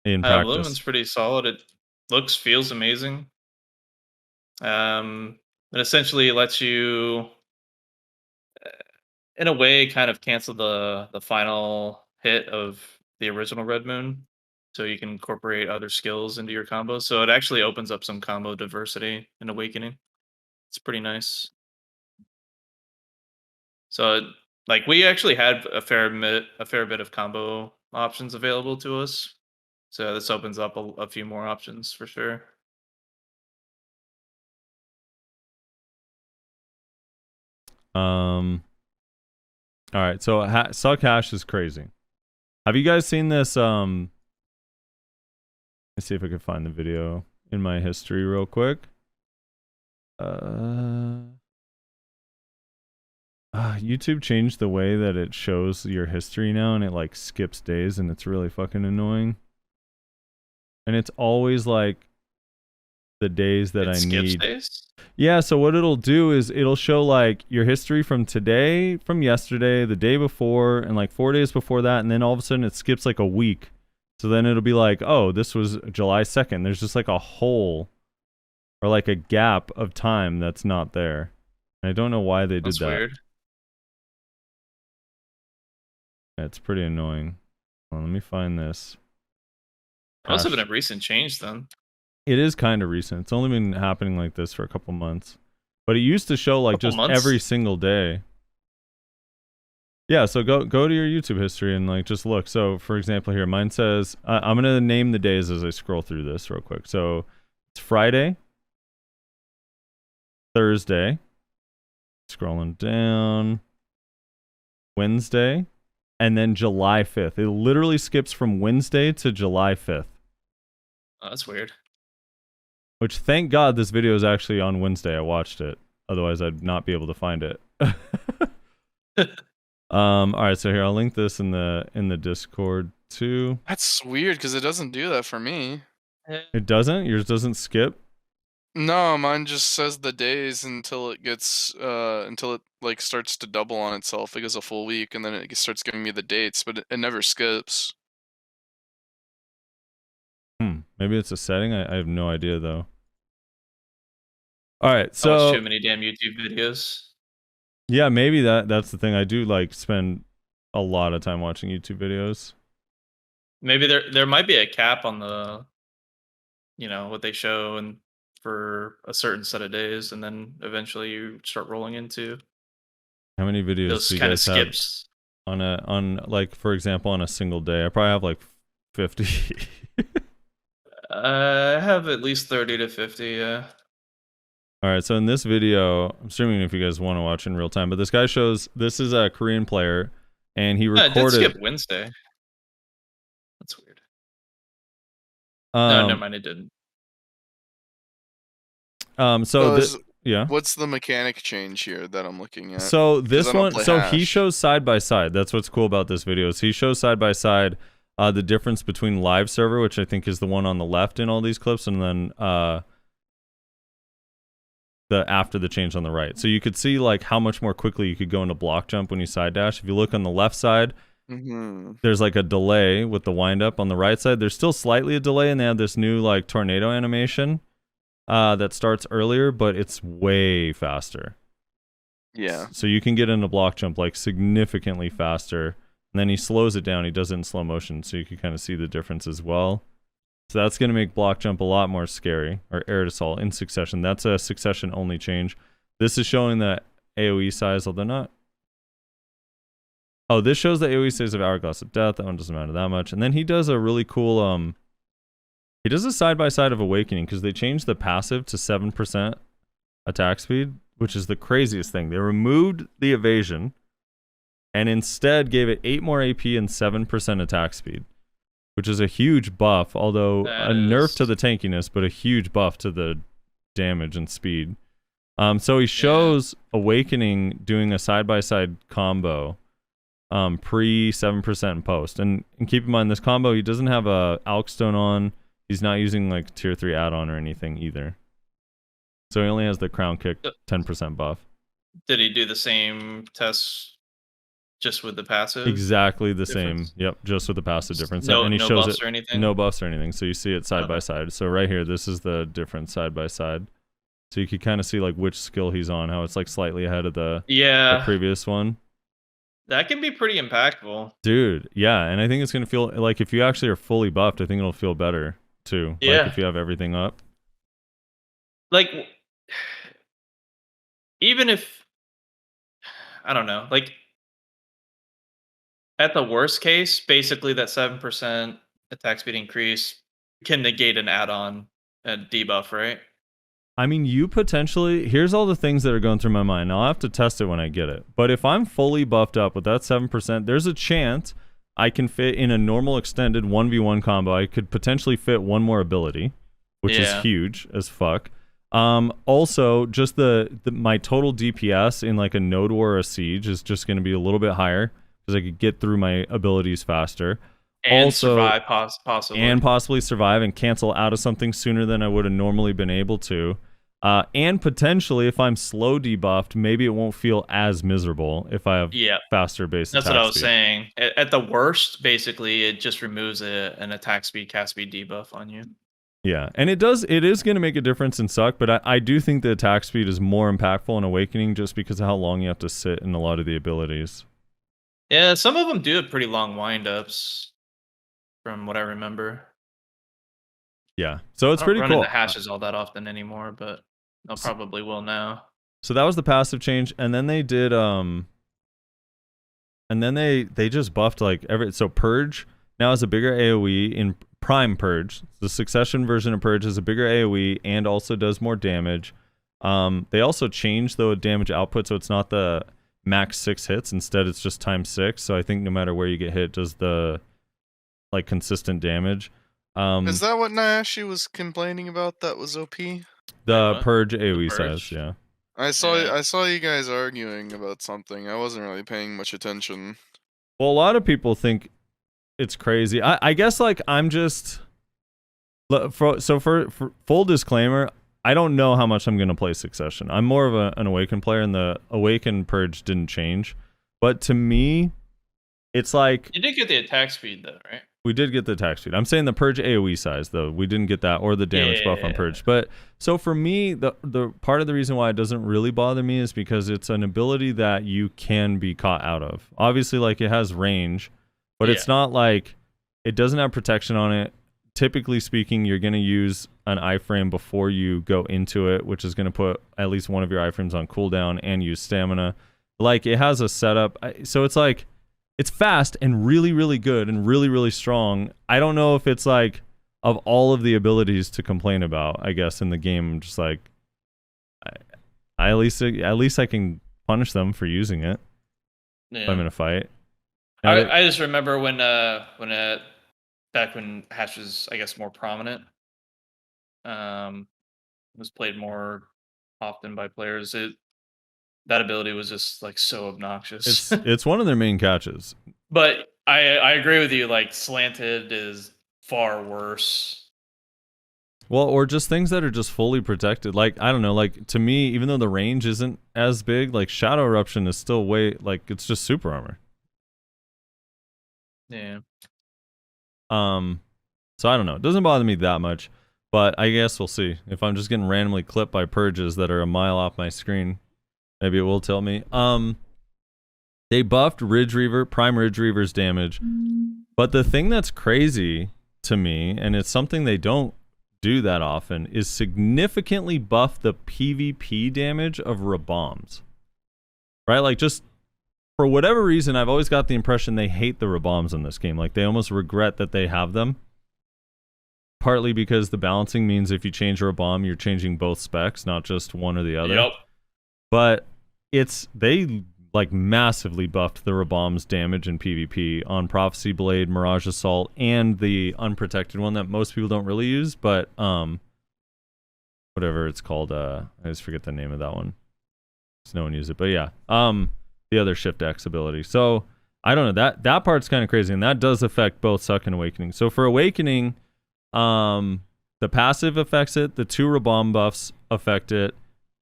[SPEAKER 3] in practice?
[SPEAKER 5] Blue moon's pretty solid. It feels amazing. It essentially lets you, in a way, kind of cancel the final hit of the original red moon, so you can incorporate other skills into your combo. So it actually opens up some combo diversity in Awakening. It's pretty nice. So, like, we actually had a fair bit of combo options available to us. So this opens up a few more options for sure.
[SPEAKER 3] All right. So suck hash is crazy. Have you guys seen this? Let's see if I can find the video in my history real quick. YouTube changed the way that it shows your history now, and it like skips days, and it's really fucking annoying. And it's always like the days that I need.
[SPEAKER 5] Days?
[SPEAKER 3] Yeah, so what it'll do is it'll show like your history from today, from yesterday, the day before, and like 4 days before that, and then all of a sudden it skips like a week. So then it'll be like, oh, this was July 2nd. There's just like a hole or like a gap of time that's not there. And I don't know why they did
[SPEAKER 5] That's
[SPEAKER 3] that.
[SPEAKER 5] weird.
[SPEAKER 3] Yeah, it's pretty annoying. Hold on, let me find this.
[SPEAKER 5] It must have
[SPEAKER 3] Hash.
[SPEAKER 5] been a recent change then.
[SPEAKER 3] It is kind of recent. It's only been happening like this for a couple months. But it used to show like
[SPEAKER 5] Couple
[SPEAKER 3] just
[SPEAKER 5] months?
[SPEAKER 3] every single day. Yeah, so go to your YouTube history and like just look. So for example here, mine says, I'm going to name the days as I scroll through this real quick. So it's Friday, Thursday, scrolling down, Wednesday, and then July 5th. It literally skips from Wednesday to July 5th.
[SPEAKER 5] Oh, that's weird.
[SPEAKER 3] Which, thank God, this video is actually on Wednesday. I watched it. Otherwise, I'd not be able to find it. All right, so here I'll link this in the Discord too.
[SPEAKER 2] That's weird because it doesn't do that for me.
[SPEAKER 3] It doesn't? Yours doesn't skip?
[SPEAKER 2] No, mine just says the days until it gets until it like starts to double on itself. It goes a full week and then it starts giving me the dates, but it never skips.
[SPEAKER 3] Maybe it's a setting. I have no idea though. All right,
[SPEAKER 5] I watch
[SPEAKER 3] so
[SPEAKER 5] too many damn YouTube videos.
[SPEAKER 3] yeah, maybe that's the thing. I do like spend a lot of time watching YouTube videos.
[SPEAKER 5] Maybe there might be a cap on the, what they show and for a certain set of days, and then eventually you start rolling into
[SPEAKER 3] How many videos
[SPEAKER 5] those
[SPEAKER 3] do you
[SPEAKER 5] kind of
[SPEAKER 3] guys have
[SPEAKER 5] skips.
[SPEAKER 3] on like, for example, on a single day? I probably have like 50.
[SPEAKER 5] I have at least 30 to 50. Yeah.
[SPEAKER 3] All right, so in this video, I'm streaming if you guys want to watch in real time, but this guy shows, this is a Korean player, and he
[SPEAKER 5] It did
[SPEAKER 3] recorded...
[SPEAKER 5] skip Wednesday. That's weird. No, never mind, it didn't.
[SPEAKER 3] Yeah.
[SPEAKER 2] What's the mechanic change here that I'm looking at?
[SPEAKER 3] So this
[SPEAKER 2] I don't
[SPEAKER 3] one,
[SPEAKER 2] play
[SPEAKER 3] so he
[SPEAKER 2] Hash.
[SPEAKER 3] shows side by side. That's what's cool about this video. Is he shows side by side the difference between live server, which I think is the one on the left in all these clips, and then the after the change on the right. So you could see like how much more quickly you could go into block jump when you side dash. If you look on the left side, there's like a delay with the wind up. On the right side, there's still slightly a delay, and they have this new like tornado animation that starts earlier, but it's way faster.
[SPEAKER 2] Yeah.
[SPEAKER 3] So you can get into block jump like significantly faster, and then he slows it down. He does it in slow motion, so you can kind of see the difference as well. So that's going to make block jump a lot more scary, or air assault in succession. That's a succession only change. This is showing the AoE size, although not. Oh, this shows the AoE size of Hourglass of Death. That one doesn't matter that much. And then he does a really cool he does a side by side of Awakening, because they changed the passive to 7% attack speed, which is the craziest thing. They removed the evasion and instead gave it 8 more AP and 7% attack speed, which is a huge buff, although a nerf to the tankiness, but a huge buff to the damage and speed. So he shows Awakening doing a side by side combo pre 7% and post. And keep in mind, this combo, he doesn't have a Alkstone on. He's not using like tier 3 add-on or anything either. So he only has the Crown Kick 10% buff.
[SPEAKER 5] Did he do the same test just with the passive?
[SPEAKER 3] Exactly the
[SPEAKER 5] difference?
[SPEAKER 3] same. Yep, just with the passive difference.
[SPEAKER 5] No,
[SPEAKER 3] And he
[SPEAKER 5] no
[SPEAKER 3] shows
[SPEAKER 5] buffs
[SPEAKER 3] it,
[SPEAKER 5] or anything?
[SPEAKER 3] no buffs or anything. So you see it side by side. So right here, this is the difference side by side. So you can kind of see like which skill he's on, how it's like slightly ahead of the previous one.
[SPEAKER 5] That can be pretty impactful.
[SPEAKER 3] Dude, yeah, and I think it's going to feel like if you actually are fully buffed, I think it'll feel better too.
[SPEAKER 5] Yeah.
[SPEAKER 3] Like if you have everything up.
[SPEAKER 5] Like, even if, I don't know, like, at the worst case, basically that 7% attack speed increase can negate an add-on debuff, right?
[SPEAKER 3] I mean, you potentially, here's all the things that are going through my mind. Now, I'll have to test it when I get it. But if I'm fully buffed up with that 7%, there's a chance I can fit in a normal extended 1v1 combo. I could potentially fit one more ability, which is huge as fuck. Also, just my total DPS in like a Node War or a Siege is just going to be a little bit higher because I could get through my abilities faster.
[SPEAKER 5] And
[SPEAKER 3] also,
[SPEAKER 5] survive, possibly.
[SPEAKER 3] And possibly survive and cancel out of something sooner than I would have normally been able to. And potentially, if I'm slow debuffed, maybe it won't feel as miserable if I have faster base attack speed.
[SPEAKER 5] That's what I was saying. At the worst, basically, it just removes an attack speed, cast speed debuff on you.
[SPEAKER 3] Yeah, and it is going to make a difference in Suck, but I do think the attack speed is more impactful in Awakening just because of how long you have to sit in a lot of the abilities.
[SPEAKER 5] Yeah, some of them do have pretty long windups, from what I remember.
[SPEAKER 3] Yeah, so it's pretty cool.
[SPEAKER 5] I don't run into hashes all that often anymore, but I probably will now.
[SPEAKER 3] So that was the passive change, and then they did and then they just buffed like so Purge now has a bigger AoE in Prime Purge. The Succession version of Purge has a bigger AoE and also does more damage. They also changed the damage output, so it's not the max 6 hits. Instead, it's just times 6. So I think no matter where you get hit, it does the like consistent damage.
[SPEAKER 2] Is that what Nyashi was complaining about? That was OP.
[SPEAKER 3] The Purge AoE size, yeah.
[SPEAKER 2] I saw you guys arguing about something. I wasn't really paying much attention.
[SPEAKER 3] Well, a lot of people think it's crazy. I guess like I'm just for full disclaimer, I don't know how much I'm gonna play Succession. I'm more of an Awaken player, and the Awaken Purge didn't change. But to me, it's like
[SPEAKER 5] you did get the attack speed though, right?
[SPEAKER 3] We did get the attack speed. I'm saying the Purge AoE size though. We didn't get that or the damage buff on Purge. But so for me, the part of the reason why it doesn't really bother me is because it's an ability that you can be caught out of. Obviously, like it has range, but it's not like it doesn't have protection on it. Typically speaking, you're going to use an iframe before you go into it, which is going to put at least one of your iframes on cooldown and use stamina. Like it has a setup. So it's like, it's fast and really, really good and really, really strong. I don't know if it's like of all of the abilities to complain about, I guess, in the game, I'm just like, at least I can punish them for using it if I'm in a fight.
[SPEAKER 5] I just remember when back when Hash was, I guess, more prominent, was played more often by players. That ability was just like so obnoxious.
[SPEAKER 3] It's one of their main catches.
[SPEAKER 5] But I agree with you. Like slanted is far worse.
[SPEAKER 3] Well, or just things that are just fully protected. Like I don't know. Like to me, even though the range isn't as big, like Shadow Eruption is still like it's just super armor.
[SPEAKER 5] Yeah.
[SPEAKER 3] So I don't know. It doesn't bother me that much, but I guess we'll see. If I'm just getting randomly clipped by purges that are a mile off my screen, maybe it will tell me. They buffed Ridge Reaver, Prime Ridge Reaver's damage. But the thing that's crazy to me, and it's something they don't do that often, is significantly buff the PvP damage of Rabombs. Right? Like just for whatever reason, I've always got the impression they hate the Rabombs in this game. Like they almost regret that they have them. Partly because the balancing means if you change a Rabomb, you're changing both specs, not just one or the other.
[SPEAKER 5] Yep.
[SPEAKER 3] But they like massively buffed the Rabomb's damage in PvP on Prophecy Blade, Mirage Assault, and the unprotected one that most people don't really use, but whatever it's called, I just forget the name of that one. So no one uses it. But yeah. The other Shift X ability. So I don't know. That part's kind of crazy, and that does affect both Suck and Awakening. So for Awakening, the passive affects it, the 2 Rabomb buffs affect it,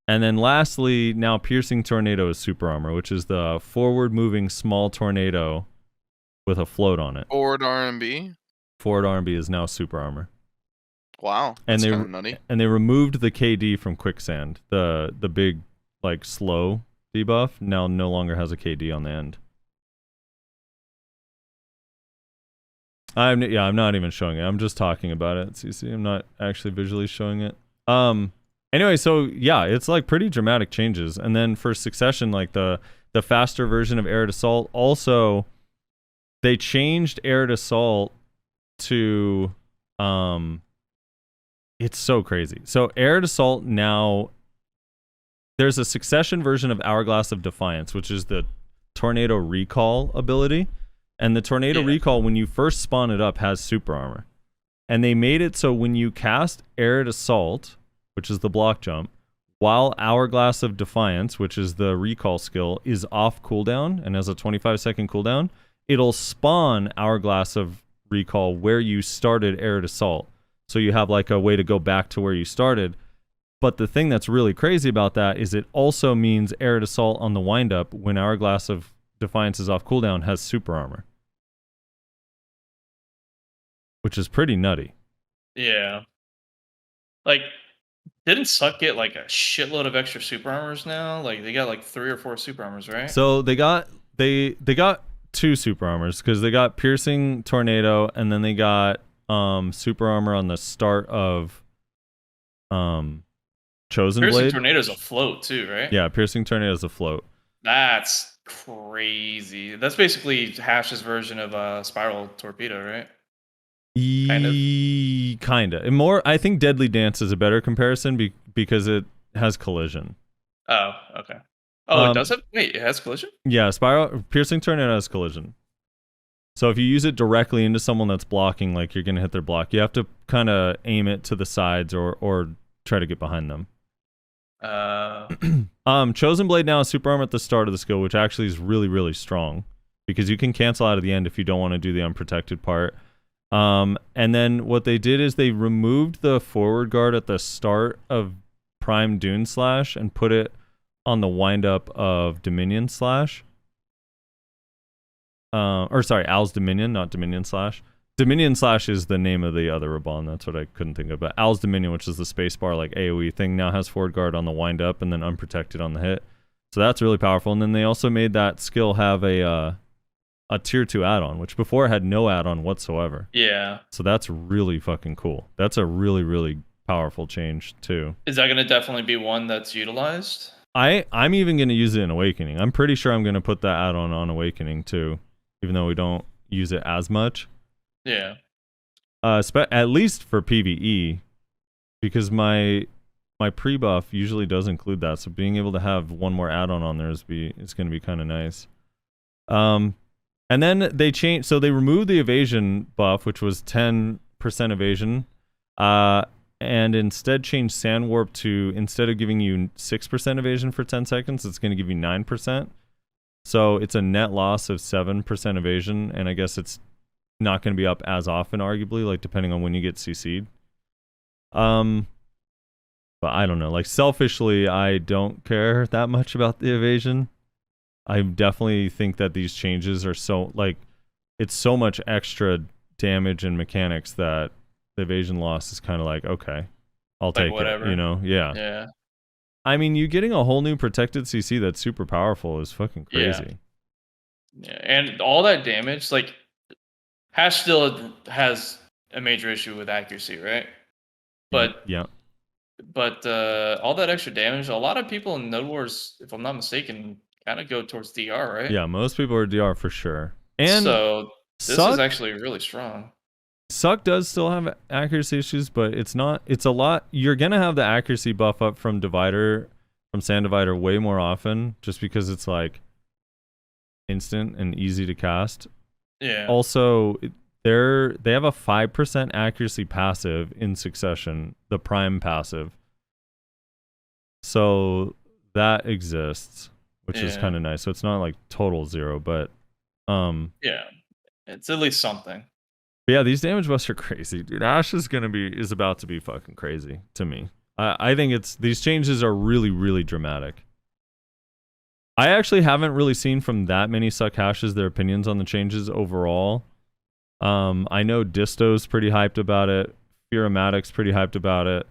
[SPEAKER 3] and then lastly, now Piercing Tornado is super armor, which is the forward-moving small tornado with a float on it.
[SPEAKER 2] Forward RMB.
[SPEAKER 3] Forward R&B is now super armor.
[SPEAKER 2] Wow,
[SPEAKER 3] And
[SPEAKER 2] that's kind of nutty.
[SPEAKER 3] And they removed the KD from Quicksand. The big like slow debuff now no longer has a KD on the end. I'm not even showing it. I'm just talking about it. CC, I'm not actually visually showing it. Anyway, so yeah, it's like pretty dramatic changes. And then for Succession, like the faster version of Arid Assault, also they changed Arid Assault to it's so crazy. So Arid Assault now, there's a Succession version of Hourglass of Defiance, which is the Tornado Recall ability. And the Tornado Recall, when you first spawn it up, has super armor. And they made it so when you cast Arid Assault, which is the block jump, while Hourglass of Defiance, which is the recall skill, is off cooldown and has a 25-second cooldown, it'll spawn Hourglass of Recall where you started Arid Assault. So you have like a way to go back to where you started. But the thing that's really crazy about that is it also means Arid Assault on the windup, when Hourglass of Defiance is off cooldown, has super armor, which is pretty nutty.
[SPEAKER 5] Yeah. Like, didn't Suck get like a shitload of extra super armors now? Like they got like 3 or 4 super armors, right?
[SPEAKER 3] So they got 2 super armors, because they got Piercing Tornado, and then they got super armor on the start of Chosen
[SPEAKER 5] Piercing
[SPEAKER 3] Blade.
[SPEAKER 5] Tornado's afloat too, right?
[SPEAKER 3] Yeah, Piercing Tornado is afloat.
[SPEAKER 5] That's crazy. That's basically Hash's version of Spiral Torpedo, right?
[SPEAKER 3] Kinda. And more, I think Deadly Dance is a better comparison because it has collision.
[SPEAKER 5] Oh, okay. Oh, it does have. Wait, it has collision?
[SPEAKER 3] Yeah, Piercing Tornado has collision. So if you use it directly into someone that's blocking, like you're gonna hit their block, you have to kind of aim it to the sides or try to get behind them. Chosen Blade now has super armor at the start of the skill, which actually is really, really strong, because you can cancel out at the end if you don't want to do the unprotected part. And then what they did is they removed the forward guard at the start of Prime Dune Slash and put it on the windup of Dominion Slash. Al's Dominion, not Dominion Slash. Dominion Slash is the name of the other Raban. That's what I couldn't think of. But Al's Dominion, which is the spacebar like AoE thing, now has forward guard on the wind up and then unprotected on the hit. So that's really powerful. And then they also made that skill have a tier 2 add-on, which before had no add-on whatsoever.
[SPEAKER 5] Yeah.
[SPEAKER 3] So that's really fucking cool. That's a really, really powerful change too.
[SPEAKER 5] Is that going to definitely be one that's utilized?
[SPEAKER 3] I'm even going to use it in Awakening. I'm pretty sure I'm going to put that add-on on Awakening too, even though we don't use it as much.
[SPEAKER 5] Yeah.
[SPEAKER 3] At least for PvE, because my pre-buff usually does include that. So being able to have one more add-on on there is going to be kind of nice. And then they changed, so they removed the evasion buff, which was 10% evasion, and instead changed Sand Warp to, instead of giving you 6% evasion for 10 seconds, it's going to give you 9%. So it's a net loss of 7% evasion, and I guess it's not going to be up as often, arguably, like depending on when you get CC'd. But I don't know, like selfishly, I don't care that much about the evasion. I definitely think that these changes are so, like, it's so much extra damage and mechanics that the evasion loss is kind of like, okay, I'll take
[SPEAKER 5] whatever.
[SPEAKER 3] it, you know? Yeah.
[SPEAKER 5] Yeah.
[SPEAKER 3] I mean, you getting a whole new protected CC that's super powerful is fucking crazy.
[SPEAKER 5] Yeah, and all that damage, like, Hash still has a major issue with accuracy, right? But
[SPEAKER 3] yeah.
[SPEAKER 5] But all that extra damage, a lot of people in Node Wars, if I'm not mistaken, kind of go towards DR, right?
[SPEAKER 3] Yeah, most people are DR for sure. And
[SPEAKER 5] so this
[SPEAKER 3] Suck,
[SPEAKER 5] is actually really strong.
[SPEAKER 3] Suck does still have accuracy issues, but it's a lot. You're going to have the accuracy buff up from Sand Divider way more often, just because it's like instant and easy to cast.
[SPEAKER 5] Yeah.
[SPEAKER 3] Also, they have a 5% accuracy passive in Succession, the Prime passive. So that exists, which is kind of nice. So it's not like total zero, but
[SPEAKER 5] Yeah, it's at least something.
[SPEAKER 3] But yeah, these damage buffs are crazy, dude. Ash is about to be fucking crazy to me. I think these changes are really, really dramatic. I actually haven't really seen from that many suck hashes their opinions on the changes overall. I know Disto's pretty hyped about it. Fearomatic's pretty hyped about it.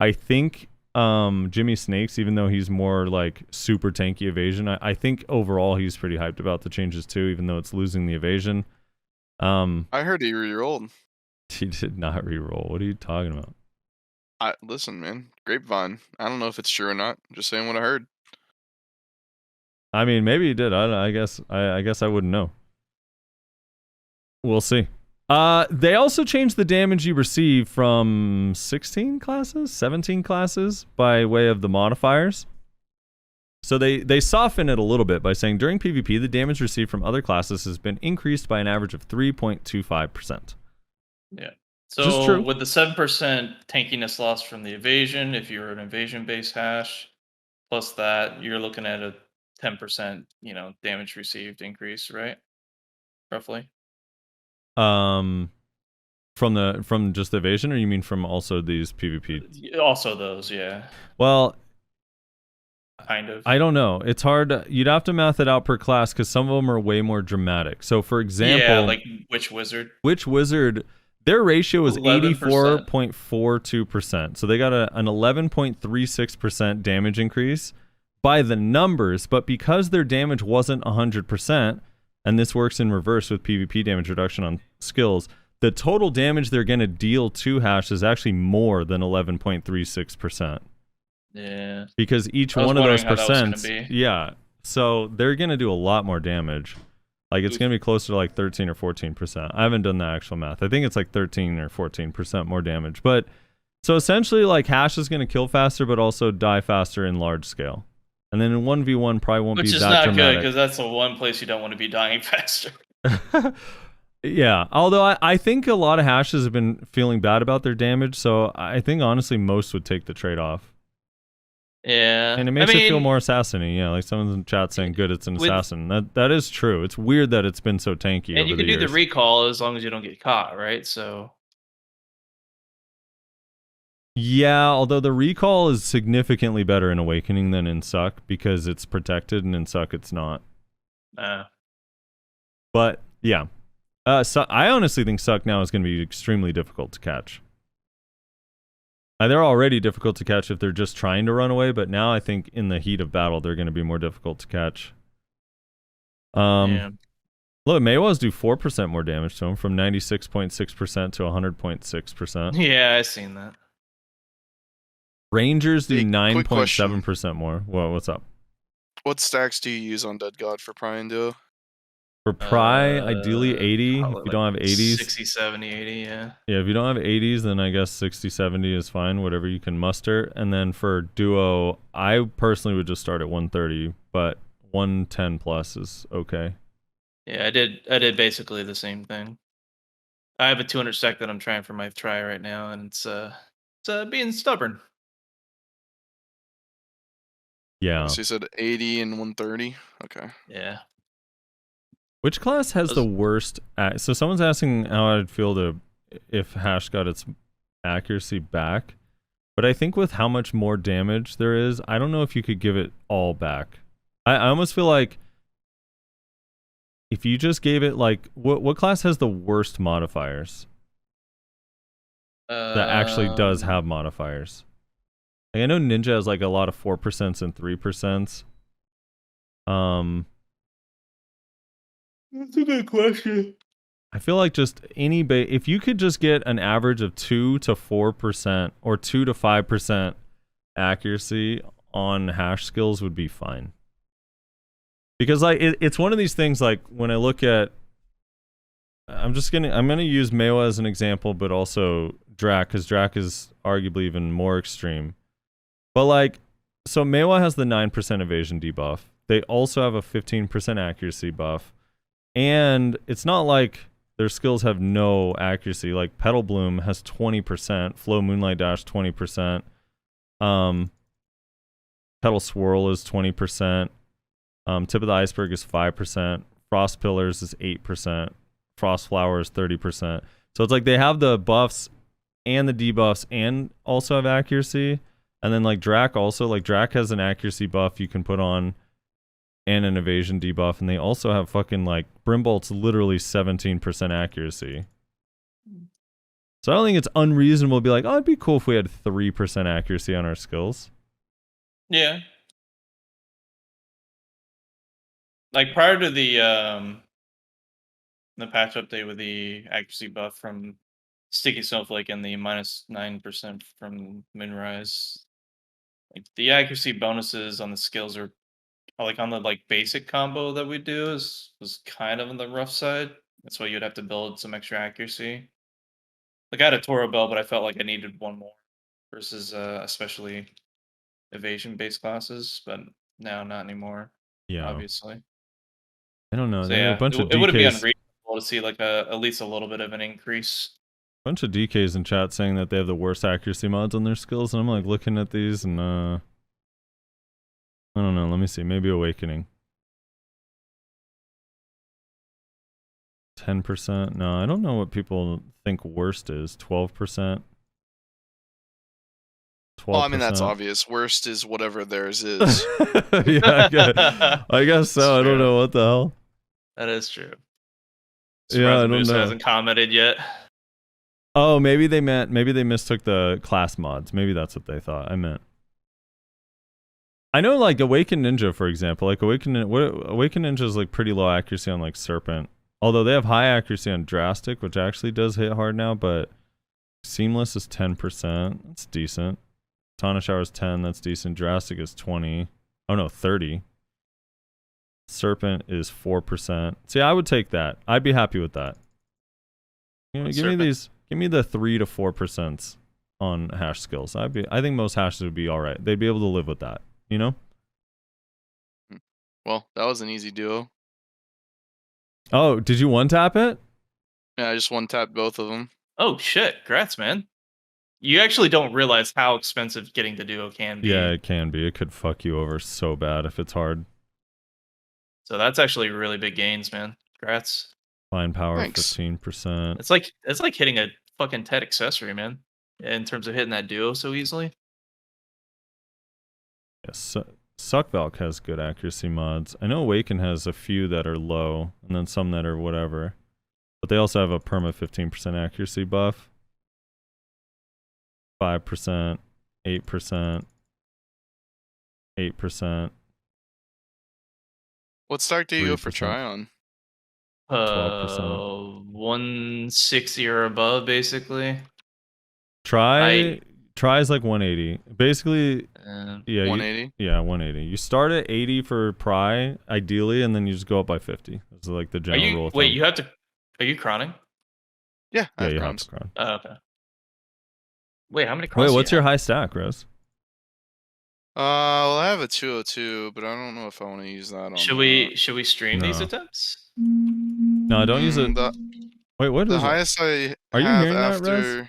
[SPEAKER 3] I think Jimmy Snakes, even though he's more like super tanky evasion, I think overall he's pretty hyped about the changes too, even though it's losing the evasion.
[SPEAKER 2] I heard he rerolled.
[SPEAKER 3] He did not reroll. What are you talking about?
[SPEAKER 2] Listen, man, grapevine. I don't know if it's true or not. I'm just saying what I heard.
[SPEAKER 3] I mean, maybe he did. I don't know. I guess I wouldn't know. We'll see. They also changed the damage you receive from 16 classes, 17 classes by way of the modifiers. So they soften it a little bit by saying during PvP, the damage received from other classes has been increased by an average of 3.25%.
[SPEAKER 5] Yeah.
[SPEAKER 3] Just
[SPEAKER 5] So
[SPEAKER 3] true.
[SPEAKER 5] with the 7% tankiness loss from the evasion, if you're an evasion-based hash, plus that, you're looking at a 10%, damage received increase, right? Roughly.
[SPEAKER 3] From just the evasion, or you mean from also these PvP?
[SPEAKER 5] Also those, yeah.
[SPEAKER 3] Well,
[SPEAKER 5] Kind of.
[SPEAKER 3] I don't know. It's hard. You'd have to math it out per class because some of them are way more dramatic. So, for example,
[SPEAKER 5] yeah, like Witch Wizard,
[SPEAKER 3] their ratio is
[SPEAKER 5] 11%.
[SPEAKER 3] 84.42%. So they got an 11.36% damage increase by the numbers, but because their damage wasn't 100%, and this works in reverse with PvP damage reduction on skills, the total damage they're going to deal to hash is actually more than 11.36%.
[SPEAKER 5] Yeah.
[SPEAKER 3] Because each
[SPEAKER 5] I was
[SPEAKER 3] one of those
[SPEAKER 5] wondering how that was
[SPEAKER 3] percents,
[SPEAKER 5] gonna be.
[SPEAKER 3] yeah. So they're going to do a lot more damage. Like it's going to be closer to like 13 or 14%. I haven't done the actual math. I think it's like 13 or 14% more damage. But so essentially like hash is going to kill faster but also die faster in large scale. And then in 1v1 probably won't
[SPEAKER 5] Which
[SPEAKER 3] be
[SPEAKER 5] is
[SPEAKER 3] that
[SPEAKER 5] not good
[SPEAKER 3] dramatic.
[SPEAKER 5] because that's the one place you don't want to be dying faster.
[SPEAKER 3] Yeah, although I think a lot of hashes have been feeling bad about their damage, so I think honestly most would take the trade-off.
[SPEAKER 5] Yeah.
[SPEAKER 3] And it makes it feel more assassin-y. Yeah, like someone's in chat saying, good, it's an assassin. That is true. It's weird that it's been so tanky
[SPEAKER 5] And
[SPEAKER 3] over
[SPEAKER 5] you
[SPEAKER 3] the
[SPEAKER 5] can do
[SPEAKER 3] years.
[SPEAKER 5] the recall as long as you don't get caught, right? So
[SPEAKER 3] Yeah, although the recall is significantly better in Awakening than in Suck because it's protected, and in Suck it's not. But yeah, I honestly think Suck now is going to be extremely difficult to catch. They're already difficult to catch if they're just trying to run away, but now I think in the heat of battle they're going to be more difficult to catch.
[SPEAKER 5] yeah.
[SPEAKER 3] Look, Maywas do 4% more damage to him, from 96.6% to 100.6%.
[SPEAKER 5] Yeah, I seen that.
[SPEAKER 3] Rangers do
[SPEAKER 2] Hey, quick
[SPEAKER 3] 9.7% more. Whoa, what's up?
[SPEAKER 2] What stacks do you use on Dead God for Pry and Duo?
[SPEAKER 3] For Pry, ideally 80. If
[SPEAKER 5] probably
[SPEAKER 3] you don't have 80s.
[SPEAKER 5] 60, 70, 80, yeah.
[SPEAKER 3] Yeah, if you don't have 80s, then I guess 60, 70 is fine, whatever you can muster. And then for Duo, I personally would just start at 130, but 110 plus is okay.
[SPEAKER 5] Yeah, I did basically the same thing. I have a 200 stack that I'm trying for my try right now, and it's being stubborn.
[SPEAKER 3] Yeah.
[SPEAKER 2] So you said 80 and 130? Okay.
[SPEAKER 5] Yeah.
[SPEAKER 3] Which class has the worst... So someone's asking how I'd feel if Hash got its accuracy back. But I think with how much more damage there is, I don't know if you could give it all back. I almost feel like if you just gave it like... What class has the worst modifiers? That actually does have modifiers. Like I know Ninja has like a lot of 4% and 3%.
[SPEAKER 5] That's a good question.
[SPEAKER 3] I feel like just if you could just get an average of 2 to 4% or 2 to 5% accuracy on hash skills would be fine. Because like it's one of these things like when I look at I'm gonna use Mewa as an example, but also Drak, because Drak is arguably even more extreme. But like, so Mewa has the 9% evasion debuff. They also have a 15% accuracy buff. And it's not like their skills have no accuracy. Like Petal Bloom has 20%, Flow Moonlight Dash 20%, Petal Swirl is 20%, Tip of the Iceberg is 5%, Frost Pillars is 8%. Frost Flower is 30%. So it's like they have the buffs and the debuffs and also have accuracy. And then like Drak also, like Drak has an accuracy buff you can put on and an evasion debuff. And they also have fucking like Brimbolt's literally 17% accuracy. So I don't think it's unreasonable to be like, oh, it'd be cool if we had 3% accuracy on our skills.
[SPEAKER 6] Yeah. Like prior to the patch update with the accuracy buff from Sticky Snowflake and the -9% from Moonrise, like the accuracy bonuses on the skills are like on the like basic combo that we do was kind of on the rough side. That's why you'd have to build some extra accuracy. Like I had a Toro Bell, but I felt like I needed one more versus especially evasion based classes, but now not anymore.
[SPEAKER 3] Yeah.
[SPEAKER 6] Obviously.
[SPEAKER 3] I don't know.
[SPEAKER 6] So
[SPEAKER 3] There are
[SPEAKER 6] yeah,
[SPEAKER 3] a bunch of
[SPEAKER 6] it would be
[SPEAKER 3] DKs.
[SPEAKER 6] unreasonable to see like at least a little bit of an increase.
[SPEAKER 3] Bunch of DKs in chat saying that they have the worst accuracy mods on their skills, and I'm like looking at these and I don't know. Let me see. Maybe Awakening. 10%. No, I don't know what people think worst is. 12%. 12%.
[SPEAKER 2] Well, I mean, that's obvious. Worst is whatever theirs is.
[SPEAKER 3] Yeah, I guess so. I don't
[SPEAKER 6] True.
[SPEAKER 3] know what the hell.
[SPEAKER 6] That is true.
[SPEAKER 3] Yeah, I don't
[SPEAKER 6] Moose
[SPEAKER 3] know.
[SPEAKER 6] hasn't commented yet.
[SPEAKER 3] Oh, maybe they mistook the class mods. Maybe that's what they thought I meant. I know, like Awakened Ninja, for example. Like Awakened Ninja is like pretty low accuracy on like Serpent, although they have high accuracy on Drastic, which actually does hit hard now. But Seamless is 10%. That's decent. Tana Shower is 10. That's decent. Drastic is 20. Oh no, 30. Serpent is 4%. See, I would take that. I'd be happy with that. You know, give me the 3 to 4% on hash skills. I think most hashes would be all right. They'd be able to live with that. You know?
[SPEAKER 2] Well, that was an easy duo.
[SPEAKER 3] Oh, did you one tap it?
[SPEAKER 2] Yeah, I just one-tapped both of them.
[SPEAKER 6] Oh shit! Congrats, man. You actually don't realize how expensive getting the duo can be.
[SPEAKER 3] Yeah, it can be. It could fuck you over so bad if it's hard.
[SPEAKER 6] So that's actually really big gains, man. Congrats.
[SPEAKER 3] Fine power,
[SPEAKER 2] Thanks.
[SPEAKER 3] 15%.
[SPEAKER 6] It's like hitting a fucking TED accessory, man. In terms of hitting that duo so easily.
[SPEAKER 3] Yes, Suckvalk has good accuracy mods. I know Awaken has a few that are low, and then some that are whatever. But they also have a perma 15% accuracy buff. 5%, 8%, 8%.
[SPEAKER 2] What stack do you go for
[SPEAKER 3] 3%.
[SPEAKER 2] Tryon?
[SPEAKER 3] 12%.
[SPEAKER 6] 160 or above, basically.
[SPEAKER 3] Try is like 180. Basically, yeah,
[SPEAKER 2] 180?
[SPEAKER 3] Yeah, 180. You start at 80 for Pry, ideally, and then you just go up by 50. This is like the general rule of thumb.
[SPEAKER 6] Wait, you have to. Are you chroning?
[SPEAKER 2] Yeah, I
[SPEAKER 3] Yeah,
[SPEAKER 2] have
[SPEAKER 3] you have
[SPEAKER 2] crowns.
[SPEAKER 3] to crown.
[SPEAKER 6] Oh, okay. Wait, how many crowns?
[SPEAKER 3] Wait,
[SPEAKER 6] do
[SPEAKER 3] what's
[SPEAKER 6] you
[SPEAKER 3] your
[SPEAKER 6] have?
[SPEAKER 3] high stack, Rose?
[SPEAKER 2] Well, I have a 202, but I don't know if I want to use that on.
[SPEAKER 6] Should we stream these
[SPEAKER 3] No.
[SPEAKER 6] attempts?
[SPEAKER 3] No, don't use it. Wait, what
[SPEAKER 2] The
[SPEAKER 3] is it?
[SPEAKER 2] highest I
[SPEAKER 3] Are you
[SPEAKER 2] have
[SPEAKER 3] hearing that,
[SPEAKER 2] after.
[SPEAKER 3] Rez?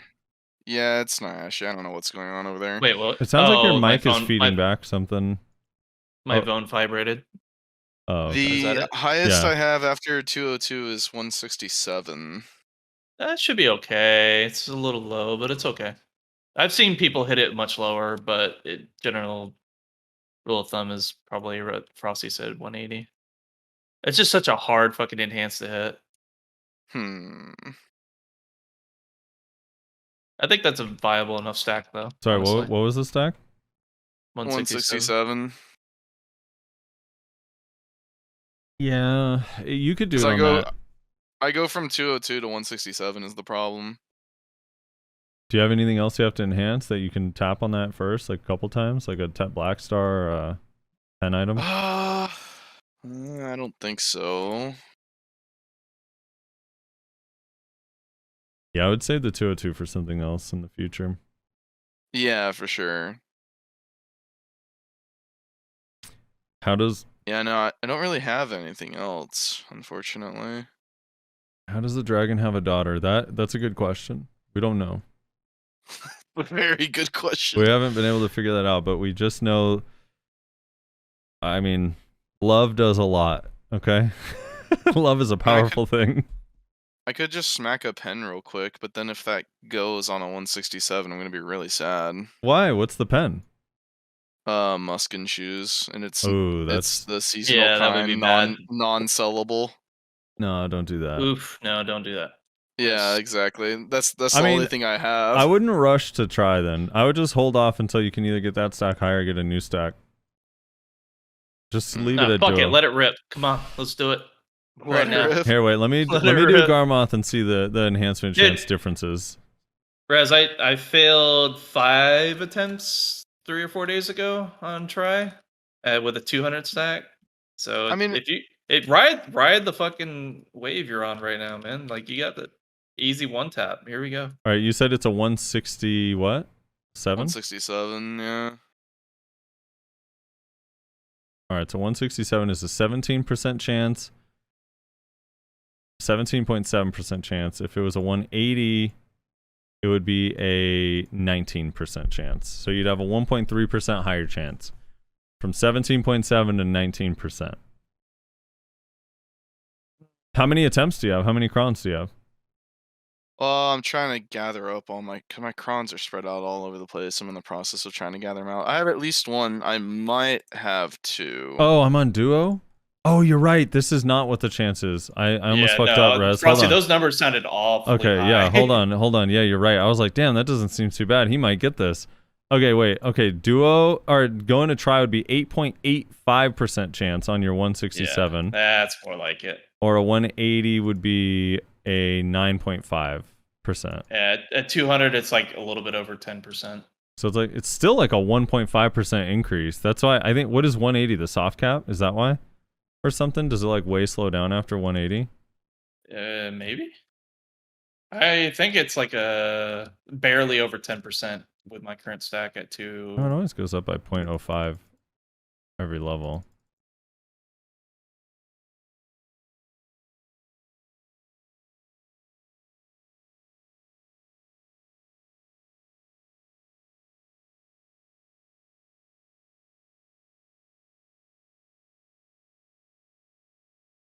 [SPEAKER 2] Yeah, it's not Ashy. I don't know what's going on over there.
[SPEAKER 6] Wait, what?
[SPEAKER 3] It sounds like your
[SPEAKER 6] Oh, my
[SPEAKER 3] mic is
[SPEAKER 6] phone-
[SPEAKER 3] feeding back something.
[SPEAKER 6] My
[SPEAKER 3] Oh.
[SPEAKER 6] phone vibrated.
[SPEAKER 3] Oh, okay.
[SPEAKER 6] Is that
[SPEAKER 2] The
[SPEAKER 6] it?
[SPEAKER 2] highest
[SPEAKER 3] Yeah.
[SPEAKER 2] I have after 202 is 167.
[SPEAKER 6] That should be okay. It's a little low, but it's okay. I've seen people hit it much lower, but general rule of thumb is probably what Frosty said, 180. It's just such a hard fucking enhance to hit. I think that's a viable enough stack, though.
[SPEAKER 3] Sorry,
[SPEAKER 6] honestly.
[SPEAKER 3] what was the stack?
[SPEAKER 6] 167.
[SPEAKER 2] 167.
[SPEAKER 3] Yeah, you could do it
[SPEAKER 2] 'Cause
[SPEAKER 3] on that.
[SPEAKER 2] I go from 202 to 167 is the problem.
[SPEAKER 3] Do you have anything else you have to enhance that you can tap on that first, like a couple times, like a Black Star or a 10 item?
[SPEAKER 2] I don't think so.
[SPEAKER 3] Yeah, I would save the 202 for something else in the future.
[SPEAKER 2] Yeah, for sure.
[SPEAKER 3] How does
[SPEAKER 2] Yeah, no, I don't really have anything else, unfortunately.
[SPEAKER 3] the dragon have a daughter? That's a good question. We don't know.
[SPEAKER 2] Very good question.
[SPEAKER 3] We haven't been able to figure that out, but we just know. I mean, love does a lot. Okay. Love is a powerful thing.
[SPEAKER 2] I could just smack a pen real quick, but then if that goes on a 167, I'm gonna be really sad.
[SPEAKER 3] Why? What's the pen?
[SPEAKER 2] Muskin shoes, and it's
[SPEAKER 3] that's
[SPEAKER 2] the seasonal
[SPEAKER 6] Yeah, that would be
[SPEAKER 2] kind,
[SPEAKER 6] bad.
[SPEAKER 2] non-sellable.
[SPEAKER 3] no, don't do that.
[SPEAKER 6] Oof, no, don't do that.
[SPEAKER 2] Yeah,
[SPEAKER 6] Yes.
[SPEAKER 2] exactly. That's the
[SPEAKER 3] I mean,
[SPEAKER 2] only thing I have.
[SPEAKER 3] I wouldn't rush to try then. I would just hold off until you can either get that stack higher or get a new stack. Just leave it
[SPEAKER 6] No,
[SPEAKER 3] at
[SPEAKER 6] fuck
[SPEAKER 3] duo.
[SPEAKER 6] it, let it rip. Come on, let's do it. Right now.
[SPEAKER 2] Rip.
[SPEAKER 3] Here, wait. Let me
[SPEAKER 6] Let
[SPEAKER 3] do
[SPEAKER 6] it rip.
[SPEAKER 3] Garmoth and see the enhancement
[SPEAKER 6] Dude.
[SPEAKER 3] chance differences.
[SPEAKER 6] Rez, I failed 5 attempts 3 or 4 days ago on try with a 200 stack. So
[SPEAKER 2] I mean-
[SPEAKER 6] if you ride the fucking wave you're on right now, man. Like you got the easy one tap. Here we go.
[SPEAKER 3] All right, you said it's a 160 what? 7?
[SPEAKER 2] 167, yeah.
[SPEAKER 3] All right, so 167 is a 17% chance. 17.7% chance. If it was a 180, it would be a 19% chance. So you'd have a 1.3% higher chance. From 17.7 to 19%. How many attempts do you have? How many crons do you have?
[SPEAKER 2] Well, I'm trying to gather up all my crons are spread out all over the place. I'm in the process of trying to gather them out. I have at least one. I might have two.
[SPEAKER 3] Oh, I'm on duo? Oh, you're right. This is not what the chance is. I almost fucked up, Rez. Hold
[SPEAKER 6] Frosty,
[SPEAKER 3] on.
[SPEAKER 6] those numbers sounded awfully
[SPEAKER 3] Okay,
[SPEAKER 6] high.
[SPEAKER 3] yeah, hold on. Yeah, you're right. I was like, damn, that doesn't seem too bad. He might get this. Okay, wait. Okay, duo or going to try would be 8.85% chance on your 167.
[SPEAKER 6] Yeah, that's more like it.
[SPEAKER 3] Or a 180 would be a 9.5%.
[SPEAKER 6] Yeah, at 200, it's like a little bit over 10%.
[SPEAKER 3] So it's still like a 1.5% increase. That's why I think, what is 180? The soft cap? Is that why? Or something? Does it like way slow down after 180?
[SPEAKER 6] Maybe. I think it's like a barely over 10% with my current stack at 2.
[SPEAKER 3] Oh, it always goes up by 0.05 every level.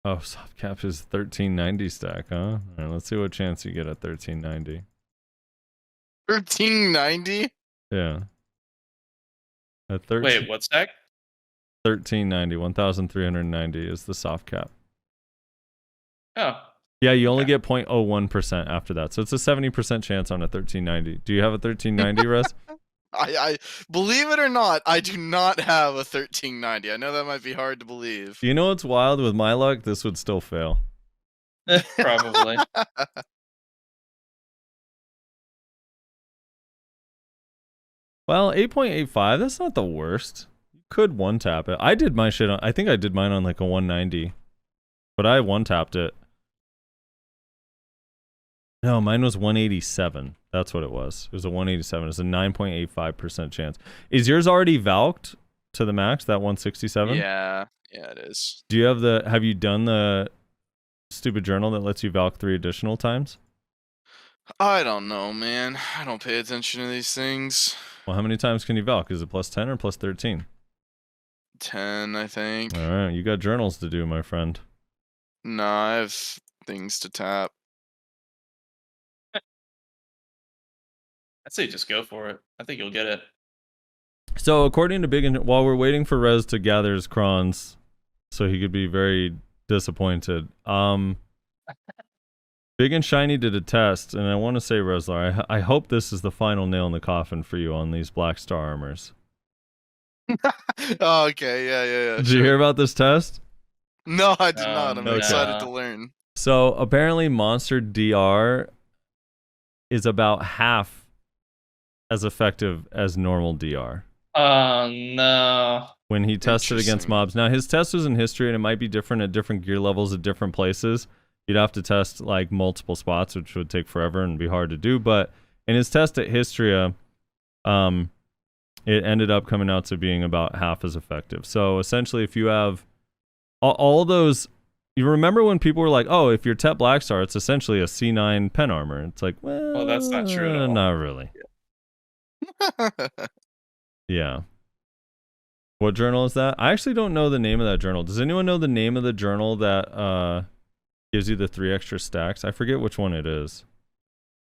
[SPEAKER 3] Oh, soft cap is 1390 stack, huh? All right, let's see what chance you get at 1390.
[SPEAKER 2] 1390?
[SPEAKER 3] Yeah. At 13,
[SPEAKER 6] Wait, what stack?
[SPEAKER 3] 1390, 1390 is the soft cap.
[SPEAKER 6] Oh,
[SPEAKER 3] Yeah, you only
[SPEAKER 6] Okay.
[SPEAKER 3] get 0.01% after that. So it's a 70% chance on a 1390. Do you have a 1390, Russ?
[SPEAKER 2] I believe it or not, I do not have a 1390. I know that might be hard to believe.
[SPEAKER 3] You know what's wild? With my luck, this would still fail.
[SPEAKER 6] probably.
[SPEAKER 3] Well, 8.85, that's not the worst. You could one-tap it. I did my shit on, I think I did mine on like a 190. But I one-tapped it. No, mine was 187. That's what it was. It was a 187. It's a 9.85% chance. Is yours already valked to the max, that 167?
[SPEAKER 2] Yeah, it is.
[SPEAKER 3] Do you have have you done the stupid journal that lets you valk 3 additional times?
[SPEAKER 2] I don't know, man. I don't pay attention to these things.
[SPEAKER 3] Well, how many times can you valk? Is it plus 10 or plus 13?
[SPEAKER 2] 10, I think.
[SPEAKER 3] All right, you got journals to do, my friend.
[SPEAKER 2] No, I have things to tap.
[SPEAKER 6] I'd say just go for it. I think you'll get it.
[SPEAKER 3] So, according to Big and while we're waiting for Rez to gather his crons, so he could be very disappointed. Big and Shiny did a test, and I want to say, Rezlar, I hope this is the final nail in the coffin for you on these Black Star armors.
[SPEAKER 2] Oh, okay, yeah.
[SPEAKER 3] Did you hear about this test?
[SPEAKER 2] No, I did not. I'm
[SPEAKER 6] no.
[SPEAKER 2] excited to learn.
[SPEAKER 3] So apparently, Monster DR is about half as effective as normal DR
[SPEAKER 6] Oh no.
[SPEAKER 3] when he tested against
[SPEAKER 2] Interesting.
[SPEAKER 3] mobs. Now his test was in history, and it might be different at different gear levels at different places. You'd have to test like multiple spots, which would take forever and be hard to do. But in his test at Histria, it ended up coming out to being about half as effective. So essentially, if you have all those, you remember when people were like, "Oh, if you're Tet Blackstar, it's essentially a C9 pen armor." It's like, well,
[SPEAKER 6] that's not true at all.
[SPEAKER 3] Not really. Yeah. What journal is that? I actually don't know the name of that journal. Does anyone know the name of the journal that gives you the 3 extra stacks? I forget which one it is.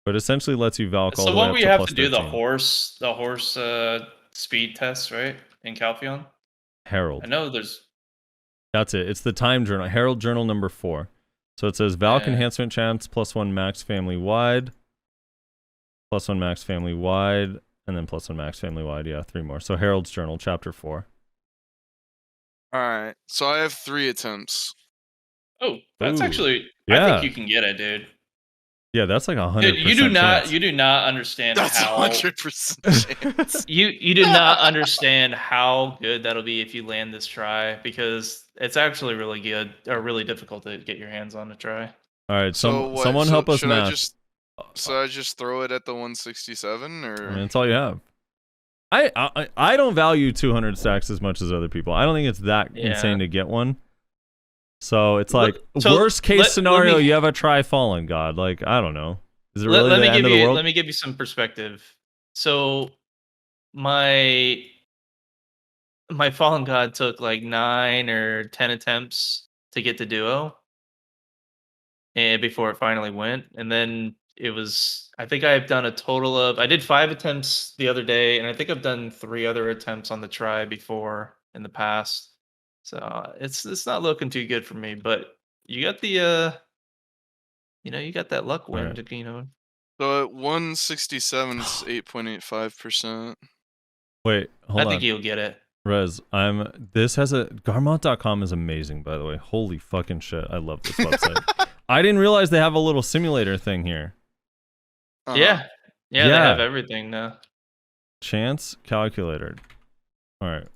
[SPEAKER 3] But essentially lets you Valk all
[SPEAKER 6] So
[SPEAKER 3] the way
[SPEAKER 6] what
[SPEAKER 3] up
[SPEAKER 6] we
[SPEAKER 3] to
[SPEAKER 6] have
[SPEAKER 3] plus
[SPEAKER 6] to do
[SPEAKER 3] 13.
[SPEAKER 6] the horse speed test, right? In Calpheon?
[SPEAKER 3] Herald.
[SPEAKER 6] I know there's
[SPEAKER 3] That's it. It's the time journal. Herald journal number 4. So it says Valk enhancement chance +1 max family wide. +1 max family wide. And then +1 max family wide. Yeah, 3 more. So Herald's journal, chapter 4.
[SPEAKER 2] Alright. So I have 3 attempts.
[SPEAKER 6] Oh, that's
[SPEAKER 3] Ooh.
[SPEAKER 6] actually I
[SPEAKER 3] Yeah.
[SPEAKER 6] think you can get it, dude.
[SPEAKER 3] Yeah, that's like 100%
[SPEAKER 6] Dude, you do not
[SPEAKER 3] chance.
[SPEAKER 6] you do not understand
[SPEAKER 2] That's
[SPEAKER 6] how
[SPEAKER 2] 100% chance.
[SPEAKER 6] you do not understand how good that'll be if you land this try, because it's actually really good or really difficult to get your hands on to try.
[SPEAKER 3] All right,
[SPEAKER 2] So what?
[SPEAKER 3] someone
[SPEAKER 2] so
[SPEAKER 3] help us
[SPEAKER 2] should
[SPEAKER 3] math.
[SPEAKER 2] I just throw it at the 167 or?
[SPEAKER 3] I mean, that's all you have. I don't value 200 stacks as much as other people. I don't think it's that insane to get one. So it's like worst case scenario, you have a Fallen God. Like, I don't know. Is it really the end of the world?
[SPEAKER 6] Let me give you some perspective. So my Fallen God took like 9 or 10 attempts to get to duo, and before it finally went. And then it was, I think I've done a total of, I did 5 attempts the other day, and I think I've done 3 other attempts on the try before in the past. So it's not looking too good for me, but you got the you got that luck win,
[SPEAKER 3] Right.
[SPEAKER 2] So at 167, it's 8.85%.
[SPEAKER 3] Wait, hold on.
[SPEAKER 6] I think you'll get it.
[SPEAKER 3] Rez, this has a Garmont.com is amazing, by the way. Holy fucking shit. I love this website. I didn't realize they have a little simulator thing here.
[SPEAKER 6] Yeah, they have everything now.
[SPEAKER 3] Chance calculator. All right.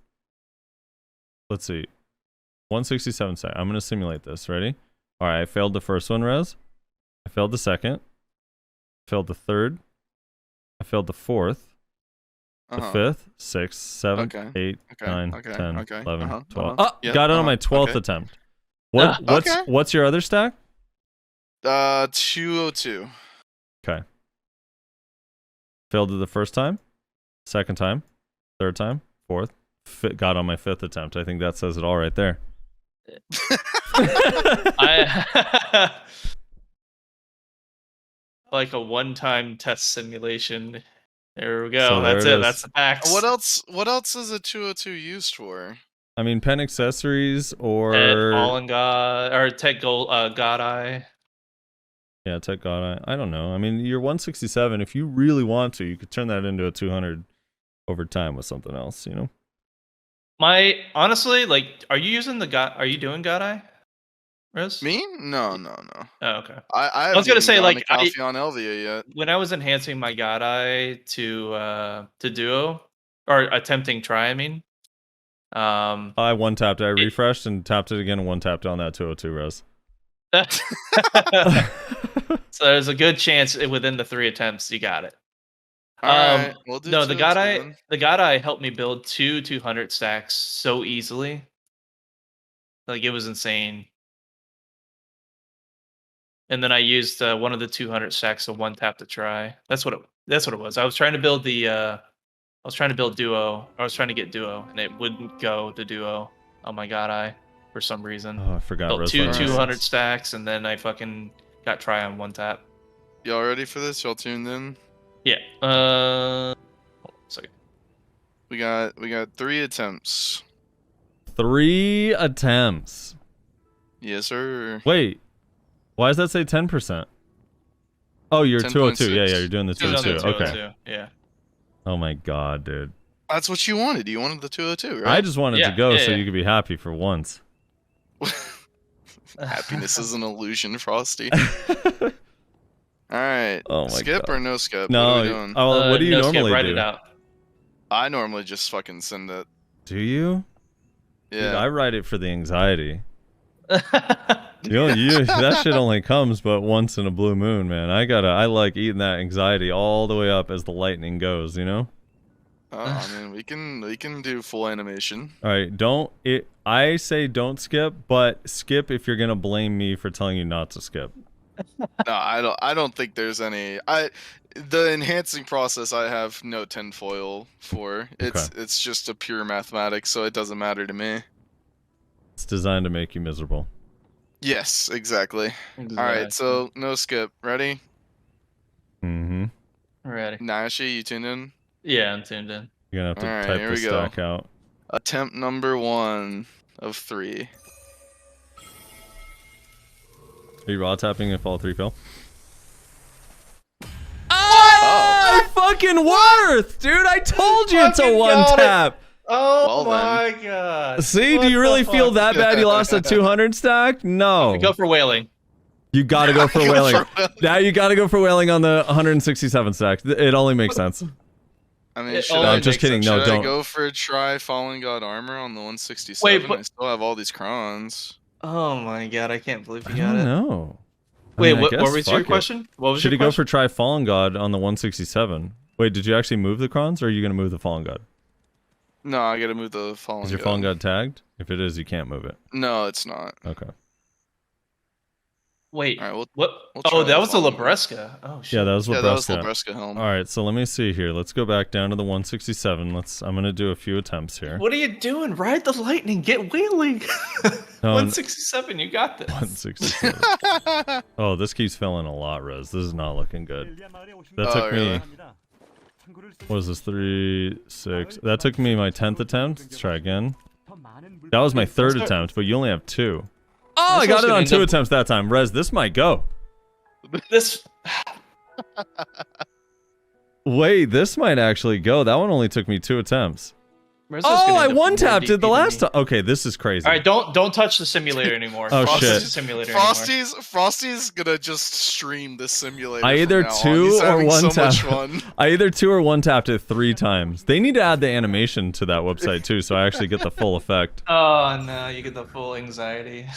[SPEAKER 3] Let's see. 167 sec. I'm going to simulate this. Ready? All right. I failed the first one, Rez. I failed the second. I failed the third. I failed the fourth. The fifth, sixth, seventh, 8, 9, 10, 11, 12. Oh, got it on my 12th attempt. What's your other stack?
[SPEAKER 2] 202.
[SPEAKER 3] Okay. Failed it the first time, second time, third time, fourth. Got on my 5th attempt. I think that says it all right there.
[SPEAKER 6] I like a one-time test simulation. There we go.
[SPEAKER 3] So
[SPEAKER 6] that's
[SPEAKER 3] there
[SPEAKER 6] it.
[SPEAKER 3] it
[SPEAKER 6] That's
[SPEAKER 3] is.
[SPEAKER 6] the facts.
[SPEAKER 2] What else is a 202 used for?
[SPEAKER 3] I mean, pen accessories or
[SPEAKER 6] Fallen God or Tech Gold God Eye.
[SPEAKER 3] Yeah, Tech God Eye. I don't know. I mean, you're 167. If you really want to, you could turn that into a 200 over time with something else. You know.
[SPEAKER 6] Honestly, like, are you using the God? Are you doing God Eye, Rez?
[SPEAKER 2] Me? No.
[SPEAKER 6] Oh, okay.
[SPEAKER 2] I
[SPEAKER 6] was gonna say, like,
[SPEAKER 2] on Elvia yet.
[SPEAKER 6] When I was enhancing my God Eye to duo or attempting try, I mean,
[SPEAKER 3] I one tapped. I refreshed and tapped it again and one tapped on that 202 Rez.
[SPEAKER 6] So there's a good chance within the 3 attempts you got it.
[SPEAKER 2] Alright, we'll do
[SPEAKER 6] no, the God Eye helped me build 2 200 stacks so easily. Like, it was insane. And then I used one of the 200 stacks to one tap to try. That's what it was. I was trying to build duo. I was trying to get duo, and it wouldn't go to duo on my God Eye for some reason.
[SPEAKER 3] Oh, I forgot.
[SPEAKER 6] Built 200 stacks, and then I fucking got try on one tap.
[SPEAKER 2] Y'all ready for this? Y'all tuned in?
[SPEAKER 6] Yeah. Hold on a second.
[SPEAKER 2] We got 3 attempts.
[SPEAKER 3] 3 attempts.
[SPEAKER 2] Yes, sir.
[SPEAKER 3] Wait. Why does that say 10%? Oh, you're 202. Yeah, you're doing the 202. Okay.
[SPEAKER 6] Yeah.
[SPEAKER 3] Oh my god, dude.
[SPEAKER 2] That's what you wanted. You wanted the 202, right?
[SPEAKER 3] I just wanted to go so you could be happy for once.
[SPEAKER 2] Happiness is an illusion, Frosty. Alright.
[SPEAKER 3] Oh my
[SPEAKER 2] skip
[SPEAKER 3] god.
[SPEAKER 2] Or no skip?
[SPEAKER 3] No.
[SPEAKER 2] What are we doing?
[SPEAKER 3] What do you
[SPEAKER 6] no
[SPEAKER 3] normally
[SPEAKER 6] skip, write
[SPEAKER 3] do?
[SPEAKER 6] it out.
[SPEAKER 2] I normally just fucking send it.
[SPEAKER 3] Do you?
[SPEAKER 2] Yeah.
[SPEAKER 3] Dude, I write it for the anxiety. That shit only comes but once in a blue moon, man. I like eating that anxiety all the way up as the lightning goes, you know?
[SPEAKER 2] I mean, we can do full animation.
[SPEAKER 3] All right, I say don't skip, but skip if you're gonna blame me for telling you not to skip.
[SPEAKER 2] No, I don't think there's any. The enhancing process I have no tinfoil for. It's just a pure mathematics, so it doesn't matter to me.
[SPEAKER 3] It's designed to make you miserable.
[SPEAKER 2] Yes, exactly. Alright, so no skip. Ready?
[SPEAKER 3] Mm-hmm.
[SPEAKER 6] Ready.
[SPEAKER 2] Nashi, you tuned in?
[SPEAKER 6] Yeah, I'm tuned in.
[SPEAKER 3] You're gonna have to
[SPEAKER 2] Alright,
[SPEAKER 3] type
[SPEAKER 2] here
[SPEAKER 3] the
[SPEAKER 2] we go.
[SPEAKER 3] stack out.
[SPEAKER 2] Attempt number 1 of 3.
[SPEAKER 3] Are you raw tapping if all 3 fail?
[SPEAKER 2] Oh!
[SPEAKER 3] Fucking worth, dude! I told you it's a
[SPEAKER 6] fucking
[SPEAKER 3] one
[SPEAKER 6] got it.
[SPEAKER 3] tap.
[SPEAKER 6] Oh
[SPEAKER 2] Well,
[SPEAKER 6] my god.
[SPEAKER 3] See,
[SPEAKER 6] What
[SPEAKER 3] do you really
[SPEAKER 6] the
[SPEAKER 3] feel
[SPEAKER 6] fuck?
[SPEAKER 3] that bad? You lost a 200 stack? No.
[SPEAKER 6] Go for whaling.
[SPEAKER 3] You gotta go for
[SPEAKER 2] Go
[SPEAKER 3] whaling.
[SPEAKER 2] for whaling.
[SPEAKER 3] Now you gotta go for whaling on the 167 stack. It only makes sense.
[SPEAKER 2] I mean,
[SPEAKER 6] It
[SPEAKER 2] should
[SPEAKER 6] only
[SPEAKER 2] I,
[SPEAKER 3] I'm just
[SPEAKER 6] makes
[SPEAKER 3] kidding.
[SPEAKER 2] should
[SPEAKER 3] No,
[SPEAKER 2] I
[SPEAKER 3] don't.
[SPEAKER 2] go for a try Fallen God armor on the 167?
[SPEAKER 6] Wait, but-
[SPEAKER 2] I still have all these crons.
[SPEAKER 6] Oh my god, I can't believe you
[SPEAKER 3] I
[SPEAKER 6] got
[SPEAKER 3] don't
[SPEAKER 6] it.
[SPEAKER 3] know. I
[SPEAKER 6] Wait,
[SPEAKER 3] mean, I
[SPEAKER 6] what
[SPEAKER 3] guess
[SPEAKER 6] was your
[SPEAKER 3] fuck it.
[SPEAKER 6] question? What was
[SPEAKER 3] Should
[SPEAKER 6] your
[SPEAKER 3] he go
[SPEAKER 6] question?
[SPEAKER 3] for try Fallen God on the 167? Wait, did you actually move the crons, or are you gonna move the Fallen God?
[SPEAKER 2] No, I gotta move the Fallen
[SPEAKER 3] Is your
[SPEAKER 2] God.
[SPEAKER 3] Fallen God tagged? If it is, you can't move it.
[SPEAKER 2] No, it's not.
[SPEAKER 3] Okay.
[SPEAKER 6] Wait,
[SPEAKER 2] Alright,
[SPEAKER 6] what?
[SPEAKER 2] we'll
[SPEAKER 6] Oh,
[SPEAKER 2] try
[SPEAKER 6] that
[SPEAKER 2] the
[SPEAKER 6] was the
[SPEAKER 2] Fallen God.
[SPEAKER 6] Labresca. Oh shit.
[SPEAKER 3] Yeah, that was
[SPEAKER 2] Yeah, that was
[SPEAKER 3] Labresca.
[SPEAKER 2] Labresca helm.
[SPEAKER 3] All right, so let me see here. Let's go back down to the 167. I'm gonna do a few attempts here.
[SPEAKER 6] What are you doing? Ride the lightning. Get wheeling.
[SPEAKER 3] No,
[SPEAKER 6] 167. You got this.
[SPEAKER 3] 167. Oh, this keeps failing a lot, Rez. This is not looking good. That
[SPEAKER 2] Oh,
[SPEAKER 3] took
[SPEAKER 2] really?
[SPEAKER 3] me. What is this? 3, 6. That took me my 10th attempt. Let's try again. That was my 3rd attempt, but you only have 2. Oh, I got it on 2 attempts that time. Rez, this might go.
[SPEAKER 6] This.
[SPEAKER 3] Wait, this might actually go. That one only took me 2 attempts.
[SPEAKER 6] Rezlar's
[SPEAKER 3] Oh,
[SPEAKER 6] gonna
[SPEAKER 3] I
[SPEAKER 6] end up more
[SPEAKER 3] one-tapped it the
[SPEAKER 6] DP than
[SPEAKER 3] last
[SPEAKER 6] me.
[SPEAKER 3] time. Okay, this is crazy.
[SPEAKER 6] All right, don't touch the simulator anymore.
[SPEAKER 3] Oh,
[SPEAKER 6] Don't touch
[SPEAKER 3] shit.
[SPEAKER 6] the simulator anymore.
[SPEAKER 2] Frosty's gonna just stream this simulator.
[SPEAKER 3] I
[SPEAKER 2] from
[SPEAKER 3] either
[SPEAKER 2] now on.
[SPEAKER 3] 2
[SPEAKER 2] He's
[SPEAKER 3] or
[SPEAKER 2] having
[SPEAKER 3] 1
[SPEAKER 2] so
[SPEAKER 3] tap.
[SPEAKER 2] much fun.
[SPEAKER 3] I either 2 or 1 tapped it 3 times. They need to add the animation to that website too, so I actually get the full effect.
[SPEAKER 6] Oh no, you get the full anxiety.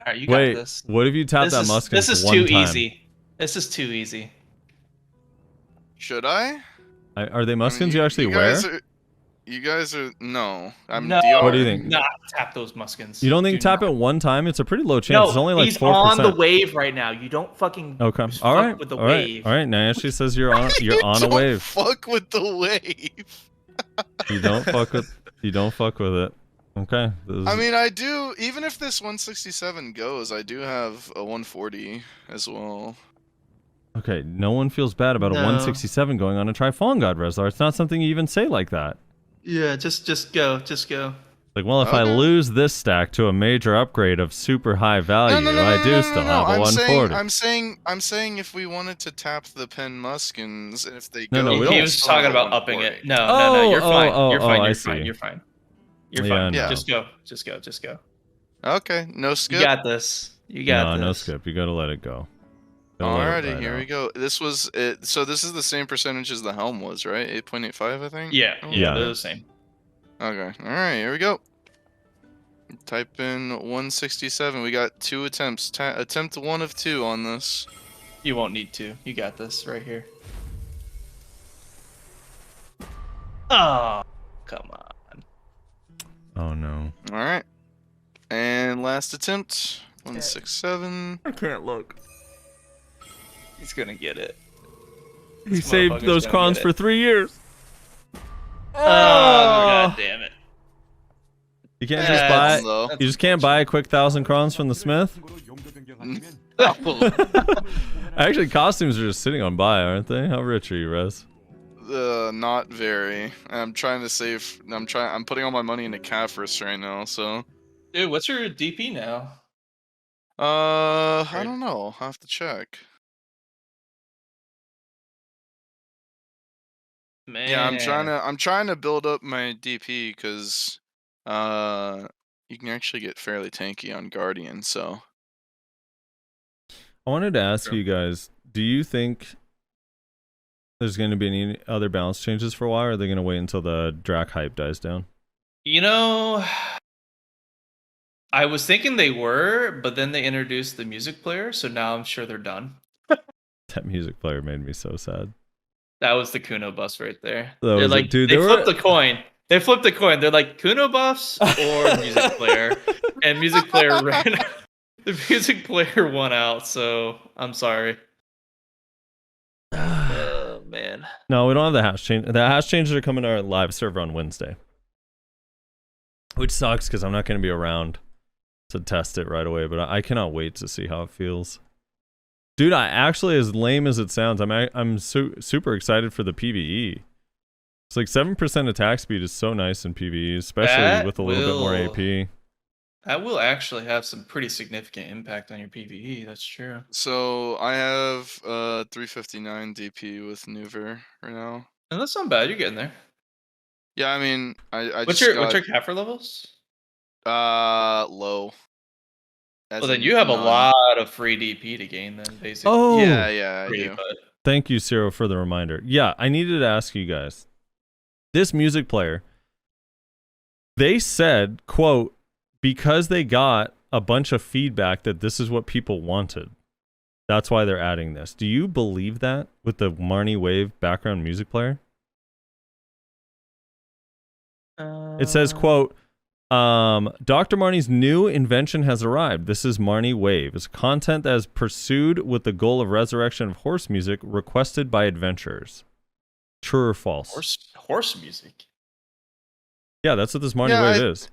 [SPEAKER 6] All right, you got
[SPEAKER 3] Wait,
[SPEAKER 6] this.
[SPEAKER 3] what if you tap
[SPEAKER 6] This
[SPEAKER 3] that
[SPEAKER 6] is,
[SPEAKER 3] Muskin
[SPEAKER 6] this is
[SPEAKER 3] one
[SPEAKER 6] too
[SPEAKER 3] time?
[SPEAKER 6] easy. This is too easy.
[SPEAKER 2] Should I?
[SPEAKER 3] Are they
[SPEAKER 2] I
[SPEAKER 3] Muskins
[SPEAKER 2] mean,
[SPEAKER 3] you actually wear?
[SPEAKER 2] You guys are no. I'm
[SPEAKER 6] No,
[SPEAKER 2] DR.
[SPEAKER 3] What do you think?
[SPEAKER 6] Not tap those Muskins.
[SPEAKER 3] You don't think
[SPEAKER 6] Do
[SPEAKER 3] tap
[SPEAKER 6] not.
[SPEAKER 3] it one time? It's a pretty low chance.
[SPEAKER 6] No,
[SPEAKER 3] It's only like
[SPEAKER 6] he's
[SPEAKER 3] 4%.
[SPEAKER 6] on the wave right now. You don't fucking
[SPEAKER 3] Okay.
[SPEAKER 6] fuck
[SPEAKER 3] All right.
[SPEAKER 6] with the
[SPEAKER 3] All right.
[SPEAKER 6] wave.
[SPEAKER 3] All right. Nayashi says you're on. You're on a
[SPEAKER 2] Don't
[SPEAKER 3] wave.
[SPEAKER 2] Fuck with the wave.
[SPEAKER 3] You don't fuck with. You don't fuck with it. Okay. This
[SPEAKER 2] I
[SPEAKER 3] is-
[SPEAKER 2] mean, I do. Even if this 167 goes, I do have a 140 as well.
[SPEAKER 3] Okay. No one feels bad about a
[SPEAKER 6] No.
[SPEAKER 3] 167 going on a Trifallen God, Rezlar. It's not something you even say like that.
[SPEAKER 6] Yeah, just go.
[SPEAKER 3] Like, well, if I
[SPEAKER 2] Okay.
[SPEAKER 3] lose this stack to a major upgrade of super high value, I do still have a
[SPEAKER 2] I'm
[SPEAKER 3] 140.
[SPEAKER 2] I'm saying if we wanted to tap the Pen Muskins, and if they
[SPEAKER 3] No,
[SPEAKER 2] go,
[SPEAKER 3] no, we
[SPEAKER 2] we
[SPEAKER 3] don't-
[SPEAKER 6] He
[SPEAKER 2] would
[SPEAKER 6] was
[SPEAKER 2] still
[SPEAKER 6] talking
[SPEAKER 2] have a
[SPEAKER 6] about upping it.
[SPEAKER 2] 140.
[SPEAKER 6] No,
[SPEAKER 3] Oh,
[SPEAKER 6] you're fine.
[SPEAKER 3] oh,
[SPEAKER 6] You're
[SPEAKER 3] oh,
[SPEAKER 6] fine.
[SPEAKER 3] I
[SPEAKER 6] You're
[SPEAKER 3] see.
[SPEAKER 6] fine. You're fine. You're
[SPEAKER 3] Yeah,
[SPEAKER 6] fine.
[SPEAKER 3] no.
[SPEAKER 6] Just go. Just go.
[SPEAKER 2] Okay, no skip.
[SPEAKER 6] You got this. You got
[SPEAKER 3] No,
[SPEAKER 6] this.
[SPEAKER 3] no skip. You gotta let it go. Gotta let it
[SPEAKER 2] Alrighty,
[SPEAKER 3] ride
[SPEAKER 2] here
[SPEAKER 3] out.
[SPEAKER 2] we go. This was it. So this is the same percentage as the helm was, right? 8.85, I think.
[SPEAKER 6] Yeah,
[SPEAKER 2] Oh,
[SPEAKER 3] Yeah.
[SPEAKER 6] they're the same.
[SPEAKER 2] Okay. All right. Here we go. Type in 167. We got 2 attempts. Attempt 1 of 2 on this.
[SPEAKER 6] You won't need to. You got this right here. Oh, come on.
[SPEAKER 3] Oh no.
[SPEAKER 2] All right. And last attempt. 167.
[SPEAKER 6] I can't look. He's gonna get it.
[SPEAKER 3] He
[SPEAKER 6] This
[SPEAKER 3] saved
[SPEAKER 6] motherfucker's
[SPEAKER 3] those
[SPEAKER 6] gonna
[SPEAKER 3] crons
[SPEAKER 6] get
[SPEAKER 3] for
[SPEAKER 6] it.
[SPEAKER 3] 3 years.
[SPEAKER 6] Oh, god damn it.
[SPEAKER 3] You can't just buy.
[SPEAKER 2] though.
[SPEAKER 3] You just can't buy a quick 1,000 crons from the smith. Actually, costumes are just sitting on buy, aren't they? How rich are you, Rez?
[SPEAKER 2] Not very. I'm trying to save. I'm putting all my money into Cafris right now. So.
[SPEAKER 6] Dude, what's your DP now?
[SPEAKER 2] I don't know. I'll have to check.
[SPEAKER 6] Man.
[SPEAKER 2] Yeah, I'm trying to build up my DP because you can actually get fairly tanky on Guardian, so
[SPEAKER 3] I wanted to ask
[SPEAKER 6] Sure.
[SPEAKER 3] you guys, do you think there's going to be any other balance changes for a while, or are they going to wait until the Drac hype dies down?
[SPEAKER 6] You know, I was thinking they were, but then they introduced the music player, so now I'm sure they're done.
[SPEAKER 3] That music player made me so sad.
[SPEAKER 6] That was the Kuno bus right there.
[SPEAKER 3] That
[SPEAKER 6] They're
[SPEAKER 3] was it.
[SPEAKER 6] like,
[SPEAKER 3] Dude,
[SPEAKER 6] they
[SPEAKER 3] there
[SPEAKER 6] flipped
[SPEAKER 3] were-
[SPEAKER 6] the coin. They flipped the coin. They're like Kuno buffs or music player, and music player ran.
[SPEAKER 5] The music player won out, so I'm sorry. Oh man.
[SPEAKER 3] No, we don't have the hash change. The hash changes are coming to our live server on Wednesday, which sucks because I'm not going to be around to test it right away. But I cannot wait to see how it feels, dude. I actually, as lame as it sounds, I'm super excited for the PvE. It's like 7% attack speed is so nice in PvE, especially with a little bit more AP.
[SPEAKER 5] That will actually have some pretty significant impact on your PvE. That's true.
[SPEAKER 2] So I have 359 DP with Nuver right now.
[SPEAKER 5] And that's not bad. You're getting there.
[SPEAKER 2] Yeah, I mean, I
[SPEAKER 5] What's
[SPEAKER 2] just
[SPEAKER 5] your
[SPEAKER 2] got
[SPEAKER 5] Kaffir levels?
[SPEAKER 2] low.
[SPEAKER 5] Well, then you have a lot of free DP to gain. Then basically.
[SPEAKER 3] Oh,
[SPEAKER 2] yeah, I do.
[SPEAKER 5] But
[SPEAKER 3] thank you, Ciro, for the reminder. Yeah, I needed to ask you guys. This music player, they said, quote, because they got a bunch of feedback that this is what people wanted. That's why they're adding this. Do you believe that with the Marnie Wave background music player? It says, quote, Dr. Marnie's new invention has arrived. This is Marnie Wave. It's content that is pursued with the goal of resurrection of horse music requested by adventurers. True or false?
[SPEAKER 5] horse music.
[SPEAKER 3] Yeah, that's what this Marnie Wave is.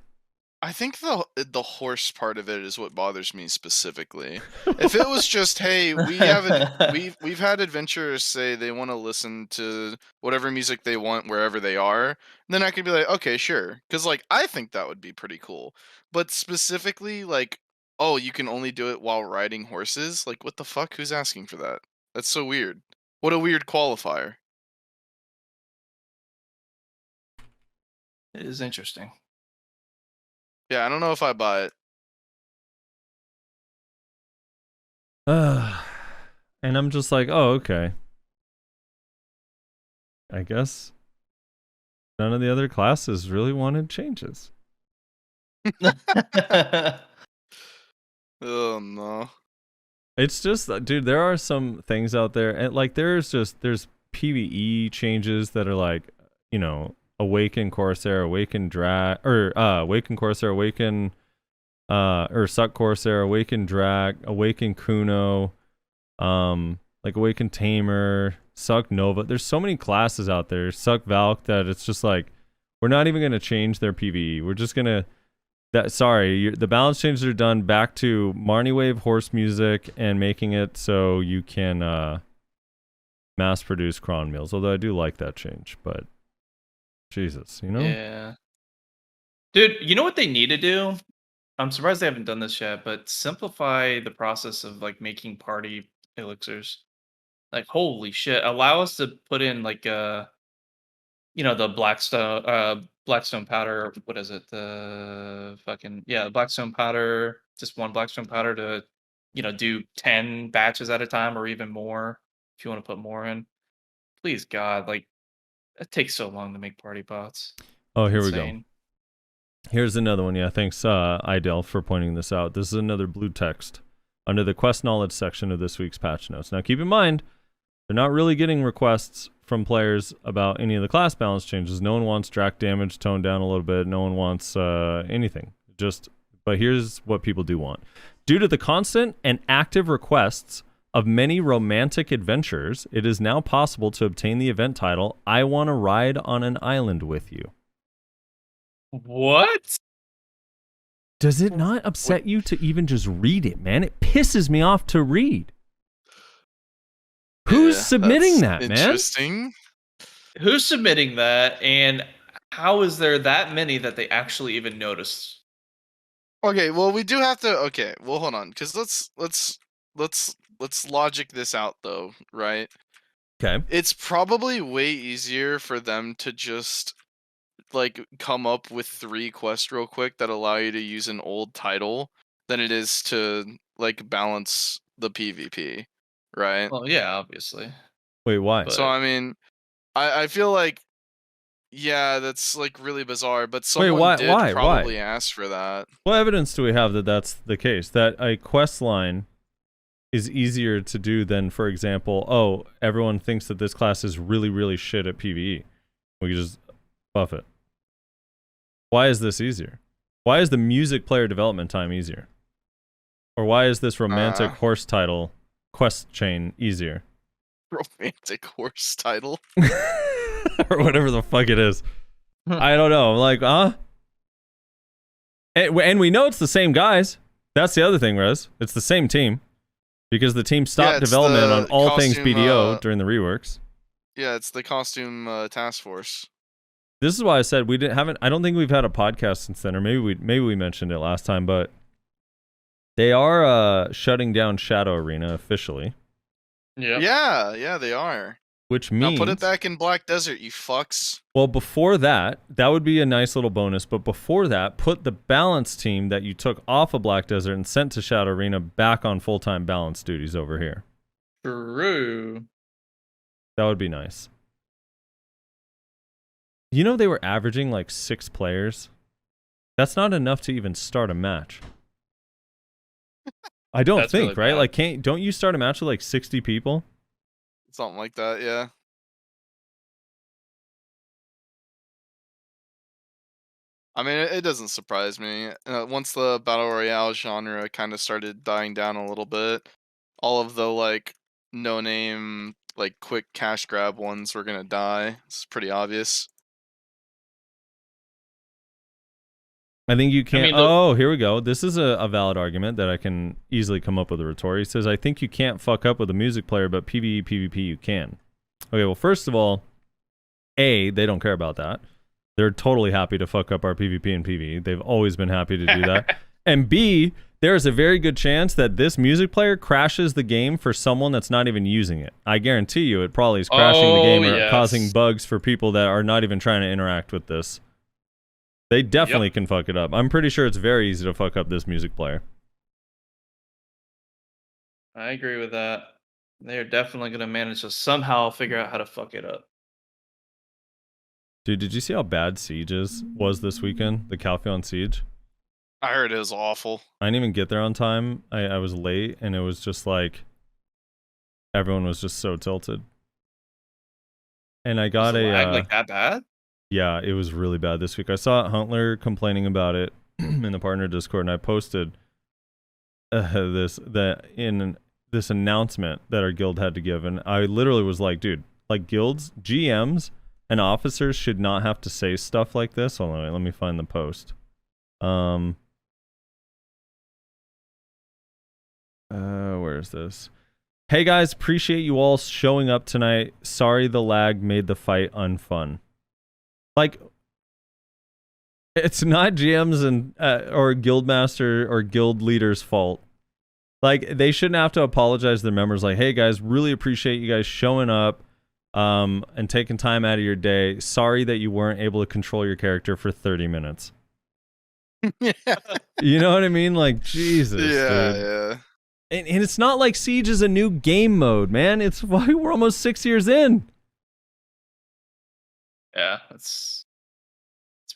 [SPEAKER 2] I think the horse part of it is what bothers me specifically. If it was just, hey, we've had adventurers say they want to listen to whatever music they want wherever they are, then I could be like, okay, sure, because like I think that would be pretty cool. But specifically, like, oh, you can only do it while riding horses. Like, what the fuck? Who's asking for that? That's so weird. What a weird qualifier.
[SPEAKER 5] It is interesting.
[SPEAKER 2] Yeah, I don't know if I buy it.
[SPEAKER 3] And I'm just like, oh, okay. I guess none of the other classes really wanted changes.
[SPEAKER 2] Oh no.
[SPEAKER 3] It's just, dude, there are some things out there, and like there's PvE changes that are like, you know, Awaken Corsair, Awaken Drag, or Awaken Corsair, Awaken, or Suck Corsair, Awaken Drag, Awaken Kuno, like Awaken Tamer, Suck Nova. There's so many classes out there, Suck Valk, that it's just like, we're not even going to change their PvE. We're just going to, the balance changes are done back to Marnie Wave horse music and making it so you can mass produce cron meals. Although I do like that change, but Jesus, you know?
[SPEAKER 5] Yeah. Dude, you know what they need to do? I'm surprised they haven't done this yet, but simplify the process of like making party elixirs. Like holy shit, allow us to put in like you know, the blackstone powder, what is it? The fucking blackstone powder, just one blackstone powder to, you know, do 10 batches at a time or even more if you want to put more in. Please God, like it takes so long to make party bots.
[SPEAKER 3] Oh, here we go. Here's another one. Yeah, thanks, Idel, for pointing this out. This is another blue text under the quest knowledge section of this week's patch notes. Now, keep in mind, they're not really getting requests from players about any of the class balance changes. No one wants Drac damage toned down a little bit. No one wants anything. But here's what people do want. Due to the constant and active requests of many romantic adventurers, it is now possible to obtain the event title, I Want to Ride on an Island with You.
[SPEAKER 5] What?
[SPEAKER 3] Does it not upset you to even just read it, man? It pisses me off to read. Who's submitting that, man?
[SPEAKER 2] Interesting.
[SPEAKER 5] Who's submitting that, and how is there that many that they actually even noticed?
[SPEAKER 2] Okay, well we do have to. Okay, well hold on, because let's logic this out though, right?
[SPEAKER 3] Okay.
[SPEAKER 2] It's probably way easier for them to just like come up with 3 quests real quick that allow you to use an old title than it is to like balance the PvP, right?
[SPEAKER 5] Well, yeah, obviously.
[SPEAKER 3] Wait, why?
[SPEAKER 2] So I mean, I feel like, yeah, that's like really bizarre, but someone
[SPEAKER 3] why?
[SPEAKER 2] probably ask for that.
[SPEAKER 3] What evidence do we have that that's the case? That a quest line is easier to do than, for example, oh, everyone thinks that this class is really, really shit at PvE. We can just buff it. Why is this easier? Why is the music player development time easier? Or why is this romantic horse title quest chain easier?
[SPEAKER 2] Romantic horse title.
[SPEAKER 3] Or whatever the fuck it is. I don't know. Like, And we know it's the same guys. That's the other thing, Rez. It's the same team. Because the team stopped development on all things BDO during the reworks.
[SPEAKER 2] Yeah, it's the costume task force.
[SPEAKER 3] This is why I said I don't think we've had a podcast since then, or maybe we mentioned it last time, but they are shutting down Shadow Arena officially.
[SPEAKER 2] Yeah, they are.
[SPEAKER 3] Which means
[SPEAKER 2] now put it back in Black Desert, you fucks.
[SPEAKER 3] Well, before that would be a nice little bonus, but before that, put the balance team that you took off of Black Desert and sent to Shadow Arena back on full-time balance duties over here.
[SPEAKER 6] True.
[SPEAKER 3] That would be nice. You know they were averaging like 6 players? That's not enough to even start a match. I don't
[SPEAKER 6] That's
[SPEAKER 3] think,
[SPEAKER 6] really
[SPEAKER 3] right?
[SPEAKER 6] bad.
[SPEAKER 3] Like don't you start a match with like 60 people?
[SPEAKER 2] Something like that, yeah. I mean, it doesn't surprise me. Once the Battle Royale genre kind of started dying down a little bit, all of the, like, no-name, like, quick cash grab ones were gonna die. It's pretty obvious.
[SPEAKER 3] I think you can't.
[SPEAKER 6] mean,
[SPEAKER 3] Oh, here we go. This is a valid argument that I can easily come up with a retort. He says, I think you can't fuck up with a music player, but PvE, PvP you can. Okay, well, first of all, A, they don't care about that. They're totally happy to fuck up our PvP and PvE. They've always been happy to do that. And B, there's a very good chance that this music player crashes the game for someone that's not even using it. I guarantee you it probably is crashing the game or causing bugs for people that are not even trying to interact with this. They definitely can fuck it up. I'm pretty sure it's very easy to fuck up this music player.
[SPEAKER 6] I agree with that. They're definitely going to manage to somehow figure out how to fuck it up.
[SPEAKER 3] Dude, did you see how bad Siege's was this weekend? The Calpheon Siege?
[SPEAKER 2] I heard it was awful.
[SPEAKER 3] I didn't even get there on time. I was late, and it was just like... Everyone was just so tilted. And I got
[SPEAKER 6] Was the lag like that bad?
[SPEAKER 3] Yeah, it was really bad this week. I saw Huntler complaining about it in the partner Discord, and I posted this announcement that our guild had to give, and I literally was like, dude, like guilds, GMs, and officers should not have to say stuff like this. Hold on, let me find the post. Where is this? Hey guys, appreciate you all showing up tonight. Sorry the lag made the fight unfun. Like, it's not GMs and or guildmaster or guild leaders' fault. Like, they shouldn't have to apologize to their members. Like, hey guys, really appreciate you guys showing up and taking time out of your day. Sorry that you weren't able to control your character for 30 minutes. You know what I mean? Like, Jesus.
[SPEAKER 2] Yeah,
[SPEAKER 3] dude.
[SPEAKER 2] yeah.
[SPEAKER 3] And it's not like Siege is a new game mode, man. It's why we're almost 6 years in.
[SPEAKER 6] Yeah, it's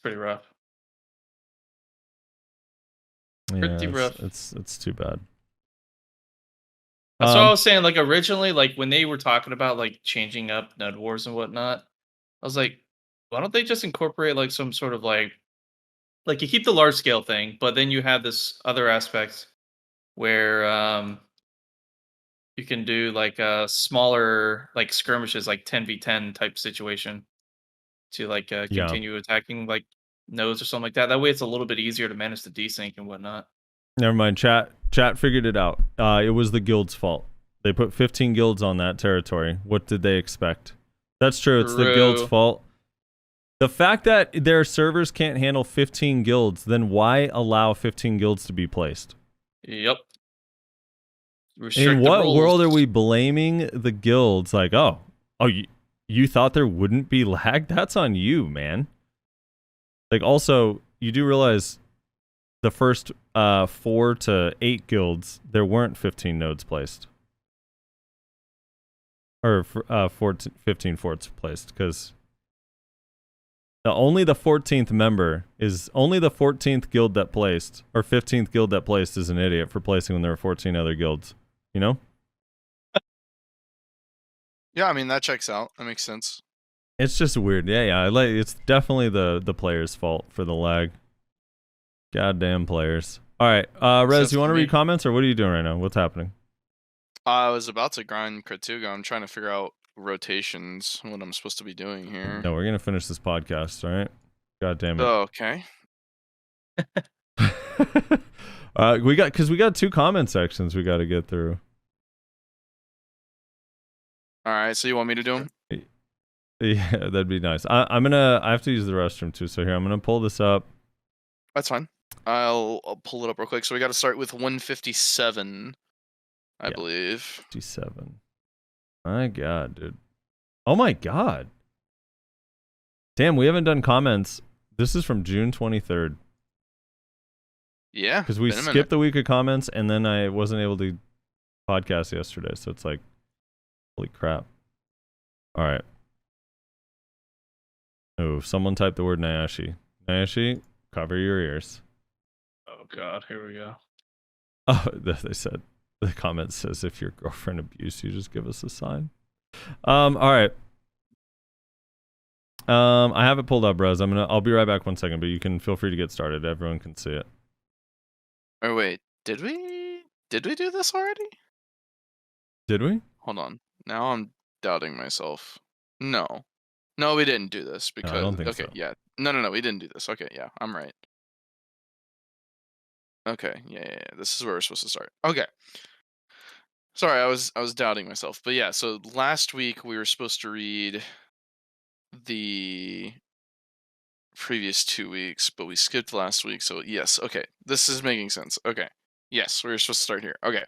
[SPEAKER 6] pretty rough. Pretty rough.
[SPEAKER 3] It's too bad.
[SPEAKER 6] That's what I was saying. Like originally, like when they were talking about like changing up Node Wars and whatnot, I was like, why don't they just incorporate like some sort of like you keep the large scale thing, but then you have this other aspect where you can do like a smaller like skirmishes, like 10v10 type situation to like continue attacking like nodes or something like that. That way, it's a little bit easier to manage the desync and whatnot.
[SPEAKER 3] Never mind. Chat figured it out. It was the guild's fault. They put 15 guilds on that territory. What did they expect? That's true. It's the guild's fault. The fact that their servers can't handle 15 guilds, then why allow 15 guilds to be placed?
[SPEAKER 6] Yep.
[SPEAKER 3] In what world are we blaming the guilds? Like, you thought there wouldn't be lag? That's on you, man. Like, also, you do realize the first 4 to 8 guilds, there weren't 15 nodes placed. Or 15 forts placed, because only the 14th member is only the 14th guild that placed, or 15th guild that placed is an idiot for placing when there were 14 other guilds. You know?
[SPEAKER 2] Yeah, I mean, that checks out. That makes sense.
[SPEAKER 3] It's just weird. Yeah. It's definitely the players' fault for the lag. Goddamn players. All right, Rez,
[SPEAKER 2] Sounds
[SPEAKER 3] you want to
[SPEAKER 2] good to
[SPEAKER 3] read
[SPEAKER 2] me.
[SPEAKER 3] comments or what are you doing right now? What's happening?
[SPEAKER 2] I was about to grind Kratuga. I'm trying to figure out rotations, what I'm supposed to be doing here.
[SPEAKER 3] No, we're gonna finish this podcast. All right. God damn it.
[SPEAKER 2] Oh, okay.
[SPEAKER 3] we got 2 comment sections we got to get through.
[SPEAKER 2] All right. So you want me to do them?
[SPEAKER 3] Yeah, that'd be nice. I have to use the restroom too. So here, I'm gonna pull this up.
[SPEAKER 2] That's fine. I'll pull it up real quick. So we got to start with 157, I
[SPEAKER 3] Yeah.
[SPEAKER 2] believe.
[SPEAKER 3] 57. My God, dude. Oh my God. Damn, we haven't done comments. This is from June 23rd.
[SPEAKER 2] Yeah.
[SPEAKER 3] Because we
[SPEAKER 2] been a minute.
[SPEAKER 3] skipped the week of comments and then I wasn't able to podcast yesterday. So it's like, holy crap. All right. Oh, someone typed the word Nyashi. Nyashi, cover your ears.
[SPEAKER 6] Oh God, here we go.
[SPEAKER 3] Oh, they said, the comment says, if your girlfriend abused you, just give us a sign. All right. I have it pulled up, Rez. I'll be right back 1 second, but you can feel free to get started. Everyone can see it.
[SPEAKER 2] Oh wait, did we do this already?
[SPEAKER 3] Did we?
[SPEAKER 2] Hold on. Now I'm doubting myself. No, we didn't do this because.
[SPEAKER 3] No, I don't think
[SPEAKER 2] okay,
[SPEAKER 3] so.
[SPEAKER 2] yeah. No, we didn't do this. Okay, yeah, I'm right. Okay, yeah. This is where we're supposed to start. Okay. Sorry, I was doubting myself, but yeah. So last week we were supposed to read the previous 2 weeks, but we skipped last week. So yes, okay, this is making sense. Okay, yes, we were supposed to start here. Okay,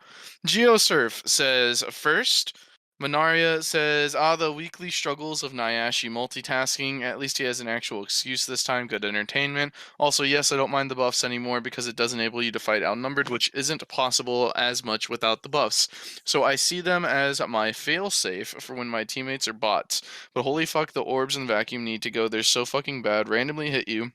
[SPEAKER 2] GeoSurf says first. Manaria says, the weekly struggles of Nyashi multitasking. At least he has an actual excuse this time. Good entertainment. Also, yes, I don't mind the buffs anymore because it does enable you to fight outnumbered, which isn't possible as much without the buffs. So I see them as my failsafe for when my teammates are bots. But holy fuck, the orbs and vacuum need to go. They're so fucking bad. Randomly hit you.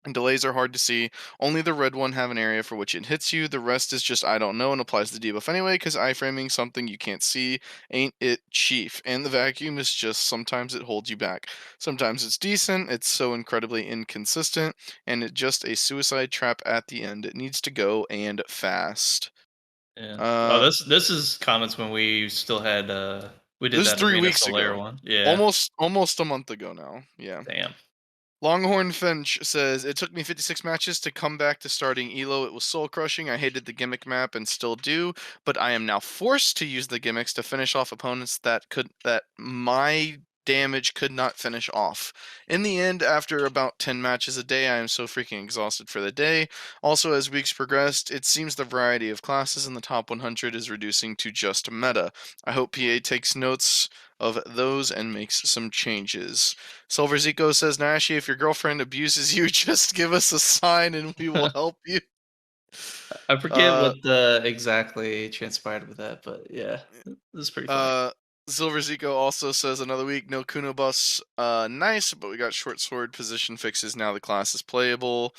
[SPEAKER 2] And delays are hard to see. Only the red one have an area for which it hits you. The rest is just I don't know and applies the debuff anyway because iframing something you can't see ain't it chief. And the vacuum is just sometimes it holds you back. Sometimes it's decent. It's so incredibly inconsistent. And it's just a suicide trap at the end. It needs to go and fast.
[SPEAKER 6] Yeah. This is comments when we still had we did
[SPEAKER 2] This is
[SPEAKER 6] that
[SPEAKER 2] 3
[SPEAKER 6] Arena
[SPEAKER 2] weeks
[SPEAKER 6] Solaire
[SPEAKER 2] ago.
[SPEAKER 6] one. Yeah.
[SPEAKER 2] Almost a month ago now. Yeah.
[SPEAKER 6] Damn.
[SPEAKER 2] Longhorn Finch says, it took me 56 matches to come back to starting Elo. It was soul crushing. I hated the gimmick map and still do, but I am now forced to use the gimmicks to finish off opponents that my damage could not finish off. In the end, after about 10 matches a day, I am so freaking exhausted for the day. Also, as weeks progressed, it seems the variety of classes in the top 100 is reducing to just meta. I hope PA takes notes of those and makes some changes. Silver Zico says, Nashi, if your girlfriend abuses you, just give us a sign and we will help you.
[SPEAKER 5] I forget what exactly transpired with that, but yeah, this is pretty funny.
[SPEAKER 2] Silver Zico also says another week, no Kuno buffs. Nice, but we got short sword position fixes. Now the class is playable.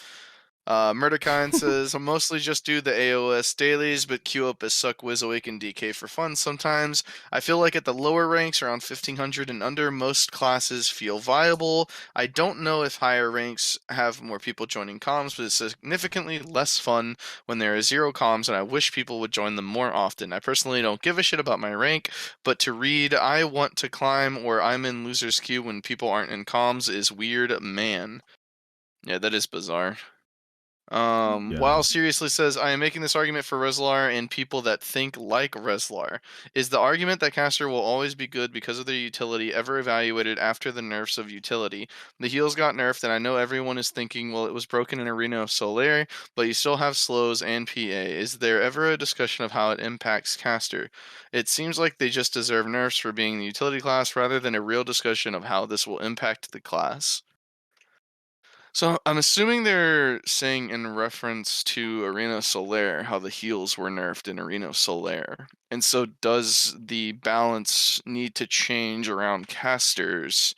[SPEAKER 2] Murderkind says, I mostly just do the AOS dailies, but queue up as Suck, Wiz, Awaken, DK for fun sometimes. I feel like at the lower ranks, around 1500 and under, most classes feel viable. I don't know if higher ranks have more people joining comms, but it's significantly less fun when there are 0 comms, and I wish people would join them more often. I personally don't give a shit about my rank, but to read, I want to climb, or I'm in loser's queue when people aren't in comms is weird, man. Yeah, that is bizarre. While seriously says, I am making this argument for Rezlar and people that think like Rezlar. Is the argument that caster will always be good because of their utility ever evaluated after the nerfs of utility? The heals got nerfed, and I know everyone is thinking, well, it was broken in Arena of Solaire, but you still have slows and PA. Is there ever a discussion of how it impacts caster? It seems like they just deserve nerfs for being the utility class rather than a real discussion of how this will impact the class. So I'm assuming they're saying in reference to Arena Solaire how the heals were nerfed in Arena Solaire. And so does the balance need to change around casters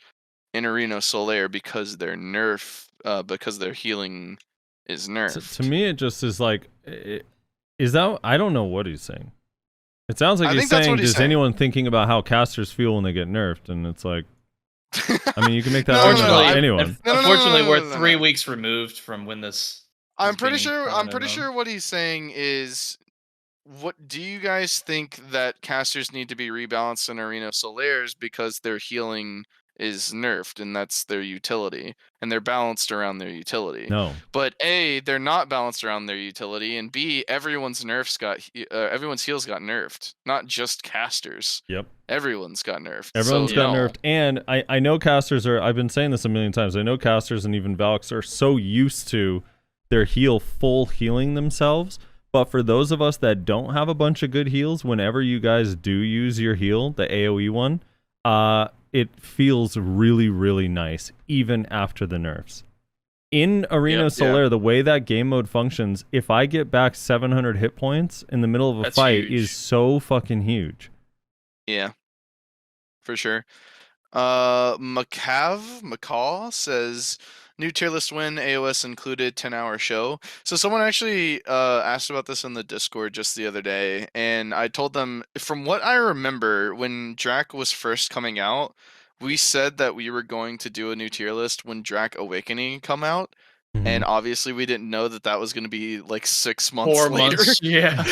[SPEAKER 2] in Arena Solaire because their because their healing is nerfed?
[SPEAKER 3] To me, it just is like, is that, I don't know what he's saying. It sounds like he's saying, does anyone thinking about how casters feel when they get nerfed? And it's like, I mean, you can make that argument about anyone.
[SPEAKER 6] Unfortunately, we're 3 weeks removed from when this
[SPEAKER 2] I'm
[SPEAKER 5] is
[SPEAKER 2] pretty
[SPEAKER 5] being
[SPEAKER 2] sure.
[SPEAKER 5] thrown
[SPEAKER 2] I'm
[SPEAKER 5] in
[SPEAKER 2] pretty
[SPEAKER 5] them.
[SPEAKER 2] sure what he's saying is, what do you guys think that casters need to be rebalanced in Arena of Solaires because their healing is nerfed and that's their utility, and they're balanced around their utility.
[SPEAKER 3] No.
[SPEAKER 2] But A, they're not balanced around their utility, and B, everyone's heals got nerfed, not just casters.
[SPEAKER 3] Yep.
[SPEAKER 2] Everyone's got nerfed.
[SPEAKER 3] Everyone's
[SPEAKER 2] so
[SPEAKER 3] got
[SPEAKER 2] no.
[SPEAKER 3] nerfed. And I know casters are, I've been saying this a million times, I know casters and even Valks are so used to their full healing themselves. But for those of us that don't have a bunch of good heals, whenever you guys do use your heal, the AoE one, it feels really, really nice, even after the nerfs. In Arena Solaire, the way that game mode functions, if I get back 700 hit points in the middle of a
[SPEAKER 2] That's
[SPEAKER 3] fight
[SPEAKER 2] huge.
[SPEAKER 3] is so fucking huge.
[SPEAKER 2] Yeah, for sure. McCaw says, new tier list win, AOS included, 10-hour show. So someone actually asked about this in the Discord just the other day, and I told them, from what I remember, when Drak was first coming out, we said that we were going to do a new tier list when Drak Awakening come out. And obviously, we didn't know that that was going to be like 6 months
[SPEAKER 5] 4
[SPEAKER 2] later.
[SPEAKER 5] months. Yeah.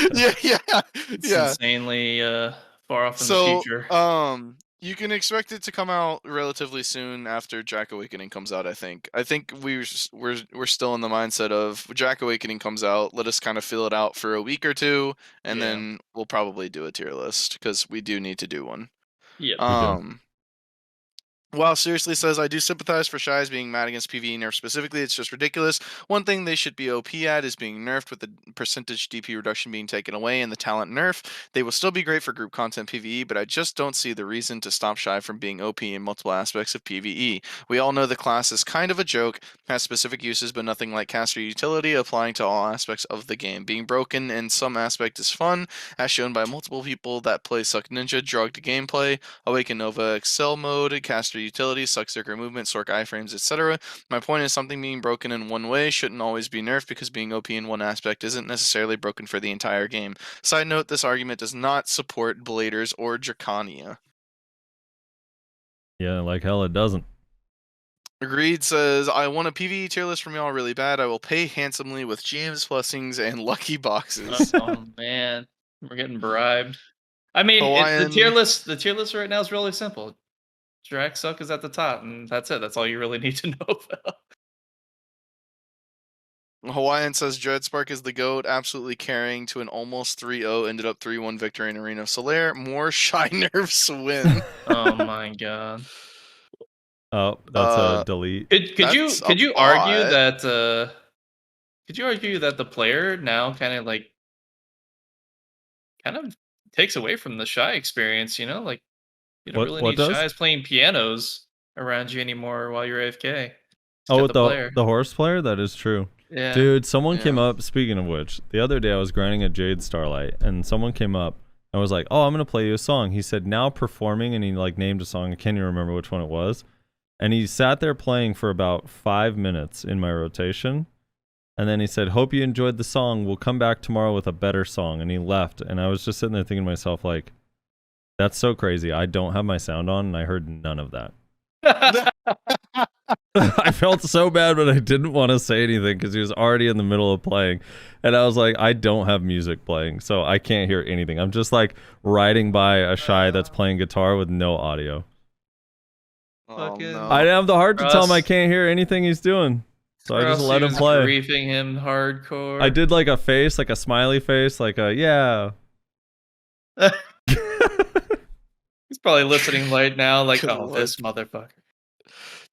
[SPEAKER 2] yeah.
[SPEAKER 5] It's insanely far off in the future.
[SPEAKER 2] You can expect it to come out relatively soon after Jack Awakening comes out. I think we're still in the mindset of Jack Awakening comes out. Let us kind of feel it out for a week or two, and then we'll probably do a tier list because we do need to do one.
[SPEAKER 5] Yeah.
[SPEAKER 2] While Seriously says, I do sympathize for Shies being mad against PvE nerf specifically. It's just ridiculous. One thing they should be OP at is being nerfed with the percentage DP reduction being taken away and the talent nerf. They will still be great for group content PvE, but I just don't see the reason to stop Shy from being OP in multiple aspects of PvE. We all know the class is kind of a joke, has specific uses, but nothing like caster utility applying to all aspects of the game. Being broken in some aspect is fun, as shown by multiple people that play Suck Ninja, drugged gameplay, Awaken Nova Excel mode, caster utility, Suck Circuit movement, Sork iframes, etc. My point is, something being broken in one way shouldn't always be nerfed because being OP in one aspect isn't necessarily broken for the entire game. Side note, this argument does not support Bladers or Drakania.
[SPEAKER 3] Yeah, like hell it doesn't.
[SPEAKER 2] Agreed says, I want a PvE tier list from y'all really bad. I will pay handsomely with GM's blessings and lucky boxes.
[SPEAKER 5] Oh man, we're getting bribed. I mean,
[SPEAKER 2] Hawaiian...
[SPEAKER 5] the tier list right now is really simple. Drak Suck is at the top, and that's it. That's all you really need to know about.
[SPEAKER 2] Hawaiian says Dreadspark is the GOAT, absolutely carrying to an almost 3-0, ended up 3-1 victory in Arena of Solaire. More Shy Nerfs win.
[SPEAKER 5] Oh my god.
[SPEAKER 3] Oh, that's a delete.
[SPEAKER 5] Could you argue that the player now kind of takes away from the Shy experience, you know? Like, you don't really need Shies playing pianos around you anymore while you're AFK.
[SPEAKER 3] The horse player? That is true.
[SPEAKER 5] Yeah.
[SPEAKER 3] Dude, someone came up, speaking of which, the other day I was grinding at Jade Starlight, and someone came up and was like, oh, I'm going to play you a song. He said, now performing, and he like named a song. I can't even remember which one it was. And he sat there playing for about 5 minutes in my rotation. And then he said, hope you enjoyed the song. We'll come back tomorrow with a better song. And he left. And I was just sitting there thinking to myself, like, that's so crazy. I don't have my sound on, and I heard none of that. I felt so bad, but I didn't want to say anything because he was already in the middle of playing. And I was like, I don't have music playing, so I can't hear anything. I'm just like riding by a Shy that's playing guitar with no audio.
[SPEAKER 2] Oh, no.
[SPEAKER 3] I have the heart to tell him I can't hear anything he's doing. So I just let him play.
[SPEAKER 5] Griefing him hardcore.
[SPEAKER 3] I did like a face, like a smiley face, like a yeah.
[SPEAKER 5] He's probably listening right now, like,
[SPEAKER 2] Good
[SPEAKER 5] oh,
[SPEAKER 2] Lord.
[SPEAKER 5] this motherfucker.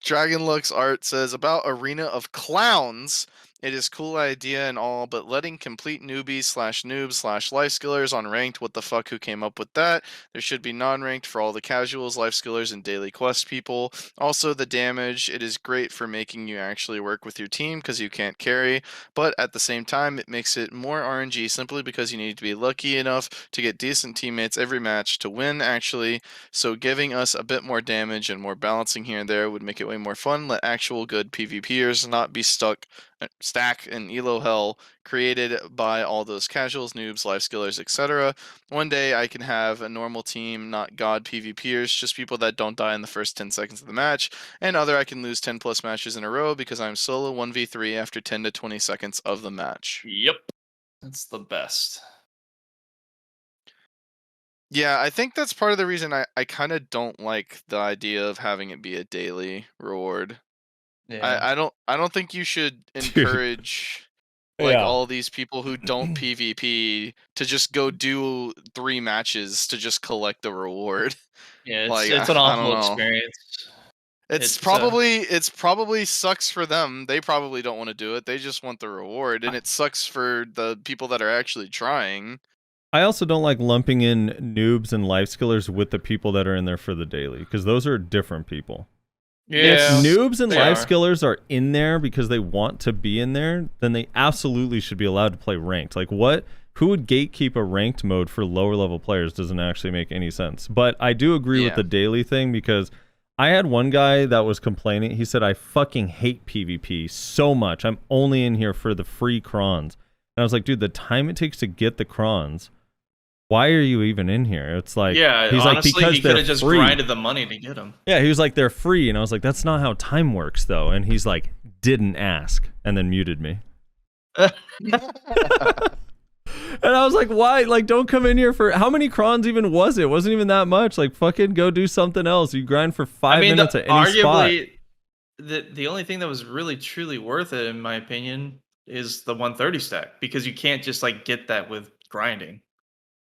[SPEAKER 2] Dragon Lux Art says, about Arena of Clowns, it is cool idea and all, but letting complete newbies /noobs /life skillers on ranked, what the fuck, who came up with that? There should be non-ranked for all the casuals, life skillers, and daily quest people. Also, the damage, it is great for making you actually work with your team because you can't carry, but at the same time, it makes it more RNG simply because you need to be lucky enough to get decent teammates every match to win, actually. So giving us a bit more damage and more balancing here and there would make it way more fun. Let actual good PvPers not be stuck stack in elo hell created by all those casuals, noobs, life skillers, etc. One day I can have a normal team, not god PvPers, just people that don't die in the first 10 seconds of the match, and other I can lose 10 plus matches in a row because I'm solo 1v3 after 10 to 20 seconds of the match.
[SPEAKER 6] Yep. That's the best.
[SPEAKER 2] Yeah, I think that's part of the reason I kind of don't like the idea of having it be a daily reward.
[SPEAKER 6] Yeah.
[SPEAKER 2] I don't think you should encourage like all these people who don't PvP to just go do 3 matches to just collect the reward.
[SPEAKER 6] Yeah,
[SPEAKER 2] Like,
[SPEAKER 6] it's an
[SPEAKER 2] I don't
[SPEAKER 6] awful
[SPEAKER 2] know.
[SPEAKER 6] experience.
[SPEAKER 2] It's
[SPEAKER 6] It's,
[SPEAKER 2] probably sucks for them. They probably don't want to do it. They just want the reward, and it sucks for the people that are actually trying.
[SPEAKER 3] I also don't like lumping in noobs and life skillers with the people that are in there for the daily, because those are different people.
[SPEAKER 6] Yeah,
[SPEAKER 3] If noobs and
[SPEAKER 6] they
[SPEAKER 3] life
[SPEAKER 6] are.
[SPEAKER 3] skillers are in there because they want to be in there, then they absolutely should be allowed to play ranked. Like, what? Who would gatekeep a ranked mode for lower level players? Doesn't actually make any sense. But I do agree with the daily thing, because I had one guy that was complaining. He said, I fucking hate PvP so much. I'm only in here for the free crons. And I was like, dude, the time it takes to get the crons, why are you even in here? It's like,
[SPEAKER 6] Yeah,
[SPEAKER 3] he's
[SPEAKER 6] honestly,
[SPEAKER 3] like, because
[SPEAKER 6] he could
[SPEAKER 3] they're
[SPEAKER 6] have just
[SPEAKER 3] free.
[SPEAKER 6] grinded the money to get them.
[SPEAKER 3] Yeah, he was like, they're free. And I was like, that's not how time works, though. And he's like, didn't ask, and then muted me. And I was like, why? Like, don't come in here for... How many crons even was it? It wasn't even that much. Like, fucking go do something else. You grind for 5 minutes at any spot.
[SPEAKER 6] Arguably, the only thing that was really, truly worth it, in my opinion, is the 130 stack. Because you can't just, like, get that with grinding.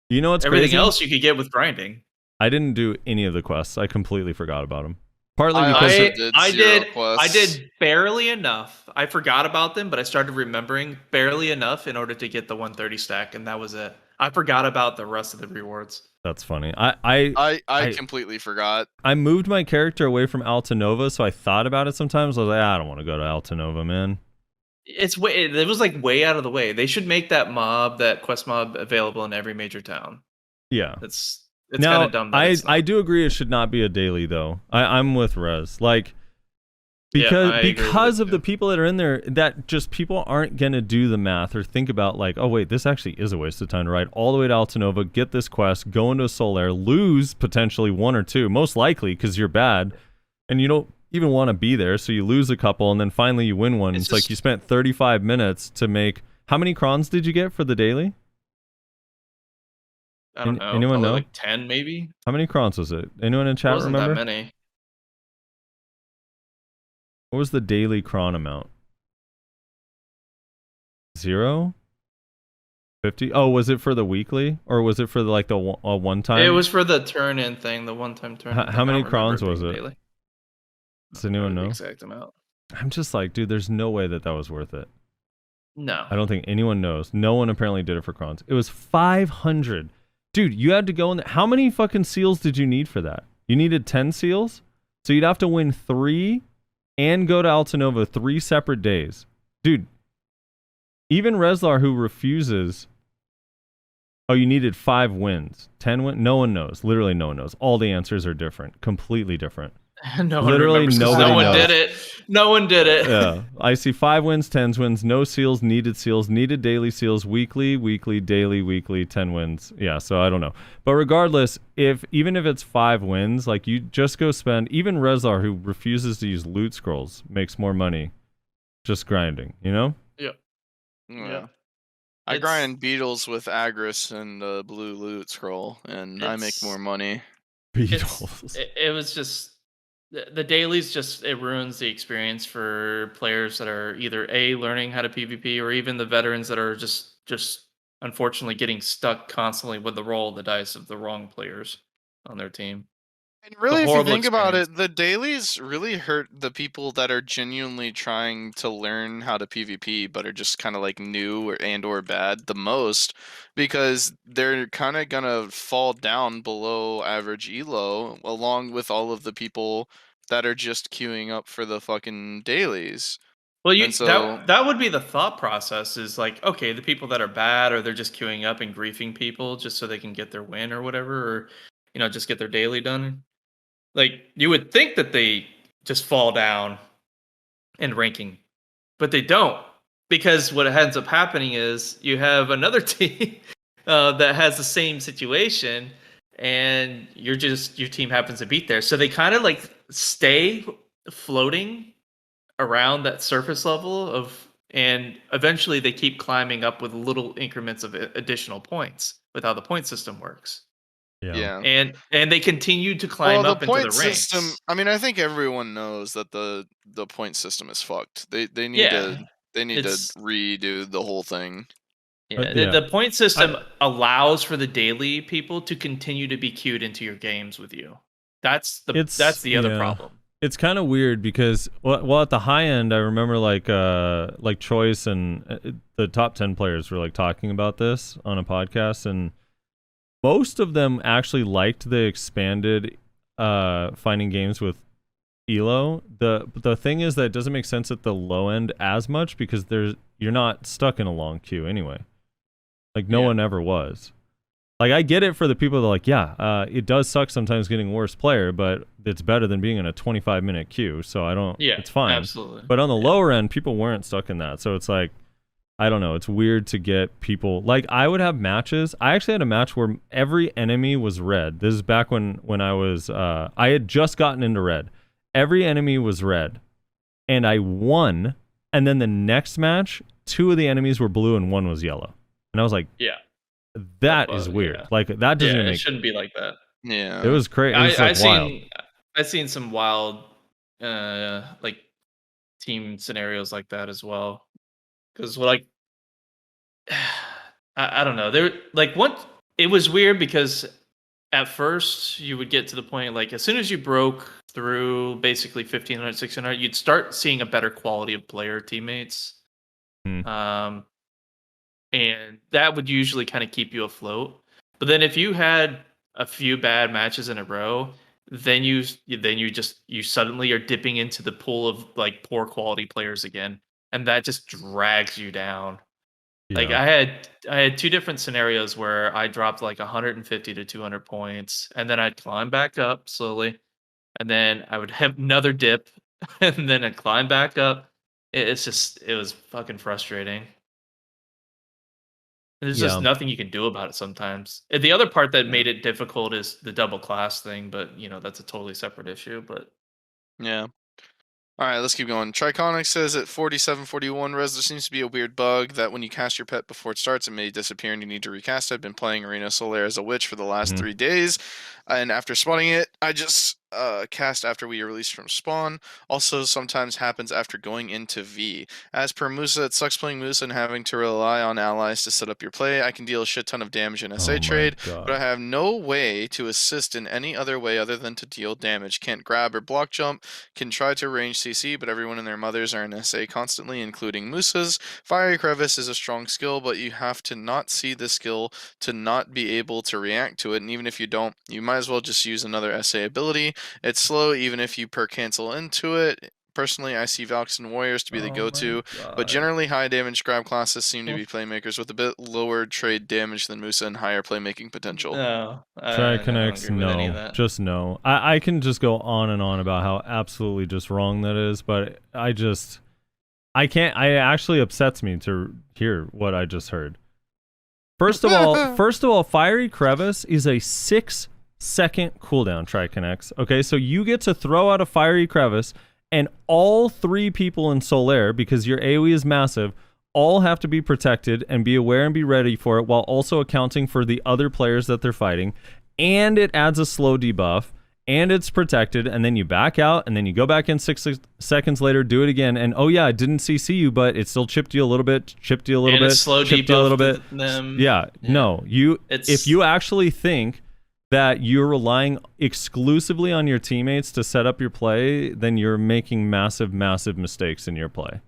[SPEAKER 3] You know what's
[SPEAKER 6] Everything
[SPEAKER 3] crazy?
[SPEAKER 6] else you could get with grinding.
[SPEAKER 3] I didn't do any of the quests. I completely forgot about them. Partly
[SPEAKER 2] I
[SPEAKER 3] because...
[SPEAKER 2] also did zero quests.
[SPEAKER 6] I did barely enough. I forgot about them, but I started remembering barely enough in order to get the 130 stack, and that was it. I forgot about the rest of the rewards.
[SPEAKER 3] That's funny. I
[SPEAKER 2] completely forgot.
[SPEAKER 3] I moved my character away from Altanova, so I thought about it sometimes. I was like, I don't want to go to Altanova, man.
[SPEAKER 6] It was like way out of the way. They should make that quest mob available in every major town.
[SPEAKER 3] Yeah.
[SPEAKER 6] It's
[SPEAKER 3] now,
[SPEAKER 6] kind of dumb. That
[SPEAKER 3] I do agree it should not be a daily, though. I'm with Rez. Like,
[SPEAKER 6] Yeah,
[SPEAKER 3] because of the people that are in there, that just people aren't going to do the math or think about, like, oh, wait, this actually is a waste of time to ride all the way to Altanova, get this quest, go into a Solaire, lose potentially 1 or 2, most likely because you're bad, and you don't even want to be there, so you lose a couple, and then finally you win one. It's like you spent 35 minutes to make... How many crons did you get for the daily?
[SPEAKER 6] I don't know.
[SPEAKER 3] Anyone know?
[SPEAKER 6] Like 10, maybe?
[SPEAKER 3] How many crons was it? Anyone in chat
[SPEAKER 6] It wasn't
[SPEAKER 3] remember?
[SPEAKER 6] that many.
[SPEAKER 3] What was the daily cron amount? 0? 50? Oh, was it for the weekly? Or was it for the one time?
[SPEAKER 6] It was for the turn-in thing, the one-time turn-in.
[SPEAKER 3] How many
[SPEAKER 6] I don't remember
[SPEAKER 3] crons was
[SPEAKER 6] being
[SPEAKER 3] it?
[SPEAKER 6] daily.
[SPEAKER 3] Does anyone
[SPEAKER 6] The
[SPEAKER 3] know?
[SPEAKER 6] exact amount.
[SPEAKER 3] I'm just like, dude, there's no way that was worth it.
[SPEAKER 6] No.
[SPEAKER 3] I don't think anyone knows. No one apparently did it for crons. It was 500. Dude, you had to go in there. How many fucking seals did you need for that? You needed 10 seals? So you'd have to win 3 and go to Altanova 3 separate days. Dude, even Rezlar, who refuses... Oh, you needed 5 wins. 10 wins? No one knows. Literally no one knows. All the answers are different. Completely different.
[SPEAKER 6] No one
[SPEAKER 3] Literally
[SPEAKER 6] remembers 'cause
[SPEAKER 3] nobody
[SPEAKER 6] no one
[SPEAKER 3] knows.
[SPEAKER 6] did it. No one did it.
[SPEAKER 3] Yeah. I see 5 wins, 10 wins, no seals, needed daily seals, weekly, daily, 10 wins. Yeah, so I don't know. But regardless, even if it's 5 wins, like, you just go spend... Even Rezlar, who refuses to use loot scrolls, makes more money just grinding, you know?
[SPEAKER 2] Yeah. I grind beetles with Agris and the blue loot scroll, and I make more money.
[SPEAKER 3] Beetles.
[SPEAKER 6] It was just... The dailies just... It ruins the experience for players that are either A, learning how to PvP, or even the veterans that are just unfortunately getting stuck constantly with the roll of the dice of the wrong players on their team.
[SPEAKER 2] And really, if you
[SPEAKER 6] horrible
[SPEAKER 2] think about
[SPEAKER 6] experience.
[SPEAKER 2] it, the dailies really hurt the people that are genuinely trying to learn how to PvP, but are just kind of like new or bad the most, because they're kind of gonna fall down below average elo, along with all of the people that are just queuing up for the fucking dailies.
[SPEAKER 6] Well,
[SPEAKER 2] And so,
[SPEAKER 6] that would be the thought process, is like, okay, the people that are bad, or they're just queuing up and griefing people just so they can get their win or whatever, or just get their daily done. Like, you would think that they just fall down in ranking, but they don't,
[SPEAKER 5] because what ends up happening is you have another team that has the same situation, and your team happens to beat there, so they kind of like stay floating around that surface level of, and eventually they keep climbing up with little increments of additional points with how the point system works.
[SPEAKER 2] Yeah.
[SPEAKER 5] And they continue to
[SPEAKER 2] Well,
[SPEAKER 5] climb
[SPEAKER 2] the
[SPEAKER 5] up into the
[SPEAKER 2] point system.
[SPEAKER 5] ranks.
[SPEAKER 2] I mean, I think everyone knows that the point system is fucked. They need
[SPEAKER 5] Yeah,
[SPEAKER 2] to
[SPEAKER 5] it's
[SPEAKER 2] redo the whole thing.
[SPEAKER 5] yeah.
[SPEAKER 3] Yeah.
[SPEAKER 5] The point system allows for the daily people to continue to be queued into your games with you. That's the other problem.
[SPEAKER 3] It's kind of weird because well at the high end I remember like Choice and the top 10 players were like talking about this on a podcast, and most of them actually liked the expanded finding games with Elo. The thing is that it doesn't make sense at the low end as much because you're not stuck in a long queue anyway. Like no one ever was. Like I get it for the people that are like, yeah, it does suck sometimes getting worse player, but it's better than being in a 25-minute queue. So I don't.
[SPEAKER 5] Yeah,
[SPEAKER 3] it's fine.
[SPEAKER 5] absolutely.
[SPEAKER 3] But on the lower end, people weren't stuck in that. So it's like, I don't know. It's weird to get people. Like I would have matches. I actually had a match where every enemy was red. This is back when I was. I had just gotten into red. Every enemy was red, and I won. And then the next match, 2 of the enemies were blue and 1 was yellow. And I was like,
[SPEAKER 5] Yeah.
[SPEAKER 3] that is weird.
[SPEAKER 5] Yeah.
[SPEAKER 3] Like that doesn't even
[SPEAKER 5] It
[SPEAKER 3] make.
[SPEAKER 5] shouldn't be like that.
[SPEAKER 2] Yeah.
[SPEAKER 3] It was crazy. It was like wild.
[SPEAKER 5] I've seen some wild like team scenarios like that as well. Because like I don't know. There like what it was weird because at first you would get to the point like as soon as you broke through basically 1500 1600 you'd start seeing a better quality of player teammates.
[SPEAKER 3] Hmm.
[SPEAKER 5] And that would usually kind of keep you afloat. But then if you had a few bad matches in a row, then you suddenly are dipping into the pool of like poor quality players again, and that just drags you down. Like
[SPEAKER 3] Yeah.
[SPEAKER 5] I had 2 different scenarios where I dropped like 150 to 200 points, and then I'd climb back up slowly, and then I would have another dip, and then I'd climb back up. It was fucking frustrating. There's just
[SPEAKER 3] Yeah.
[SPEAKER 5] nothing you can do about it sometimes. And the other part that made it difficult is the double class thing, but that's a totally separate issue. But
[SPEAKER 2] Yeah. All right, let's keep going. Triconic says at 4741, Res, there seems to be a weird bug that when you cast your pet before it starts, it may disappear and you need to recast it. I've been playing Arena Solaire as a witch for the last 3 days, and after spawning it, I just cast after we are released from spawn. Also, sometimes happens after going into V. As per Musa, it sucks playing Musa and having to rely on allies to set up your play. I can deal a shit ton of damage in SA trade, but I have no way to assist in any other way other than to deal damage. Can't grab or block jump, can try to range CC, but everyone and their mothers are in SA constantly, including Musa's. Fiery Crevice is a strong skill, but you have to not see the skill to not be able to react to it, and even if you don't, you might as well just use another SA ability. It's slow even if you cancel into it. Personally, I see Valks and Warriors to be the go-to, but generally high damage grab classes seem to be playmakers with a bit lower trade damage than Musa and higher playmaking potential.
[SPEAKER 5] no,
[SPEAKER 3] Triconnects, no. Just no. I can just go on and on about how absolutely just wrong that is, but I can't. It actually upsets me to hear what I just heard. First of all, Fiery Crevice is a 6-second cooldown, Triconnects. Okay, so you get to throw out a Fiery Crevice, and all 3 people in Solaire, because your AoE is massive, all have to be protected and be aware and be ready for it, while also accounting for the other players that they're fighting. And it adds a slow debuff, and it's protected, and then you back out, and then you go back in 6 seconds later, do it again, and oh yeah, it didn't CC you, but it still chipped you a little bit, chipped you a little bit,
[SPEAKER 5] slow
[SPEAKER 3] chipped you a little bit.
[SPEAKER 5] Them.
[SPEAKER 3] Yeah, no, if you actually think that you're relying exclusively on your teammates to set up your play, then you're making massive, massive mistakes in your play.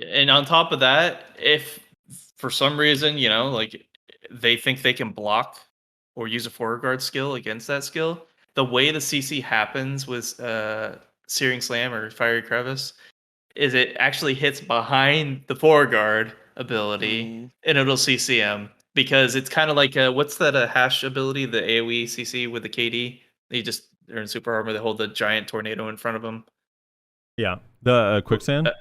[SPEAKER 5] And on top of that, if for some reason, like they think they can block or use a forward guard skill against that skill, the way the CC happens with Searing Slam or Fiery Crevice is it actually hits behind the forward guard ability and it'll CCM. Because it's kind of like what's that hash ability, the AoE CC with the KD? They're in super armor. They hold the giant tornado in front of them.
[SPEAKER 3] Yeah, the quicksand.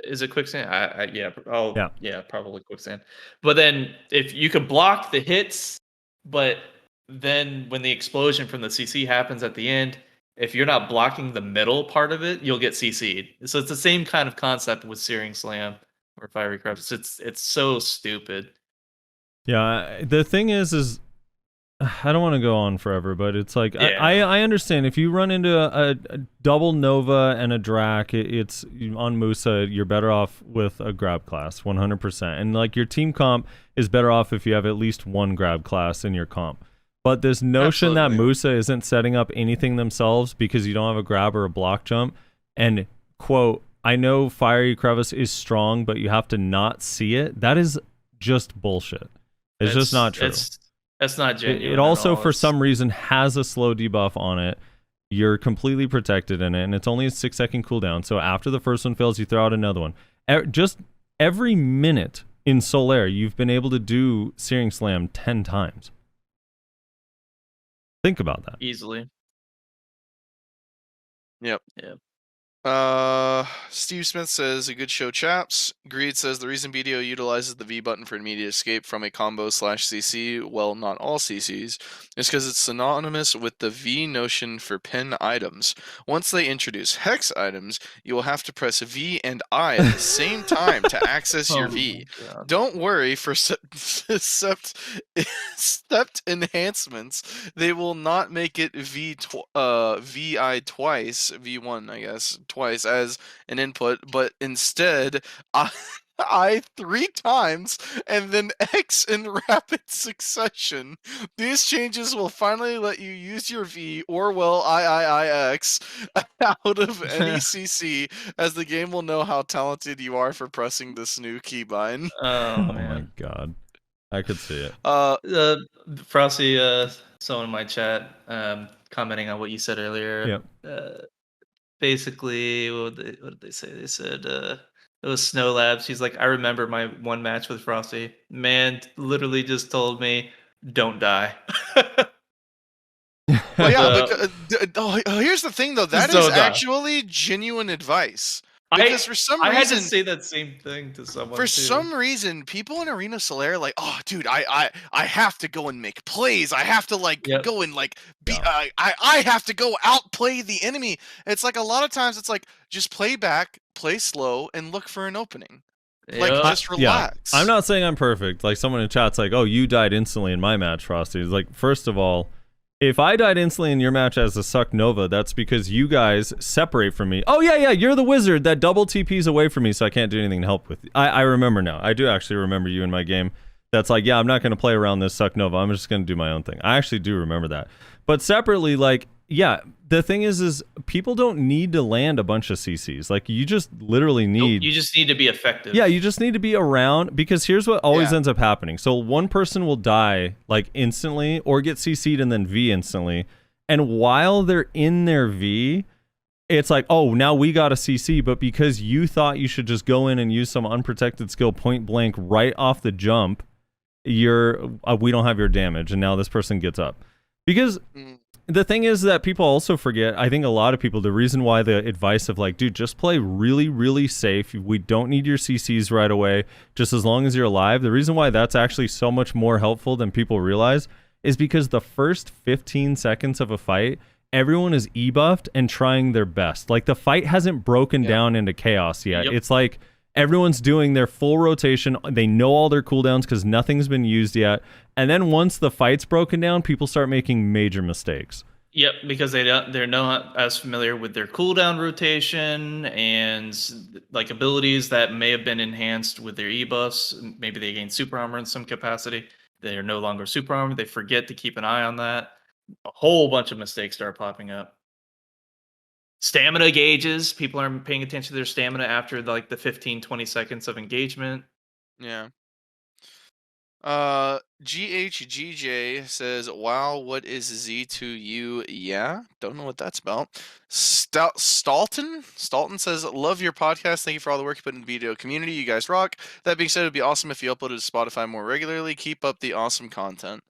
[SPEAKER 5] Is it quicksand? Yeah. Oh,
[SPEAKER 3] Yeah.
[SPEAKER 5] yeah, probably quicksand. But then if you could block the hits, but then when the explosion from the CC happens at the end, if you're not blocking the middle part of it, you'll get CC'd. So it's the same kind of concept with Searing Slam or Fiery Crevice. It's so stupid.
[SPEAKER 3] Yeah, the thing is I don't want to go on forever, but it's like
[SPEAKER 5] Yeah.
[SPEAKER 3] I understand if you run into a double Nova and a Drac, it's on Musa, you're better off with a grab class, 100%. And like your team comp is better off if you have at least one grab class in your comp. But this notion that
[SPEAKER 2] Absolutely.
[SPEAKER 3] Musa isn't setting up anything themselves because you don't have a grab or a block jump, and quote, I know Fiery Crevice is strong, but you have to not see it. That is just bullshit. It's just not true.
[SPEAKER 5] That's not genuine.
[SPEAKER 3] It also,
[SPEAKER 5] at all.
[SPEAKER 3] for some reason, has a slow debuff on it. You're completely protected in it, and it's only a 6-second cooldown. So after the first one fails, you throw out another one. Just every minute in Solaire, you've been able to do Searing Slam 10 times. Think about that.
[SPEAKER 5] Easily.
[SPEAKER 2] Yep.
[SPEAKER 5] Yeah.
[SPEAKER 2] Steve Smith says, a good show, chaps. Greed says, the reason BDO utilizes the V button for immediate escape from a combo/CC, well, not all CCs, is because it's synonymous with the V notion for pin items. Once they introduce hex items, you will have to press V and I at the same time to access your V.
[SPEAKER 5] God.
[SPEAKER 2] Don't worry, for stepped enhancements, they will not make it VI twice, V1, I guess, twice as an input, but instead I 3 times and then X in rapid succession. These changes will finally let you use your V or well IIIX out of any CC, as the game will know how talented you are for pressing this new keybind.
[SPEAKER 5] Oh
[SPEAKER 3] Oh my
[SPEAKER 5] man.
[SPEAKER 3] god. I could see it.
[SPEAKER 5] Frosty, someone in my chat, commenting on what you said earlier.
[SPEAKER 3] Yep.
[SPEAKER 5] Basically, what did they say? They said it was Snow Labs. He's like, I remember my one match with Frosty. Man, literally just told me, don't die.
[SPEAKER 2] Well, yeah,
[SPEAKER 5] So-
[SPEAKER 2] because, here's the thing, though. That
[SPEAKER 5] So
[SPEAKER 2] is
[SPEAKER 5] dumb.
[SPEAKER 2] actually genuine advice. Because for some
[SPEAKER 5] I had
[SPEAKER 2] reason,
[SPEAKER 5] to say that same thing to someone.
[SPEAKER 2] for
[SPEAKER 5] too.
[SPEAKER 2] some reason, people in Arena Solaire are like, oh, dude, I have to go and make plays. I have to
[SPEAKER 5] Yep.
[SPEAKER 2] go and be.
[SPEAKER 3] Yeah.
[SPEAKER 2] I have to go outplay the enemy. It's like a lot of times, it's like just play back, play slow, and look for an opening. Like
[SPEAKER 5] Yep.
[SPEAKER 2] just relax.
[SPEAKER 3] I'm not saying I'm perfect. Like someone in chat's like, "Oh, you died instantly in my match, Frosty." It's like, first of all, if I died instantly in your match as a Suck Nova, that's because you guys separate from me. Oh yeah, you're the wizard that double TPs away from me, so I can't do anything to help with you. I remember now. I do actually remember you in my game. That's like, yeah, I'm not going to play around this Suck Nova. I'm just going to do my own thing. I actually do remember that. But separately, like, yeah, the thing is people don't need to land a bunch of CCs. Like, you just literally need...
[SPEAKER 5] You just need to be effective.
[SPEAKER 3] Yeah, you just need to be around, because here's what always
[SPEAKER 2] Yeah.
[SPEAKER 3] ends up happening. So one person will die like instantly or get CC'd and then V instantly. And while they're in their V, it's like, oh, now we got a CC, but because you thought you should just go in and use some unprotected skill point blank right off the jump, we don't have your damage, and now this person gets up. Because
[SPEAKER 2] Mm.
[SPEAKER 3] the thing is that people also forget, I think a lot of people, the reason why the advice of like, dude, just play really, really safe. We don't need your CCs right away, just as long as you're alive. The reason why that's actually so much more helpful than people realize is because the first 15 seconds of a fight, everyone is E-buffed and trying their best. Like, the fight hasn't broken down into chaos yet.
[SPEAKER 5] Yep.
[SPEAKER 3] It's like everyone's doing their full rotation. They know all their cooldowns because nothing's been used yet. And then once the fight's broken down, people start making major mistakes.
[SPEAKER 5] Yep, because they're not as familiar with their cooldown rotation and like abilities that may have been enhanced with their e-buffs. Maybe they gain super armor in some capacity. They're no longer super armor. They forget to keep an eye on that. A whole bunch of mistakes start popping up. Stamina gauges. People aren't paying attention to their stamina after like the 15, 20 seconds of engagement.
[SPEAKER 2] Yeah. GHGJ says, wow, what is Z2U? Yeah, don't know what that's about. Stalton says, love your podcast. Thank you for all the work you put in the video community. You guys rock. That being said, it'd be awesome if you uploaded to Spotify more regularly. Keep up the awesome content.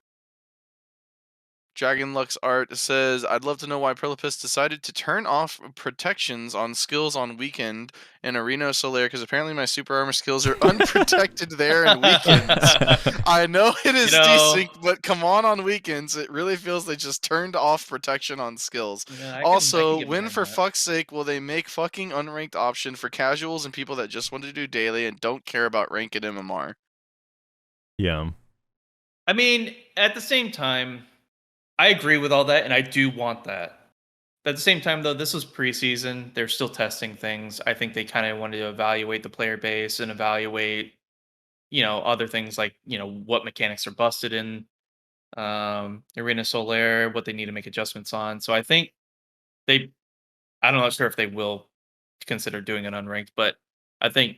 [SPEAKER 2] Dragon Lux Art says, I'd love to know why Prilipus decided to turn off protections on skills on weekend in Arena Solaire, because apparently my super armor skills are unprotected there in weekends. I know it is desync, but come on weekends, it really feels they just turned off protection on skills.
[SPEAKER 6] Yeah, I
[SPEAKER 2] Also,
[SPEAKER 6] get
[SPEAKER 2] when
[SPEAKER 6] behind
[SPEAKER 2] for
[SPEAKER 6] that.
[SPEAKER 2] fuck's sake will they make fucking unranked option for casuals and people that just want to do daily and don't care about rank at MMR?
[SPEAKER 3] Yeah.
[SPEAKER 6] I mean, at the same time, I agree with all that, and I do want that. But at the same time, though, this was preseason. They're still testing things. I think they kind of wanted to evaluate the player base and evaluate, other things like, what mechanics are busted in Arena Solaire, what they need to make adjustments on. So I think I'm not sure if they will consider doing an unranked, but I think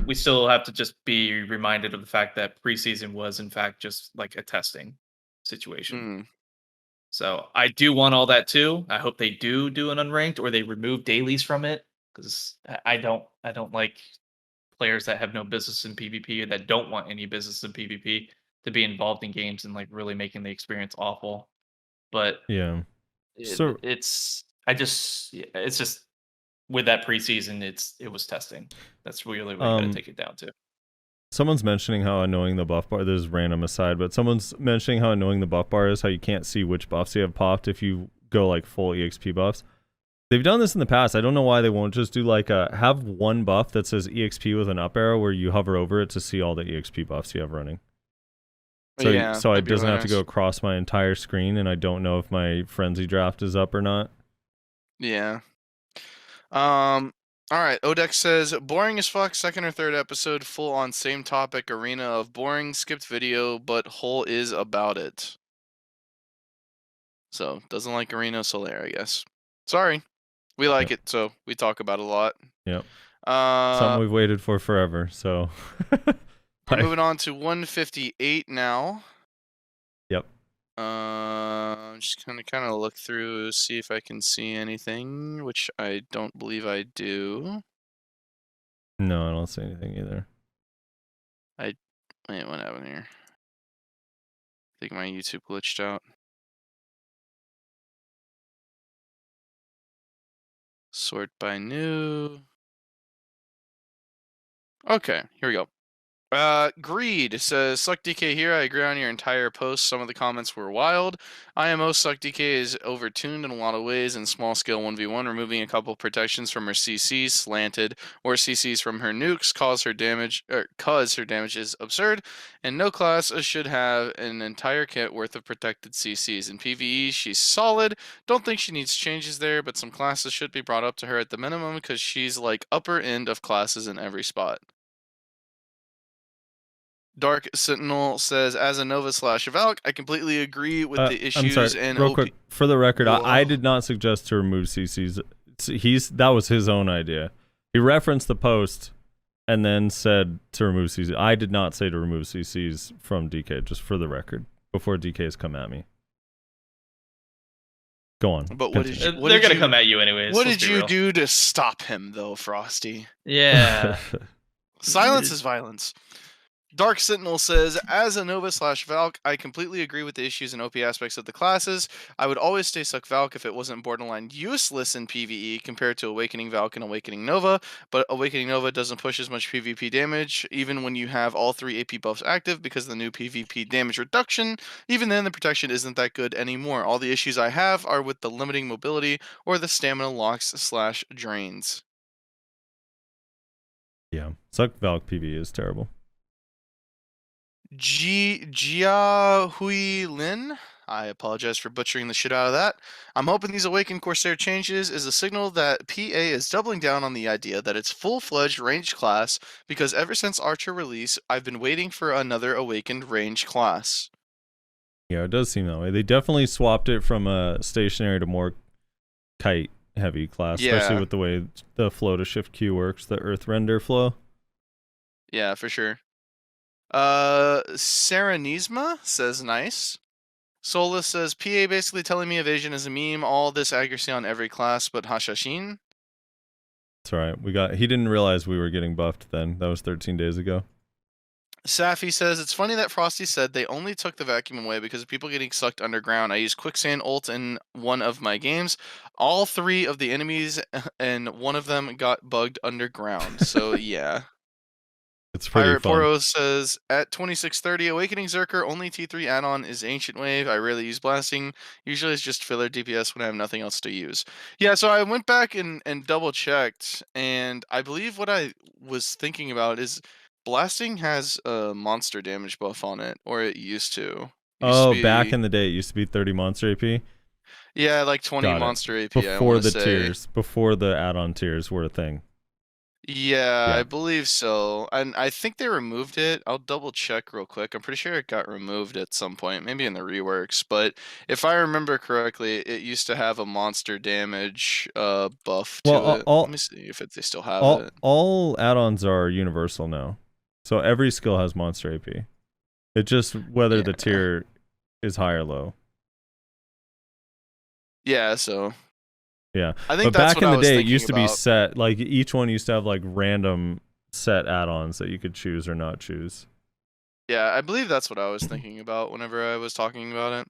[SPEAKER 6] we still have to just be reminded of the fact that preseason was, in fact, just like a testing situation.
[SPEAKER 2] Mm.
[SPEAKER 6] So I do want all that too. I hope they do an unranked or they remove dailies from it, because I don't like players that have no business in PvP or that don't want any business in PvP to be involved in games and like really making the experience awful. But
[SPEAKER 3] Yeah. So
[SPEAKER 6] it's just with that preseason, it was testing. That's really what you gotta take it down to.
[SPEAKER 3] someone's mentioning how annoying the buff bar. This is random aside, but someone's mentioning how annoying the buff bar is. How you can't see which buffs you have popped if you go like full EXP buffs. They've done this in the past. I don't know why they won't just do like have one buff that says EXP with an up arrow where you hover over it to see all the EXP buffs you have running. So
[SPEAKER 2] Yeah,
[SPEAKER 3] so it
[SPEAKER 2] that'd be
[SPEAKER 3] doesn't
[SPEAKER 2] really
[SPEAKER 3] have to go
[SPEAKER 2] nice.
[SPEAKER 3] across my entire screen, and I don't know if my frenzy draft is up or not.
[SPEAKER 2] Yeah. All right. Odex says, boring as fuck. Second or third episode, full on same topic arena of boring, skipped video, but whole is about it. So doesn't like Arena Solaire, I guess. Sorry, we like it, so we talk about it a lot.
[SPEAKER 3] Yep. Something we've waited for forever. So
[SPEAKER 2] we're moving on to 158 now.
[SPEAKER 3] Yep.
[SPEAKER 2] Just kind of look through, see if I can see anything, which I don't believe I do.
[SPEAKER 3] No, I don't see anything either.
[SPEAKER 2] Wait, what happened here? I think my YouTube glitched out. Sort by new. Okay, here we go. Greed says, Suck DK here. I agree on your entire post. Some of the comments were wild. IMO Suck DK is overtuned in a lot of ways in small scale 1v1, removing a couple protections from her CCs slanted, or CCs from her nukes cause her damage is absurd, and no class should have an entire kit worth of protected CCs. In PvE, she's solid. Don't think she needs changes there, but some classes should be brought up to her at the minimum because she's like upper end of classes in every spot. Dark Sentinel says, as a Nova / Valk, I completely agree with the issues.
[SPEAKER 3] I'm sorry,
[SPEAKER 2] and
[SPEAKER 3] real
[SPEAKER 2] OP.
[SPEAKER 3] quick, for the record,
[SPEAKER 2] Whoa.
[SPEAKER 3] I did not suggest to remove CCs. That was his own idea. He referenced the post and then said to remove CCs. I did not say to remove CCs from DK, just for the record, before DK's come at me. Go on.
[SPEAKER 2] But
[SPEAKER 6] They're going to come at you anyways.
[SPEAKER 2] What did you do to stop him, though, Frosty?
[SPEAKER 6] Yeah.
[SPEAKER 2] Silence is violence. Dark Sentinel says, as a Nova / Valk, I completely agree with the issues and OP aspects of the classes. I would always stay Suck Valk if it wasn't borderline useless in PvE compared to Awakening Valk and Awakening Nova, but Awakening Nova doesn't push as much PvP damage, even when you have all 3 AP buffs active because of the new PvP damage reduction. Even then, the protection isn't that good anymore. All the issues I have are with the limiting mobility or the stamina locks / drains.
[SPEAKER 3] Yeah, Suck Valk PvE is terrible.
[SPEAKER 2] Jia Hui Lin. I apologize for butchering the shit out of that. I'm hoping these Awakened Corsair changes is a signal that PA is doubling down on the idea that it's full-fledged ranged class, because ever since Archer release, I've been waiting for another Awakened ranged class.
[SPEAKER 3] Yeah, it does seem that way. They definitely swapped it from a stationary to more kite-heavy class, especially with the way the flow to shift Q works, the Earth Render flow.
[SPEAKER 2] Yeah, for sure. Serenisma says nice. Solus says, PA basically telling me evasion is a meme, all this accuracy on every class but Hashashin.
[SPEAKER 3] That's right. He didn't realize we were getting buffed then. That was 13 days ago.
[SPEAKER 2] Safi says, it's funny that Frosty said they only took the vacuum away because of people getting sucked underground. I used quicksand ult in one of my games. All 3 of the enemies and one of them got bugged underground. So yeah.
[SPEAKER 3] It's pretty
[SPEAKER 2] Pirate
[SPEAKER 3] fun.
[SPEAKER 2] Poro says, at 2630, Awakening Zerker, only T3 add-on is Ancient Wave. I rarely use Blasting. Usually it's just filler DPS when I have nothing else to use. Yeah, so I went back and double-checked, and I believe what I was thinking about is Blasting has a monster damage buff on it, or it used to.
[SPEAKER 3] Oh, back in the day, it used to be 30 monster AP.
[SPEAKER 2] Yeah, like 20
[SPEAKER 3] Got it.
[SPEAKER 2] monster AP, I
[SPEAKER 3] Before
[SPEAKER 2] want to
[SPEAKER 3] the
[SPEAKER 2] say.
[SPEAKER 3] tiers, before the add-on tiers were a thing.
[SPEAKER 2] Yeah,
[SPEAKER 3] Yeah.
[SPEAKER 2] I believe so. And I think they removed it. I'll double check real quick. I'm pretty sure it got removed at some point, maybe in the reworks. But if I remember correctly, it used to have a monster damage buff to
[SPEAKER 3] Well,
[SPEAKER 2] it. Let me see if they still have it.
[SPEAKER 3] all add-ons are universal now, so every skill has monster AP. It's just whether the
[SPEAKER 2] Yeah.
[SPEAKER 3] tier is high or low.
[SPEAKER 2] Yeah, so
[SPEAKER 3] Yeah,
[SPEAKER 2] I think
[SPEAKER 3] but
[SPEAKER 2] that's
[SPEAKER 3] back
[SPEAKER 2] what
[SPEAKER 3] in
[SPEAKER 2] I
[SPEAKER 3] the
[SPEAKER 2] was
[SPEAKER 3] day, it
[SPEAKER 2] thinking
[SPEAKER 3] used to be
[SPEAKER 2] about.
[SPEAKER 3] set. Like each one used to have like random set add-ons that you could choose or not choose.
[SPEAKER 2] Yeah, I believe that's what I was thinking about whenever I was talking about it.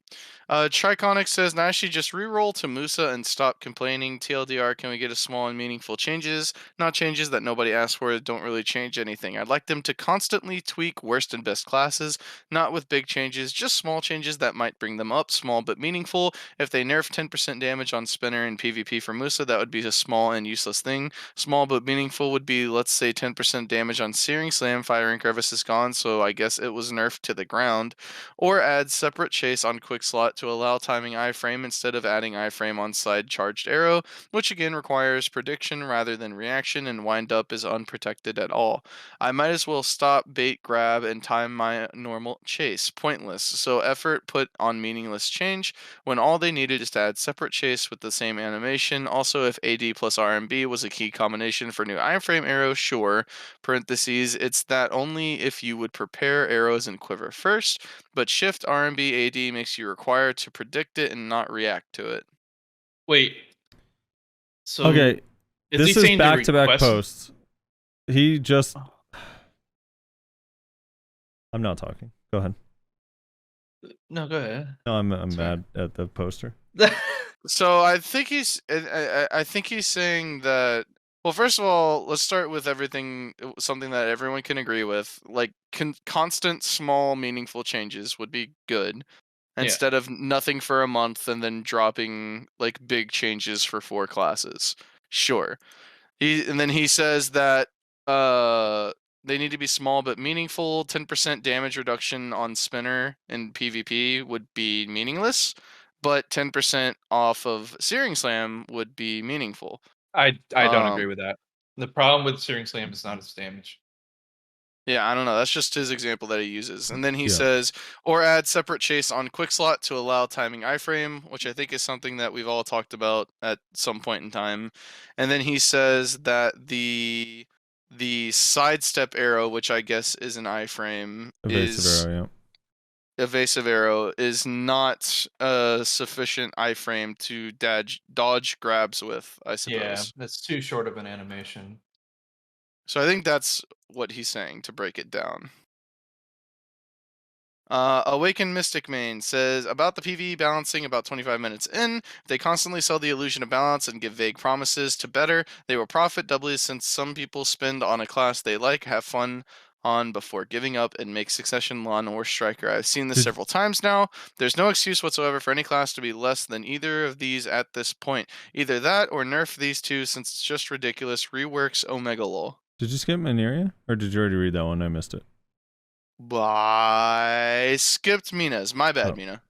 [SPEAKER 2] Triconic says, Nashi, just reroll to Musa and stop complaining. TLDR, can we get a small and meaningful changes? Not changes that nobody asked for, don't really change anything. I'd like them to constantly tweak worst and best classes, not with big changes, just small changes that might bring them up, small but meaningful. If they nerf 10% damage on Spinner in PvP for Musa, that would be a small and useless thing. Small but meaningful would be, let's say, 10% damage on Searing Slam, Firing Crevice is gone, so I guess it was nerfed to the ground. Or add separate chase on quick slot to allow timing iframe instead of adding iframe on side charged arrow, which again requires prediction rather than reaction, and wind up is unprotected at all. I might as well stop bait grab and time my normal chase. Pointless. So effort put on meaningless change when all they needed is to add separate chase with the same animation. Also, if AD plus RMB was a key combination for new iframe arrow, sure. Parentheses, it's that only if you would prepare arrows and quiver first, but shift RMB AD makes you required to predict it and not react to it.
[SPEAKER 6] Wait. So
[SPEAKER 3] Okay,
[SPEAKER 6] is
[SPEAKER 3] this
[SPEAKER 6] he
[SPEAKER 3] is
[SPEAKER 6] saying to
[SPEAKER 3] back-to-back
[SPEAKER 6] request-
[SPEAKER 3] posts. He just. I'm not talking. Go ahead.
[SPEAKER 6] No, go ahead.
[SPEAKER 3] No, I'm
[SPEAKER 2] Sorry.
[SPEAKER 3] mad at the poster.
[SPEAKER 2] So I think I think he's saying that. Well, first of all, let's start with something that everyone can agree with. Like constant, small, meaningful changes would be good, instead of nothing for a month and then dropping like big changes for 4 classes. Sure. And then he says that they need to be small but meaningful. 10% damage reduction on Spinner in PvP would be meaningless, but 10% off of Searing Slam would be meaningful.
[SPEAKER 6] I don't
[SPEAKER 2] Um,
[SPEAKER 6] agree with that. The problem with Searing Slam is not its damage.
[SPEAKER 2] Yeah, I don't know. That's just his example that he uses. And then he
[SPEAKER 3] Yeah.
[SPEAKER 2] says, or add separate chase on quick slot to allow timing iframe, which I think is something that we've all talked about at some point in time. And then he says that the sidestep arrow, which I guess is an iframe,
[SPEAKER 3] Evasive arrow,
[SPEAKER 2] evasive arrow is not a sufficient iframe to dodge grabs with, I suppose.
[SPEAKER 6] Yeah, that's too short of an animation.
[SPEAKER 2] So I think that's what he's saying, to break it down. Awakened Mystic Main says, about the PvE balancing about 25 minutes in, if they constantly sell the illusion of balance and give vague promises to better, they will profit doubly, since some people spend on a class they like, have fun on before giving up, and make Succession, Lawn, or Striker. I've seen this several times now. There's no excuse whatsoever for any class to be less than either of these at this point. Either that or nerf these two, since it's just ridiculous. Reworks Omega Lol.
[SPEAKER 3] Did you skip Mineria? Or did you already read that one? I missed it.
[SPEAKER 2] I skipped Mina's. My bad,
[SPEAKER 3] Oh.
[SPEAKER 2] Mina.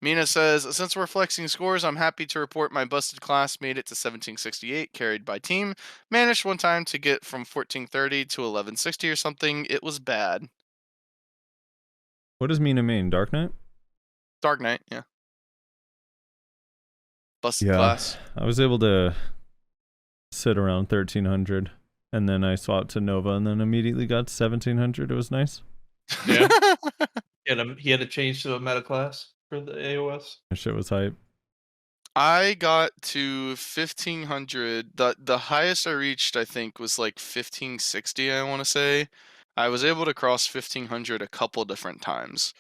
[SPEAKER 2] Mina says, since we're flexing scores, I'm happy to report my busted class made it to 1768, carried by team. Managed one time to get from 1430 to 1160 or something. It was bad.
[SPEAKER 3] What does Mina mean? Dark Knight?
[SPEAKER 2] Dark Knight, yeah. Busted class.
[SPEAKER 3] I was able to sit around 1300, and then I swapped to Nova, and then immediately got to 1700. It was nice.
[SPEAKER 6] Yeah. He had to change to a meta class for the AOS.
[SPEAKER 3] That shit was hype.
[SPEAKER 2] I got to 1500. The highest I reached, I think, was like 1560, I want to say. I was able to cross 1500 a couple different times.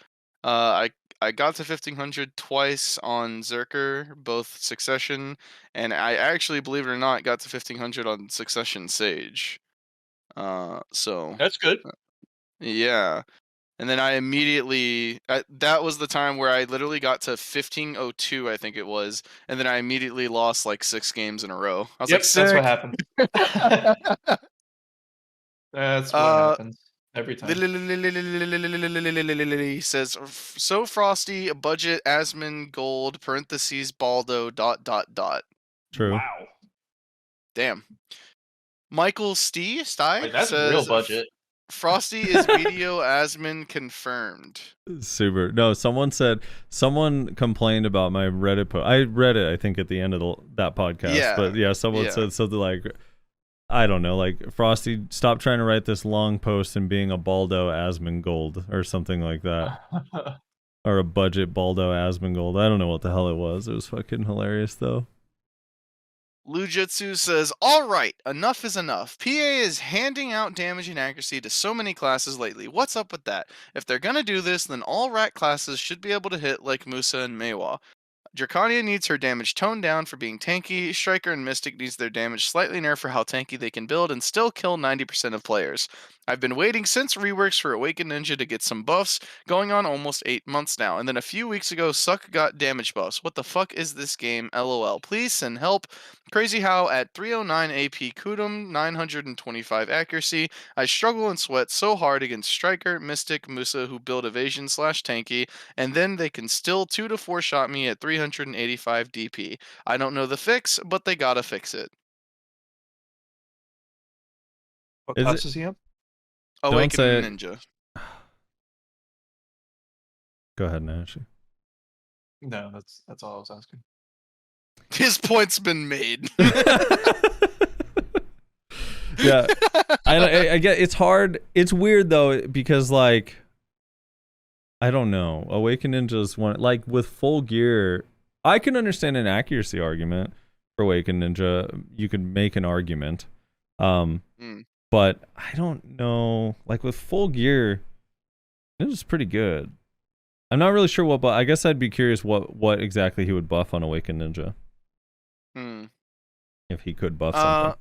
[SPEAKER 2] I got to 1500 twice on Zerker, both Succession, and I actually, believe it or not, got to 1500 on Succession Sage. So
[SPEAKER 5] That's good.
[SPEAKER 2] yeah. And then I immediately that was the time where I literally got to 1502, I think it was, and then I immediately lost like 6 games in a row. I was
[SPEAKER 5] Yep,
[SPEAKER 2] like,
[SPEAKER 5] that's what
[SPEAKER 2] sick.
[SPEAKER 5] happened. That's what happens every time.
[SPEAKER 2] He says, so Frosty, budget Asmon Gold, parentheses, Baldo, ...
[SPEAKER 3] True.
[SPEAKER 5] Wow.
[SPEAKER 2] Damn. Michael Stee
[SPEAKER 5] Like, that's real
[SPEAKER 2] says,
[SPEAKER 5] budget.
[SPEAKER 2] Frosty is video Asmon confirmed.
[SPEAKER 3] Super. No, someone complained about my Reddit post. I read it, I think, at the end of that podcast.
[SPEAKER 2] Yeah.
[SPEAKER 3] But yeah, someone said something like, I don't know, like, Frosty, stop trying to write this long post and being a Baldo Asmongold or something like that. Or a budget Baldo Asmongold. I don't know what the hell it was. It was fucking hilarious, though.
[SPEAKER 2] Lujitsu says, all right, enough is enough. PA is handing out damage and accuracy to so many classes lately. What's up with that? If they're gonna do this, then all rat classes should be able to hit like Musa and Meiwa. Drakania needs her damage toned down for being tanky. Striker and Mystic needs their damage slightly nerfed for how tanky they can build and still kill 90% of players. I've been waiting since reworks for Awakened Ninja to get some buffs, going on almost 8 months now. And then a few weeks ago, Suck got damage buffs. What the fuck is this game? LOL. Please send help. Crazy how at 309 AP Kudum, 925 accuracy, I struggle and sweat so hard against Striker, Mystic, Musa who build evasion / tanky, and then they can still 2 to 4 shot me at 385 DP. I don't know the fix, but they gotta fix it.
[SPEAKER 5] What
[SPEAKER 3] Is
[SPEAKER 5] class
[SPEAKER 3] it-
[SPEAKER 5] is he up?
[SPEAKER 2] Awakened Ninja.
[SPEAKER 3] Go ahead, Nash.
[SPEAKER 5] No, that's all I was asking.
[SPEAKER 2] His point's been made.
[SPEAKER 3] Yeah, I get it's hard. It's weird though because like I don't know. Awakened Ninja's one like with full gear. I can understand an accuracy argument for Awakened Ninja. You could make an argument, but I don't know. Like with full gear, it was pretty good. I'm not really sure what, but I guess I'd be curious what exactly he would buff on Awakened Ninja. If he could buff something.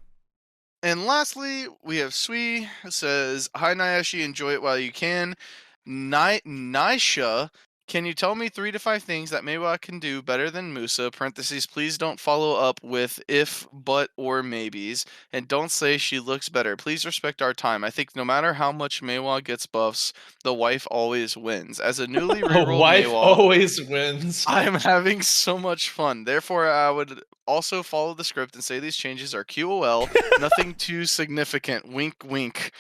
[SPEAKER 2] And lastly, we have Sui says, hi Nyashi, enjoy it while you can. Naisha, can you tell me 3 to 5 things that Meiwa can do better than Musa? Parentheses, please don't follow up with if, but, or maybes. And don't say she looks better. Please respect our time. I think no matter how much Meiwa gets buffs, the wife always wins. As a newly rerolled
[SPEAKER 5] wife
[SPEAKER 2] Meiwa,
[SPEAKER 5] always wins.
[SPEAKER 2] I am having so much fun. Therefore, I would also follow the script and say these changes are QOL, nothing too significant. Wink, wink.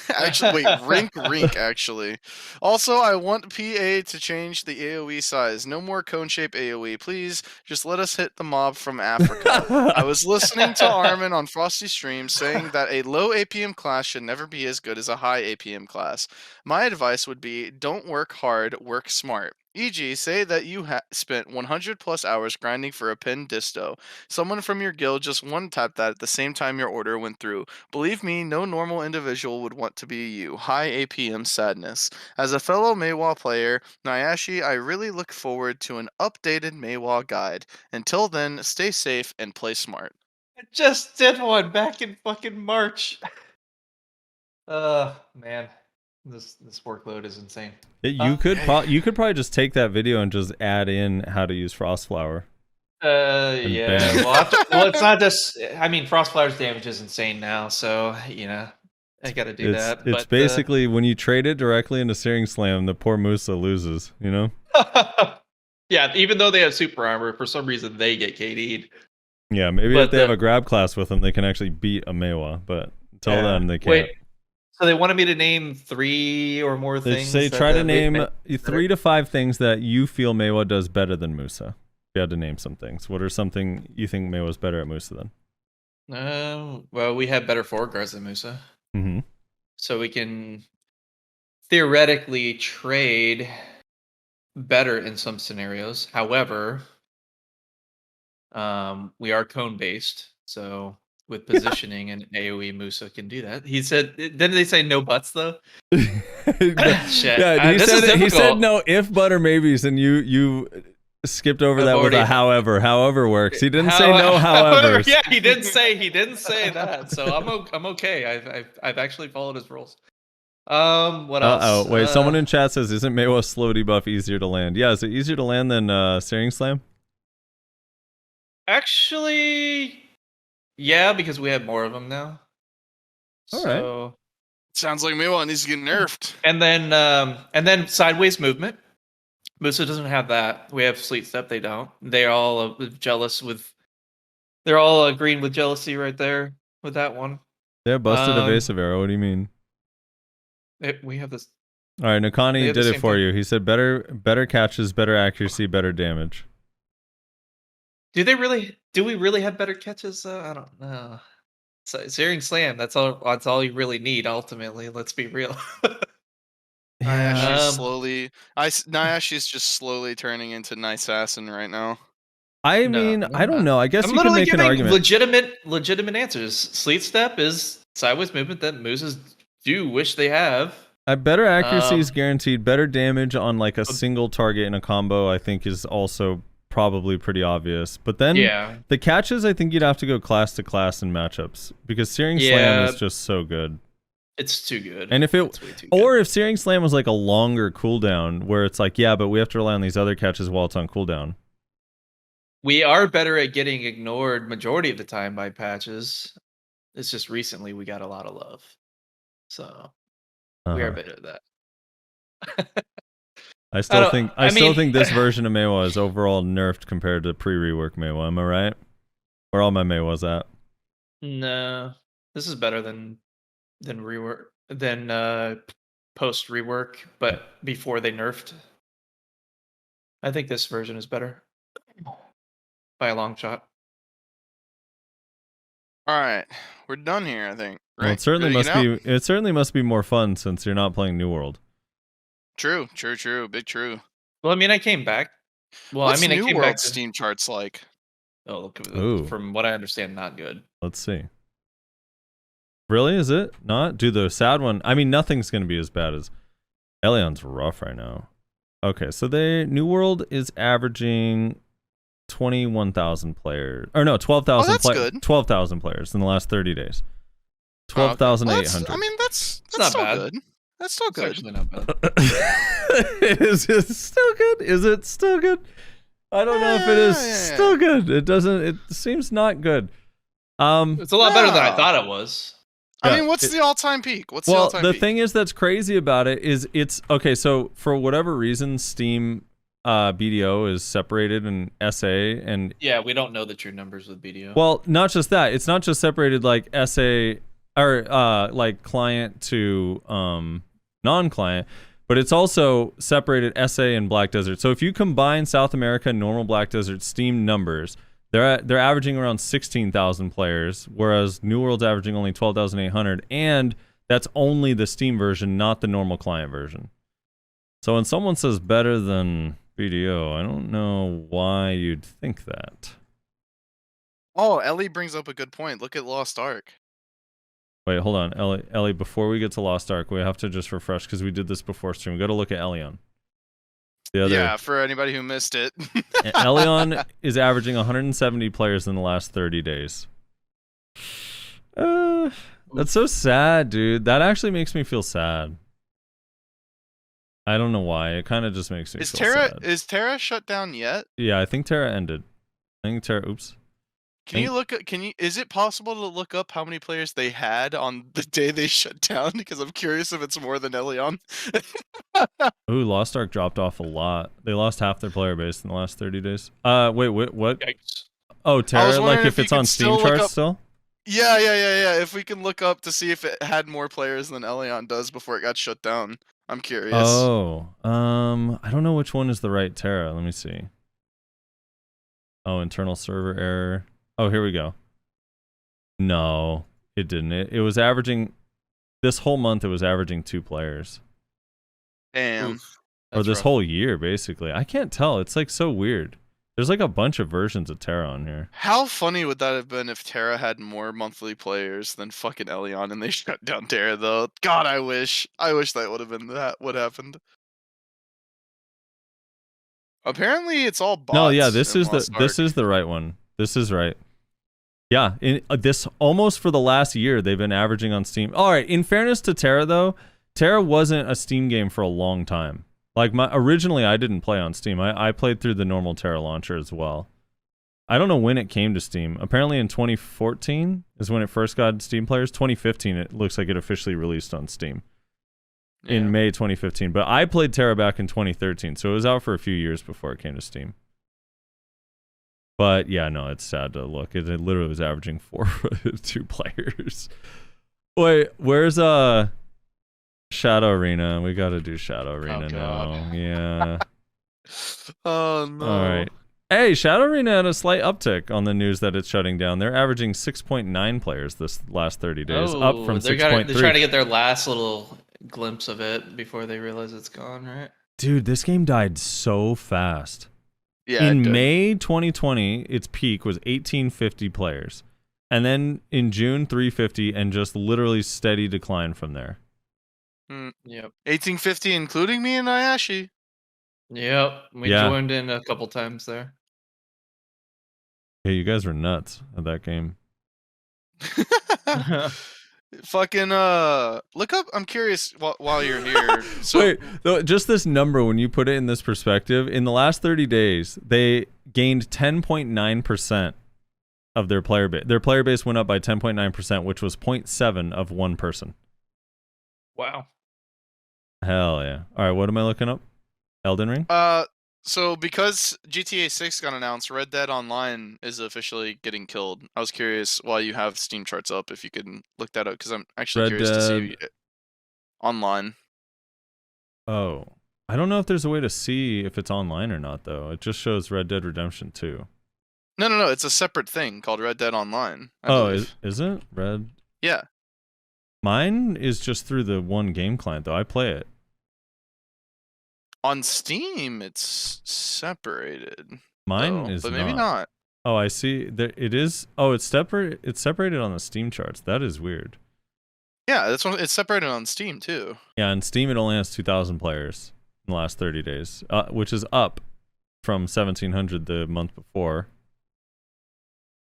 [SPEAKER 2] Actually, wait, rink, rink, actually. Also, I want PA to change the AoE size. No more cone-shape AoE, please. Just let us hit the mob from Africa. I was listening to Armin on Frosty's stream saying that a low APM class should never be as good as a high APM class. My advice would be, don't work hard, work smart. E.g., say that you spent 100 plus hours grinding for a pin disto. Someone from your guild just one-tapped that at the same time your order went through. Believe me, no normal individual would want to be you. High APM sadness. As a fellow Meiwa player, Nyashi, I really look forward to an updated Meiwa guide. Until then, stay safe and play smart.
[SPEAKER 5] I just did one back in fucking March. Man. This workload is insane.
[SPEAKER 3] You could probably just take that video and just add in how to use Frostflower.
[SPEAKER 5] Yeah.
[SPEAKER 3] bam.
[SPEAKER 5] Well, it's not just. I mean, Frostflower's damage is insane now, so I got to do that.
[SPEAKER 3] It's
[SPEAKER 5] but,
[SPEAKER 3] basically when you trade it directly into Searing Slam, the poor Musa loses. You know?
[SPEAKER 5] Yeah, even though they have super armor, for some reason they get KD'd.
[SPEAKER 3] Yeah, maybe
[SPEAKER 5] But
[SPEAKER 3] if they have a grab class with them, they can actually beat a Meiwa. But until then, they can't.
[SPEAKER 5] Wait, so they wanted me to name 3 or more
[SPEAKER 3] They
[SPEAKER 5] things.
[SPEAKER 3] say try to name
[SPEAKER 5] better?
[SPEAKER 3] 3 to 5 things that you feel Meiwa does better than Musa. If you had to name some things, what are something you think Meiwa's better at Musa than?
[SPEAKER 5] Well, we have better forward guards than Musa.
[SPEAKER 3] Mm-hmm.
[SPEAKER 5] So we can theoretically trade better in some scenarios. However, we are cone based, so with positioning and AoE Musa can do that. He said, didn't they say no buts though? Shit.
[SPEAKER 3] Yeah, he
[SPEAKER 5] This is
[SPEAKER 3] said
[SPEAKER 5] difficult.
[SPEAKER 3] no if but or maybes, and you skipped over
[SPEAKER 5] I've
[SPEAKER 3] that with
[SPEAKER 5] already-
[SPEAKER 3] a however works. He didn't say no however.
[SPEAKER 5] Yeah, he didn't say that. So I'm okay. I've actually followed his rules. What else?
[SPEAKER 3] Oh wait, someone in chat says, isn't Maywo's slow debuff easier to land? Yeah, is it easier to land than Searing Slam?
[SPEAKER 5] Actually, yeah, because we have more of them now.
[SPEAKER 3] All right.
[SPEAKER 5] So,
[SPEAKER 2] Sounds like Miwa needs to get nerfed.
[SPEAKER 5] and then sideways movement. Musa doesn't have that. We have Sleet Step. They don't. They're all jealous with. They're all agreeing with jealousy right there with that one.
[SPEAKER 3] Yeah, busted evasive arrow. What do you mean?
[SPEAKER 5] We have this.
[SPEAKER 3] All right,
[SPEAKER 5] They
[SPEAKER 3] Nakani
[SPEAKER 5] have the
[SPEAKER 3] did it
[SPEAKER 5] same
[SPEAKER 3] for
[SPEAKER 5] thing.
[SPEAKER 3] you. He said better catches, better accuracy, better damage.
[SPEAKER 5] Do we really have better catches? I don't know. Searing Slam. That's all you really need. Ultimately, let's be real.
[SPEAKER 2] Nayashi's
[SPEAKER 5] Um,
[SPEAKER 2] slowly. Nayashi's just slowly turning into Nice Assassin right now.
[SPEAKER 3] I
[SPEAKER 5] No,
[SPEAKER 3] mean,
[SPEAKER 5] no,
[SPEAKER 3] I don't
[SPEAKER 5] not.
[SPEAKER 3] know. I guess
[SPEAKER 5] I'm
[SPEAKER 3] you can
[SPEAKER 5] literally
[SPEAKER 3] make an
[SPEAKER 5] giving
[SPEAKER 3] argument.
[SPEAKER 5] legitimate answers. Sleet Step is sideways movement that Mooses do wish they have.
[SPEAKER 3] Better accuracy is
[SPEAKER 5] Um,
[SPEAKER 3] guaranteed. Better damage on like a single target in a combo, I think, is also probably pretty obvious. But then
[SPEAKER 5] Yeah,
[SPEAKER 3] the catches, I think you'd have to go class to class in matchups because Searing Slam
[SPEAKER 5] Yeah.
[SPEAKER 3] is just so good.
[SPEAKER 5] it's too good.
[SPEAKER 3] And if it,
[SPEAKER 5] It's way too good.
[SPEAKER 3] or if Searing Slam was like a longer cooldown, where it's like, yeah, but we have to rely on these other catches while it's on cooldown.
[SPEAKER 5] We are better at getting ignored majority of the time by patches. It's just recently we got a lot of love, so we are
[SPEAKER 3] Uh-huh.
[SPEAKER 5] better at that.
[SPEAKER 3] I still
[SPEAKER 5] don't-
[SPEAKER 3] think
[SPEAKER 5] I mean-
[SPEAKER 3] think this version of Maywa is overall nerfed compared to pre-rework Maywa. Am I right? Where all my Maywas at?
[SPEAKER 5] No, this is better than rework than post rework, but before they nerfed. I think this version is better by a long shot.
[SPEAKER 2] All right, we're done here. I think. Right?
[SPEAKER 3] Well, it certainly
[SPEAKER 2] Ready to
[SPEAKER 3] must
[SPEAKER 2] get out?
[SPEAKER 3] be. It certainly must be more fun since you're not playing New World.
[SPEAKER 2] True. Big true.
[SPEAKER 5] Well, I mean, I came back. Well,
[SPEAKER 2] What's
[SPEAKER 5] I mean,
[SPEAKER 2] New
[SPEAKER 5] I came
[SPEAKER 2] World
[SPEAKER 5] back to,
[SPEAKER 2] Steam charts like?
[SPEAKER 5] Oh, look,
[SPEAKER 3] Ooh.
[SPEAKER 5] from what I understand, not good.
[SPEAKER 3] Let's see. Really? Is it not? Dude, the sad one. I mean, nothing's gonna be as bad as Elion's rough right now. Okay, so New World is averaging 21,000 players, or no, 12,000.
[SPEAKER 2] that's good.
[SPEAKER 3] 12,000 players in the last 30 days.
[SPEAKER 2] Oh, okay. Well,
[SPEAKER 3] 12,800.
[SPEAKER 2] I mean, that's
[SPEAKER 5] not
[SPEAKER 2] still
[SPEAKER 5] bad.
[SPEAKER 2] good. That's still
[SPEAKER 5] It's
[SPEAKER 2] good.
[SPEAKER 5] actually not bad.
[SPEAKER 3] Is it still good? Is it still good? I don't know if it is
[SPEAKER 2] Yeah.
[SPEAKER 3] still good. It doesn't. It seems not good.
[SPEAKER 5] It's a lot better than I
[SPEAKER 2] No.
[SPEAKER 5] thought it was.
[SPEAKER 2] I
[SPEAKER 3] Yeah,
[SPEAKER 2] mean, what's the all-time peak? What's the
[SPEAKER 3] Well,
[SPEAKER 2] all-time
[SPEAKER 3] the
[SPEAKER 2] peak?
[SPEAKER 3] thing is that's crazy about it is it's okay. So for whatever reason, Steam BDO is separated in SA and
[SPEAKER 5] Yeah, we don't know the true numbers with BDO.
[SPEAKER 3] well, not just that. It's not just separated like SA or like client to non-client, but it's also separated SA and Black Desert. So if you combine South America and normal Black Desert Steam numbers, they're averaging around 16,000 players, whereas New World's averaging only 12,800, and that's only the Steam version, not the normal client version. So when someone says better than BDO, I don't know why you'd think that.
[SPEAKER 2] Oh, Ellie brings up a good point. Look at Lost Ark.
[SPEAKER 3] Wait, hold on. Ellie, before we get to Lost Ark, we have to just refresh because we did this before stream. We got to look at Elion. The other,
[SPEAKER 2] Yeah, for anybody who missed it.
[SPEAKER 3] Elion is averaging 170 players in the last 30 days. That's so sad, dude. That actually makes me feel sad. I don't know why. It kind of just makes me
[SPEAKER 2] Is
[SPEAKER 3] feel
[SPEAKER 2] Terra
[SPEAKER 3] sad.
[SPEAKER 2] is Terra shut down yet?
[SPEAKER 3] Yeah, I think Terra ended. I think Terra. Oops.
[SPEAKER 2] Can you look at? Is it possible to look up how many players they had on the day they shut down? Because I'm curious if it's more than Elion.
[SPEAKER 3] Ooh, Lost Ark dropped off a lot. They lost half their player base in the last 30 days. Wait, what?
[SPEAKER 5] Yikes.
[SPEAKER 3] Oh, Terra, like
[SPEAKER 2] wondering
[SPEAKER 3] if
[SPEAKER 2] if
[SPEAKER 3] it's
[SPEAKER 2] you
[SPEAKER 3] on
[SPEAKER 2] could
[SPEAKER 3] Steam
[SPEAKER 2] still look
[SPEAKER 3] charts
[SPEAKER 2] up-
[SPEAKER 3] still?
[SPEAKER 2] Yeah. If we can look up to see if it had more players than Elion does before it got shut down, I'm curious.
[SPEAKER 3] Oh, I don't know which one is the right Terra. Let me see. Oh, internal server error. Oh, here we go. No, it didn't. It was averaging, this whole month it was averaging 2 players.
[SPEAKER 2] Damn.
[SPEAKER 5] Oof,
[SPEAKER 3] Or
[SPEAKER 5] that's
[SPEAKER 3] this
[SPEAKER 5] rough.
[SPEAKER 3] whole year, basically. I can't tell. It's like so weird. There's like a bunch of versions of Terra on here.
[SPEAKER 2] How funny would that have been if Terra had more monthly players than fucking Elion and they shut down Terra though? God, I wish that would have been what happened. Apparently, it's all bots.
[SPEAKER 3] No, yeah, this
[SPEAKER 2] in
[SPEAKER 3] is
[SPEAKER 2] Lost
[SPEAKER 3] the right one. This is right. Yeah, this almost for the last year they've been averaging on Steam. All right, in fairness to Terra though, Terra wasn't a Steam game for a long time. Like originally I didn't play on Steam. I played through the normal Terra launcher as well. I don't know when it came to Steam. Apparently in 2014 is when it first got Steam players. 2015 it looks like it officially released on Steam. In May 2015. But I played Terra back in 2013, so it was out for a few years before it came to Steam. But yeah, no, it's sad to look. It literally was averaging 2 players. Wait, where's Shadow Arena? We gotta do Shadow Arena now. Yeah.
[SPEAKER 2] Oh no.
[SPEAKER 3] All right. Hey, Shadow Arena had a slight uptick on the news that it's shutting down. They're averaging 6.9 players this last 30 days, up from 6.3.
[SPEAKER 5] They're trying to get their last little glimpse of it before they realize it's gone, right?
[SPEAKER 3] Dude, this game died so fast.
[SPEAKER 2] Yeah.
[SPEAKER 3] In May 2020, its peak was 1850 players. And then in June, 350, and just literally steady decline from there.
[SPEAKER 5] Yep.
[SPEAKER 2] 1850, including me and Ayashi.
[SPEAKER 5] Yep. We joined in a couple times there.
[SPEAKER 3] Hey, you guys were nuts at that game.
[SPEAKER 2] Fucking look up. I'm curious while you're here. So,
[SPEAKER 3] wait, just this number, when you put it in this perspective, in the last 30 days, they gained 10.9% of their player base. Their player base went up by 10.9%, which was 0.7 of one person.
[SPEAKER 5] Wow.
[SPEAKER 3] Hell yeah. All right, what am I looking up? Elden Ring?
[SPEAKER 2] So because GTA 6 got announced, Red Dead Online is officially getting killed. I was curious, while you have Steam charts up, if you could look that up, because I'm actually curious to see online.
[SPEAKER 3] Oh, I don't know if there's a way to see if it's online or not, though. It just shows Red Dead Redemption 2.
[SPEAKER 2] No. It's a separate thing called Red Dead Online.
[SPEAKER 3] Is it? Red?
[SPEAKER 2] Yeah.
[SPEAKER 3] Mine is just through the one game client, though. I play it.
[SPEAKER 2] On Steam, it's separated.
[SPEAKER 3] Mine is
[SPEAKER 2] but
[SPEAKER 3] not.
[SPEAKER 2] maybe not.
[SPEAKER 3] Oh, I see. There it is. Oh, it's separate. It's separated on the Steam charts. That is weird.
[SPEAKER 2] Yeah, it's separated on Steam too.
[SPEAKER 3] Yeah, on Steam it only has 2,000 players in the last 30 days, which is up from 1,700 the month before.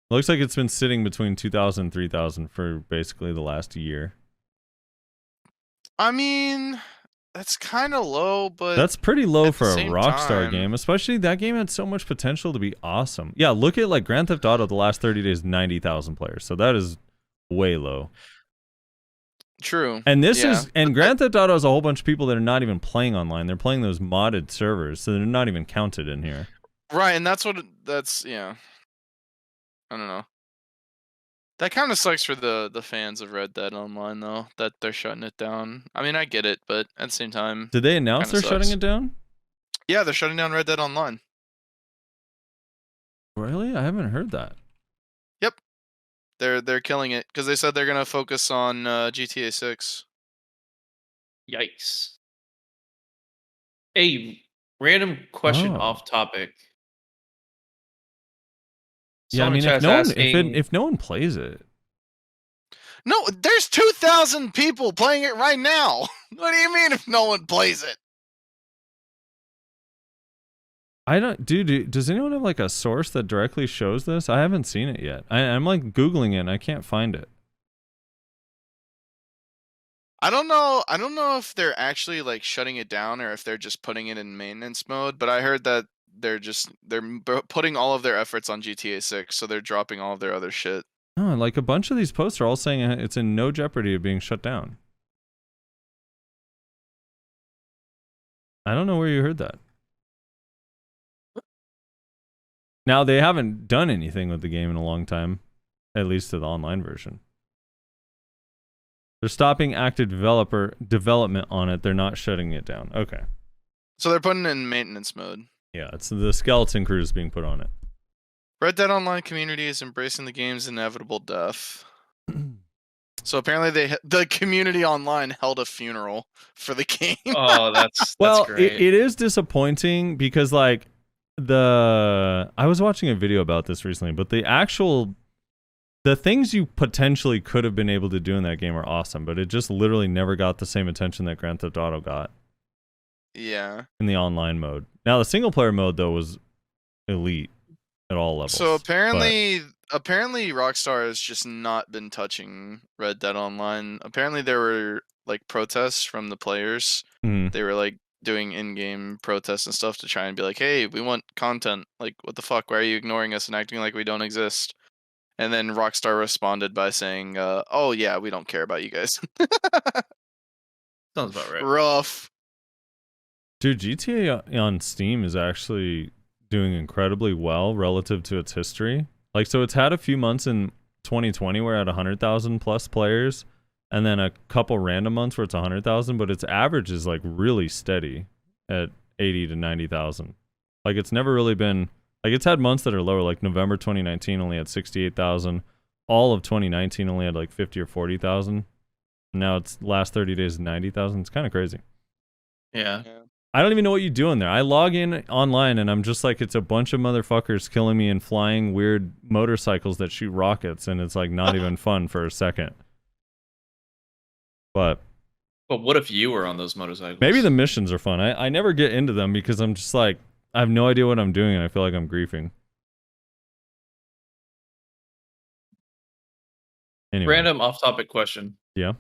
[SPEAKER 3] Looks like it's been sitting between 2,000 and 3,000 for basically the last year.
[SPEAKER 2] I mean, that's kind of low, but
[SPEAKER 3] that's pretty low for a Rockstar
[SPEAKER 2] time,
[SPEAKER 3] game, especially that game had so much potential to be awesome. Yeah, look at like Grand Theft Auto the last 30 days, 90,000 players. So that is way low.
[SPEAKER 2] True.
[SPEAKER 3] And Grand Theft Auto has a whole bunch of people that are not even playing online. They're playing those modded servers, so they're not even counted in here.
[SPEAKER 2] Right, and yeah. I don't know. That kind of sucks for the fans of Red Dead Online, though, that they're shutting it down. I mean, I get it, but at the same time...
[SPEAKER 3] Did they announce they're shutting it down?
[SPEAKER 2] Yeah, they're shutting down Red Dead Online.
[SPEAKER 3] Really? I haven't heard that.
[SPEAKER 2] Yep. They're killing it, because they said they're going to focus on GTA 6.
[SPEAKER 5] Yikes. A random question off topic.
[SPEAKER 3] Yeah, I mean, if no one plays it.
[SPEAKER 2] No, there's 2,000 people playing it right now. What do you mean if no one plays it?
[SPEAKER 3] I don't, dude. Does anyone have like a source that directly shows this? I haven't seen it yet. I'm like Googling it and I can't find it.
[SPEAKER 2] I don't know if they're actually like shutting it down or if they're just putting it in maintenance mode, but I heard that they're putting all of their efforts on GTA 6, so they're dropping all of their other shit.
[SPEAKER 3] Oh, like a bunch of these posts are all saying it's in no jeopardy of being shut down. I don't know where you heard that. Now, they haven't done anything with the game in a long time, at least to the online version. They're stopping active development on it. They're not shutting it down. Okay.
[SPEAKER 2] So they're putting it in maintenance mode.
[SPEAKER 3] Yeah, it's the skeleton crew is being put on it.
[SPEAKER 2] Red Dead Online community is embracing the game's inevitable death. So apparently the community online held a funeral for the game.
[SPEAKER 5] Oh, that's
[SPEAKER 3] well,
[SPEAKER 5] great.
[SPEAKER 3] It is disappointing because like I was watching a video about this recently, but the things you potentially could have been able to do in that game are awesome, but it just literally never got the same attention that Grand Theft Auto got
[SPEAKER 2] Yeah.
[SPEAKER 3] in the online mode. Now the single player mode though was elite at all levels.
[SPEAKER 2] So apparently Rockstar has just not been touching Red Dead Online. Apparently there were like protests from the players.
[SPEAKER 3] Mhm.
[SPEAKER 2] They were like doing in-game protests and stuff to try and be like, "Hey, we want content. Like, what the fuck? Why are you ignoring us and acting like we don't exist?" And then Rockstar responded by saying, "Oh yeah, we don't care about you guys."
[SPEAKER 5] Sounds about right.
[SPEAKER 2] Rough.
[SPEAKER 3] Dude, GTA on Steam is actually doing incredibly well relative to its history. Like, so it's had a few months in 2020 where it had 100,000 plus players, and then a couple random months where it's 100,000, but its average is like really steady at 80 to 90,000. Like, it's never really been, like, it's had months that are lower, like November 2019 only had 68,000. All of 2019 only had like 50 or 40,000. Now it's last 30 days 90,000. It's kind of crazy.
[SPEAKER 5] Yeah.
[SPEAKER 3] I don't even know what you do in there. I log in online and I'm just like, it's a bunch of motherfuckers killing me and flying weird motorcycles that shoot rockets, and it's like not even fun for a second. But
[SPEAKER 5] what if you were on those motorcycles?
[SPEAKER 3] maybe the missions are fun. I never get into them because I'm just like, I have no idea what I'm doing and I feel like I'm griefing. Anyway.
[SPEAKER 5] Random off-topic question.
[SPEAKER 3] Yeah.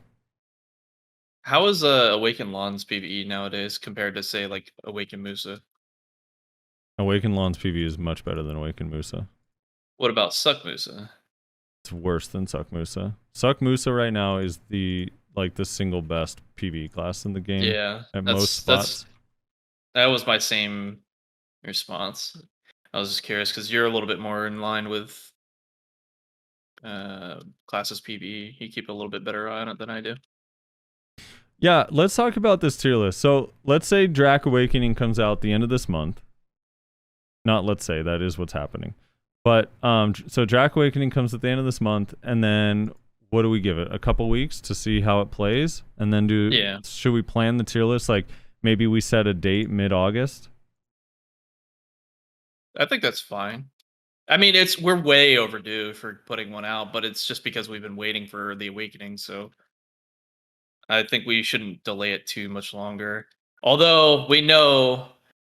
[SPEAKER 5] How is Awakened Lawns PvE nowadays compared to, say, like Awakened Musa?
[SPEAKER 3] Awakened Lawns PvE is much better than Awakened Musa.
[SPEAKER 5] What about Suck Musa?
[SPEAKER 3] It's worse than Suck Musa. Suck Musa right now is the single best PvE class in the game.
[SPEAKER 5] Yeah,
[SPEAKER 3] At most spots.
[SPEAKER 5] That was my same response. I was just curious because you're a little bit more in line with classes PvE. You keep a little bit better eye on it than I do.
[SPEAKER 3] Yeah, let's talk about this tier list. So let's say Drac Awakening comes out the end of this month. Not let's say, that is what's happening. But so Drac Awakening comes at the end of this month, and then what do we give it? A couple weeks to see how it plays, and then should we plan the tier list? Like maybe we set a date mid-August.
[SPEAKER 5] I think that's fine. I mean, we're way overdue for putting one out, but it's just because we've been waiting for the Awakening, so I think we shouldn't delay it too much longer. Although we know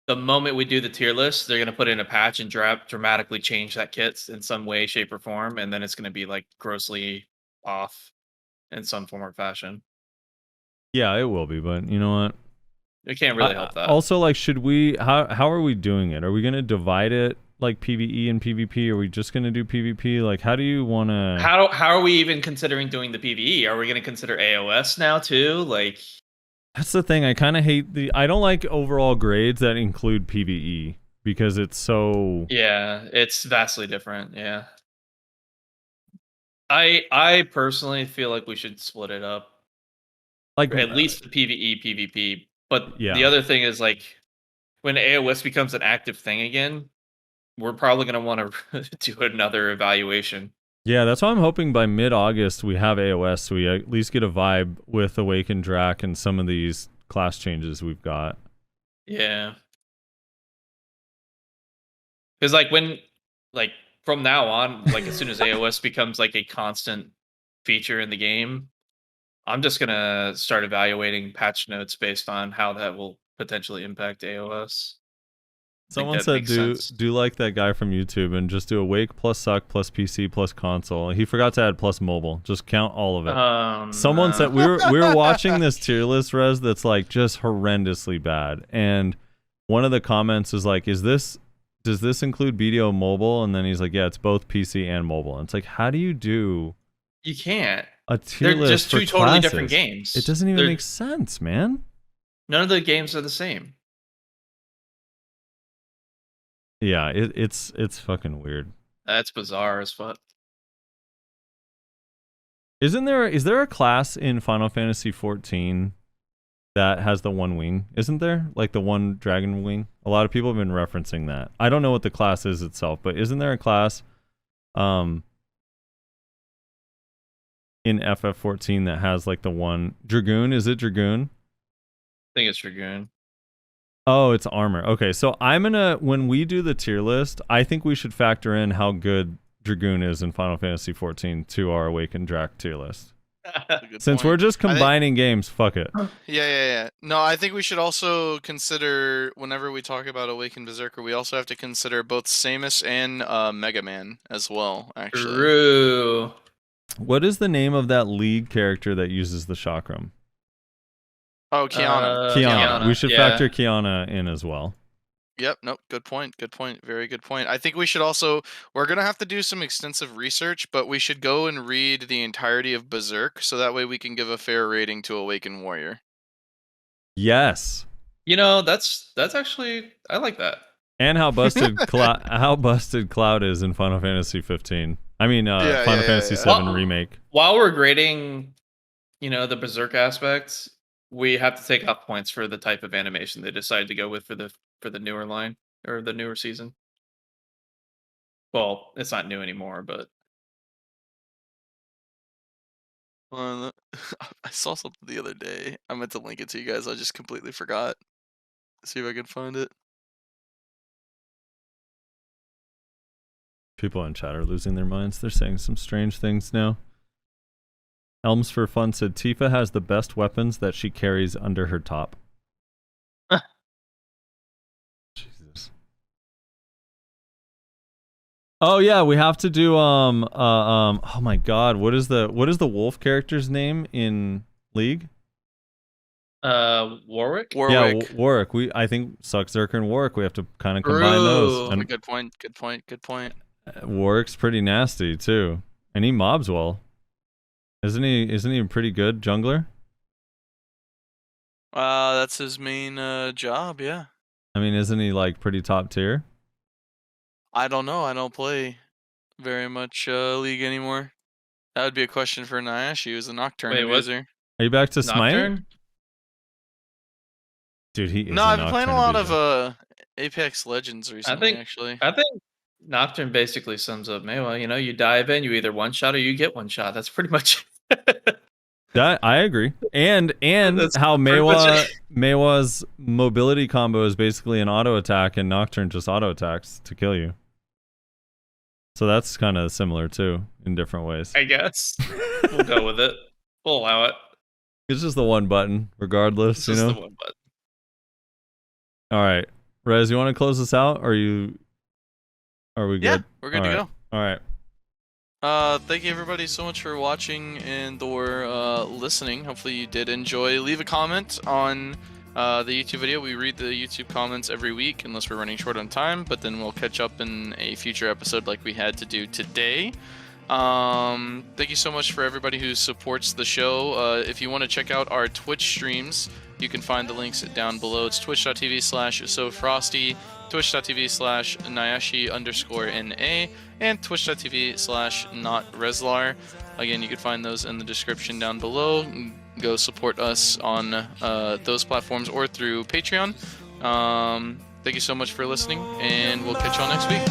[SPEAKER 5] the moment we do the tier list, they're going to put in a patch and dramatically change that kit in some way, shape, or form, and then it's going to be like grossly off in some form or fashion.
[SPEAKER 3] Yeah, it will be, but you know what?
[SPEAKER 5] It can't really help that.
[SPEAKER 3] Also, like, should we? How are we doing it? Are we going to divide it like PvE and PvP? Are we just going to do PvP? Like, how do you want to?
[SPEAKER 5] How are we even considering doing the PvE? Are we going to consider AOS now too? Like,
[SPEAKER 3] that's the thing. I kind of hate I don't like overall grades that include PvE because it's so.
[SPEAKER 5] Yeah, it's vastly different. Yeah. I personally feel like we should split it up.
[SPEAKER 3] Like
[SPEAKER 5] at least the PvE, PvP. But
[SPEAKER 3] yeah.
[SPEAKER 5] The other thing is, like, when AOS becomes an active thing again, we're probably going to want to do another evaluation.
[SPEAKER 3] Yeah, that's why I'm hoping by mid-August we have AOS, so we at least get a vibe with Awakened Drac and some of these class changes we've got.
[SPEAKER 5] Yeah. Because, from now on, as soon as AOS becomes, like, a constant feature in the game, I'm just going to start evaluating patch notes based on how that will potentially impact AOS.
[SPEAKER 3] Someone said do like that guy from YouTube and just do Awake plus Suck plus PC plus console. He forgot to add plus mobile. Just count all of it. Someone said we were watching this tier list, Rez, that's like just horrendously bad. And one of the comments is like, does this include BDO mobile? And then he's like, yeah, it's both PC and mobile. And it's like, how do you do?
[SPEAKER 5] You can't.
[SPEAKER 3] A tier list
[SPEAKER 5] just
[SPEAKER 3] for
[SPEAKER 5] two totally
[SPEAKER 3] classes?
[SPEAKER 5] different games.
[SPEAKER 3] It doesn't even make sense, man.
[SPEAKER 5] None of the games are the same.
[SPEAKER 3] Yeah, it's fucking weird.
[SPEAKER 5] That's bizarre as fuck.
[SPEAKER 3] Is there a class in Final Fantasy 14 that has the one wing? Isn't there? Like the one dragon wing? A lot of people have been referencing that. I don't know what the class is itself, but isn't there a class in FF14 that has like the one Dragoon? Is it Dragoon?
[SPEAKER 5] I think it's Dragoon.
[SPEAKER 3] Oh, it's armor. Okay, so I'm gonna when we do the tier list, I think we should factor in how good Dragoon is in Final Fantasy 14 to our Awakened Drak tier list.
[SPEAKER 2] That's a good
[SPEAKER 3] Since
[SPEAKER 2] point.
[SPEAKER 3] we're just
[SPEAKER 2] I think-
[SPEAKER 3] combining games, fuck it.
[SPEAKER 2] Yeah. No, I think we should also consider whenever we talk about Awakened Berserker, we also have to consider both Samus and Mega Man as well. Actually,
[SPEAKER 5] True.
[SPEAKER 3] What is the name of that League character that uses the chakram?
[SPEAKER 2] oh Kiana.
[SPEAKER 3] Kiana. We should
[SPEAKER 5] yeah.
[SPEAKER 3] factor Kiana in as well.
[SPEAKER 2] Yep. Nope. Good point. Good point. Very good point. I think we should also. We're gonna have to do some extensive research, but we should go and read the entirety of Berserk, so that way we can give a fair rating to Awakened Warrior.
[SPEAKER 3] Yes.
[SPEAKER 5] You know, that's actually I like that.
[SPEAKER 3] And how busted Cloud is in Final Fantasy 15. I mean, Final Fantasy 7
[SPEAKER 5] Well,
[SPEAKER 3] remake.
[SPEAKER 5] While we're grading, the Berserk aspects, we have to take off points for the type of animation they decide to go with for the newer line or the newer season. Well, it's not new anymore, but
[SPEAKER 2] Well, I saw something the other day. I meant to link it to you guys. I just completely forgot. See if I can find it.
[SPEAKER 3] People in chat are losing their minds. They're saying some strange things now. Elms for Fun said Tifa has the best weapons that she carries under her top. Jesus. Oh yeah, we have to do oh my god, what is the wolf character's name in League?
[SPEAKER 5] Warwick?
[SPEAKER 2] Warwick.
[SPEAKER 3] Yeah, Warwick. I think Suckzerker and Warwick, we have to kind of combine those.
[SPEAKER 5] True.
[SPEAKER 3] And
[SPEAKER 2] Good point. Good point. Good point.
[SPEAKER 3] Warwick's pretty nasty too. And he mobs well. Isn't he a pretty good jungler?
[SPEAKER 2] That's his main job. Yeah.
[SPEAKER 3] I mean, isn't he like pretty top tier?
[SPEAKER 2] I don't know. I don't play very much League anymore. That would be a question for Nyashi, who's a Nocturne
[SPEAKER 5] Wait, what?
[SPEAKER 2] user.
[SPEAKER 3] Are you back to Smite?
[SPEAKER 5] Nocturne?
[SPEAKER 3] Dude, he is
[SPEAKER 2] No,
[SPEAKER 3] a
[SPEAKER 2] I've been playing a lot
[SPEAKER 3] Nocturne
[SPEAKER 2] of Apex Legends recently. Actually,
[SPEAKER 5] I think Nocturne basically sums up Maywa. You dive in, you either one shot or you get one shot. That's pretty much it.
[SPEAKER 3] That I agree. And
[SPEAKER 5] That's
[SPEAKER 3] how
[SPEAKER 5] pretty much
[SPEAKER 3] Maywa's mobility combo is basically an auto attack and Nocturne just auto attacks to kill you. So that's kind of similar too in different ways.
[SPEAKER 5] I guess. We'll go with it. We'll allow it.
[SPEAKER 3] It's just the one button regardless,
[SPEAKER 5] It's
[SPEAKER 3] you
[SPEAKER 5] just
[SPEAKER 3] know.
[SPEAKER 5] the one button.
[SPEAKER 3] All right. Rez, you want to close this out or are we good?
[SPEAKER 2] yeah, we're good to
[SPEAKER 3] All
[SPEAKER 2] go.
[SPEAKER 3] right. All right.
[SPEAKER 2] Thank you everybody so much for watching and or listening. Hopefully you did enjoy. Leave a comment on the YouTube video. We read the YouTube comments every week unless we're running short on time, but then we'll catch up in a future episode like we had to do today. Thank you so much for everybody who supports the show. If you want to check out our Twitch streams, you can find the links down below. It's twitch.tv/sofrosty, twitch.tv/Nyashi_NA, and twitch.tv/notrezlar. Again, you can find those in the description down below. Go support us on those platforms or through Patreon. Thank you so much for listening, and we'll catch y'all next week.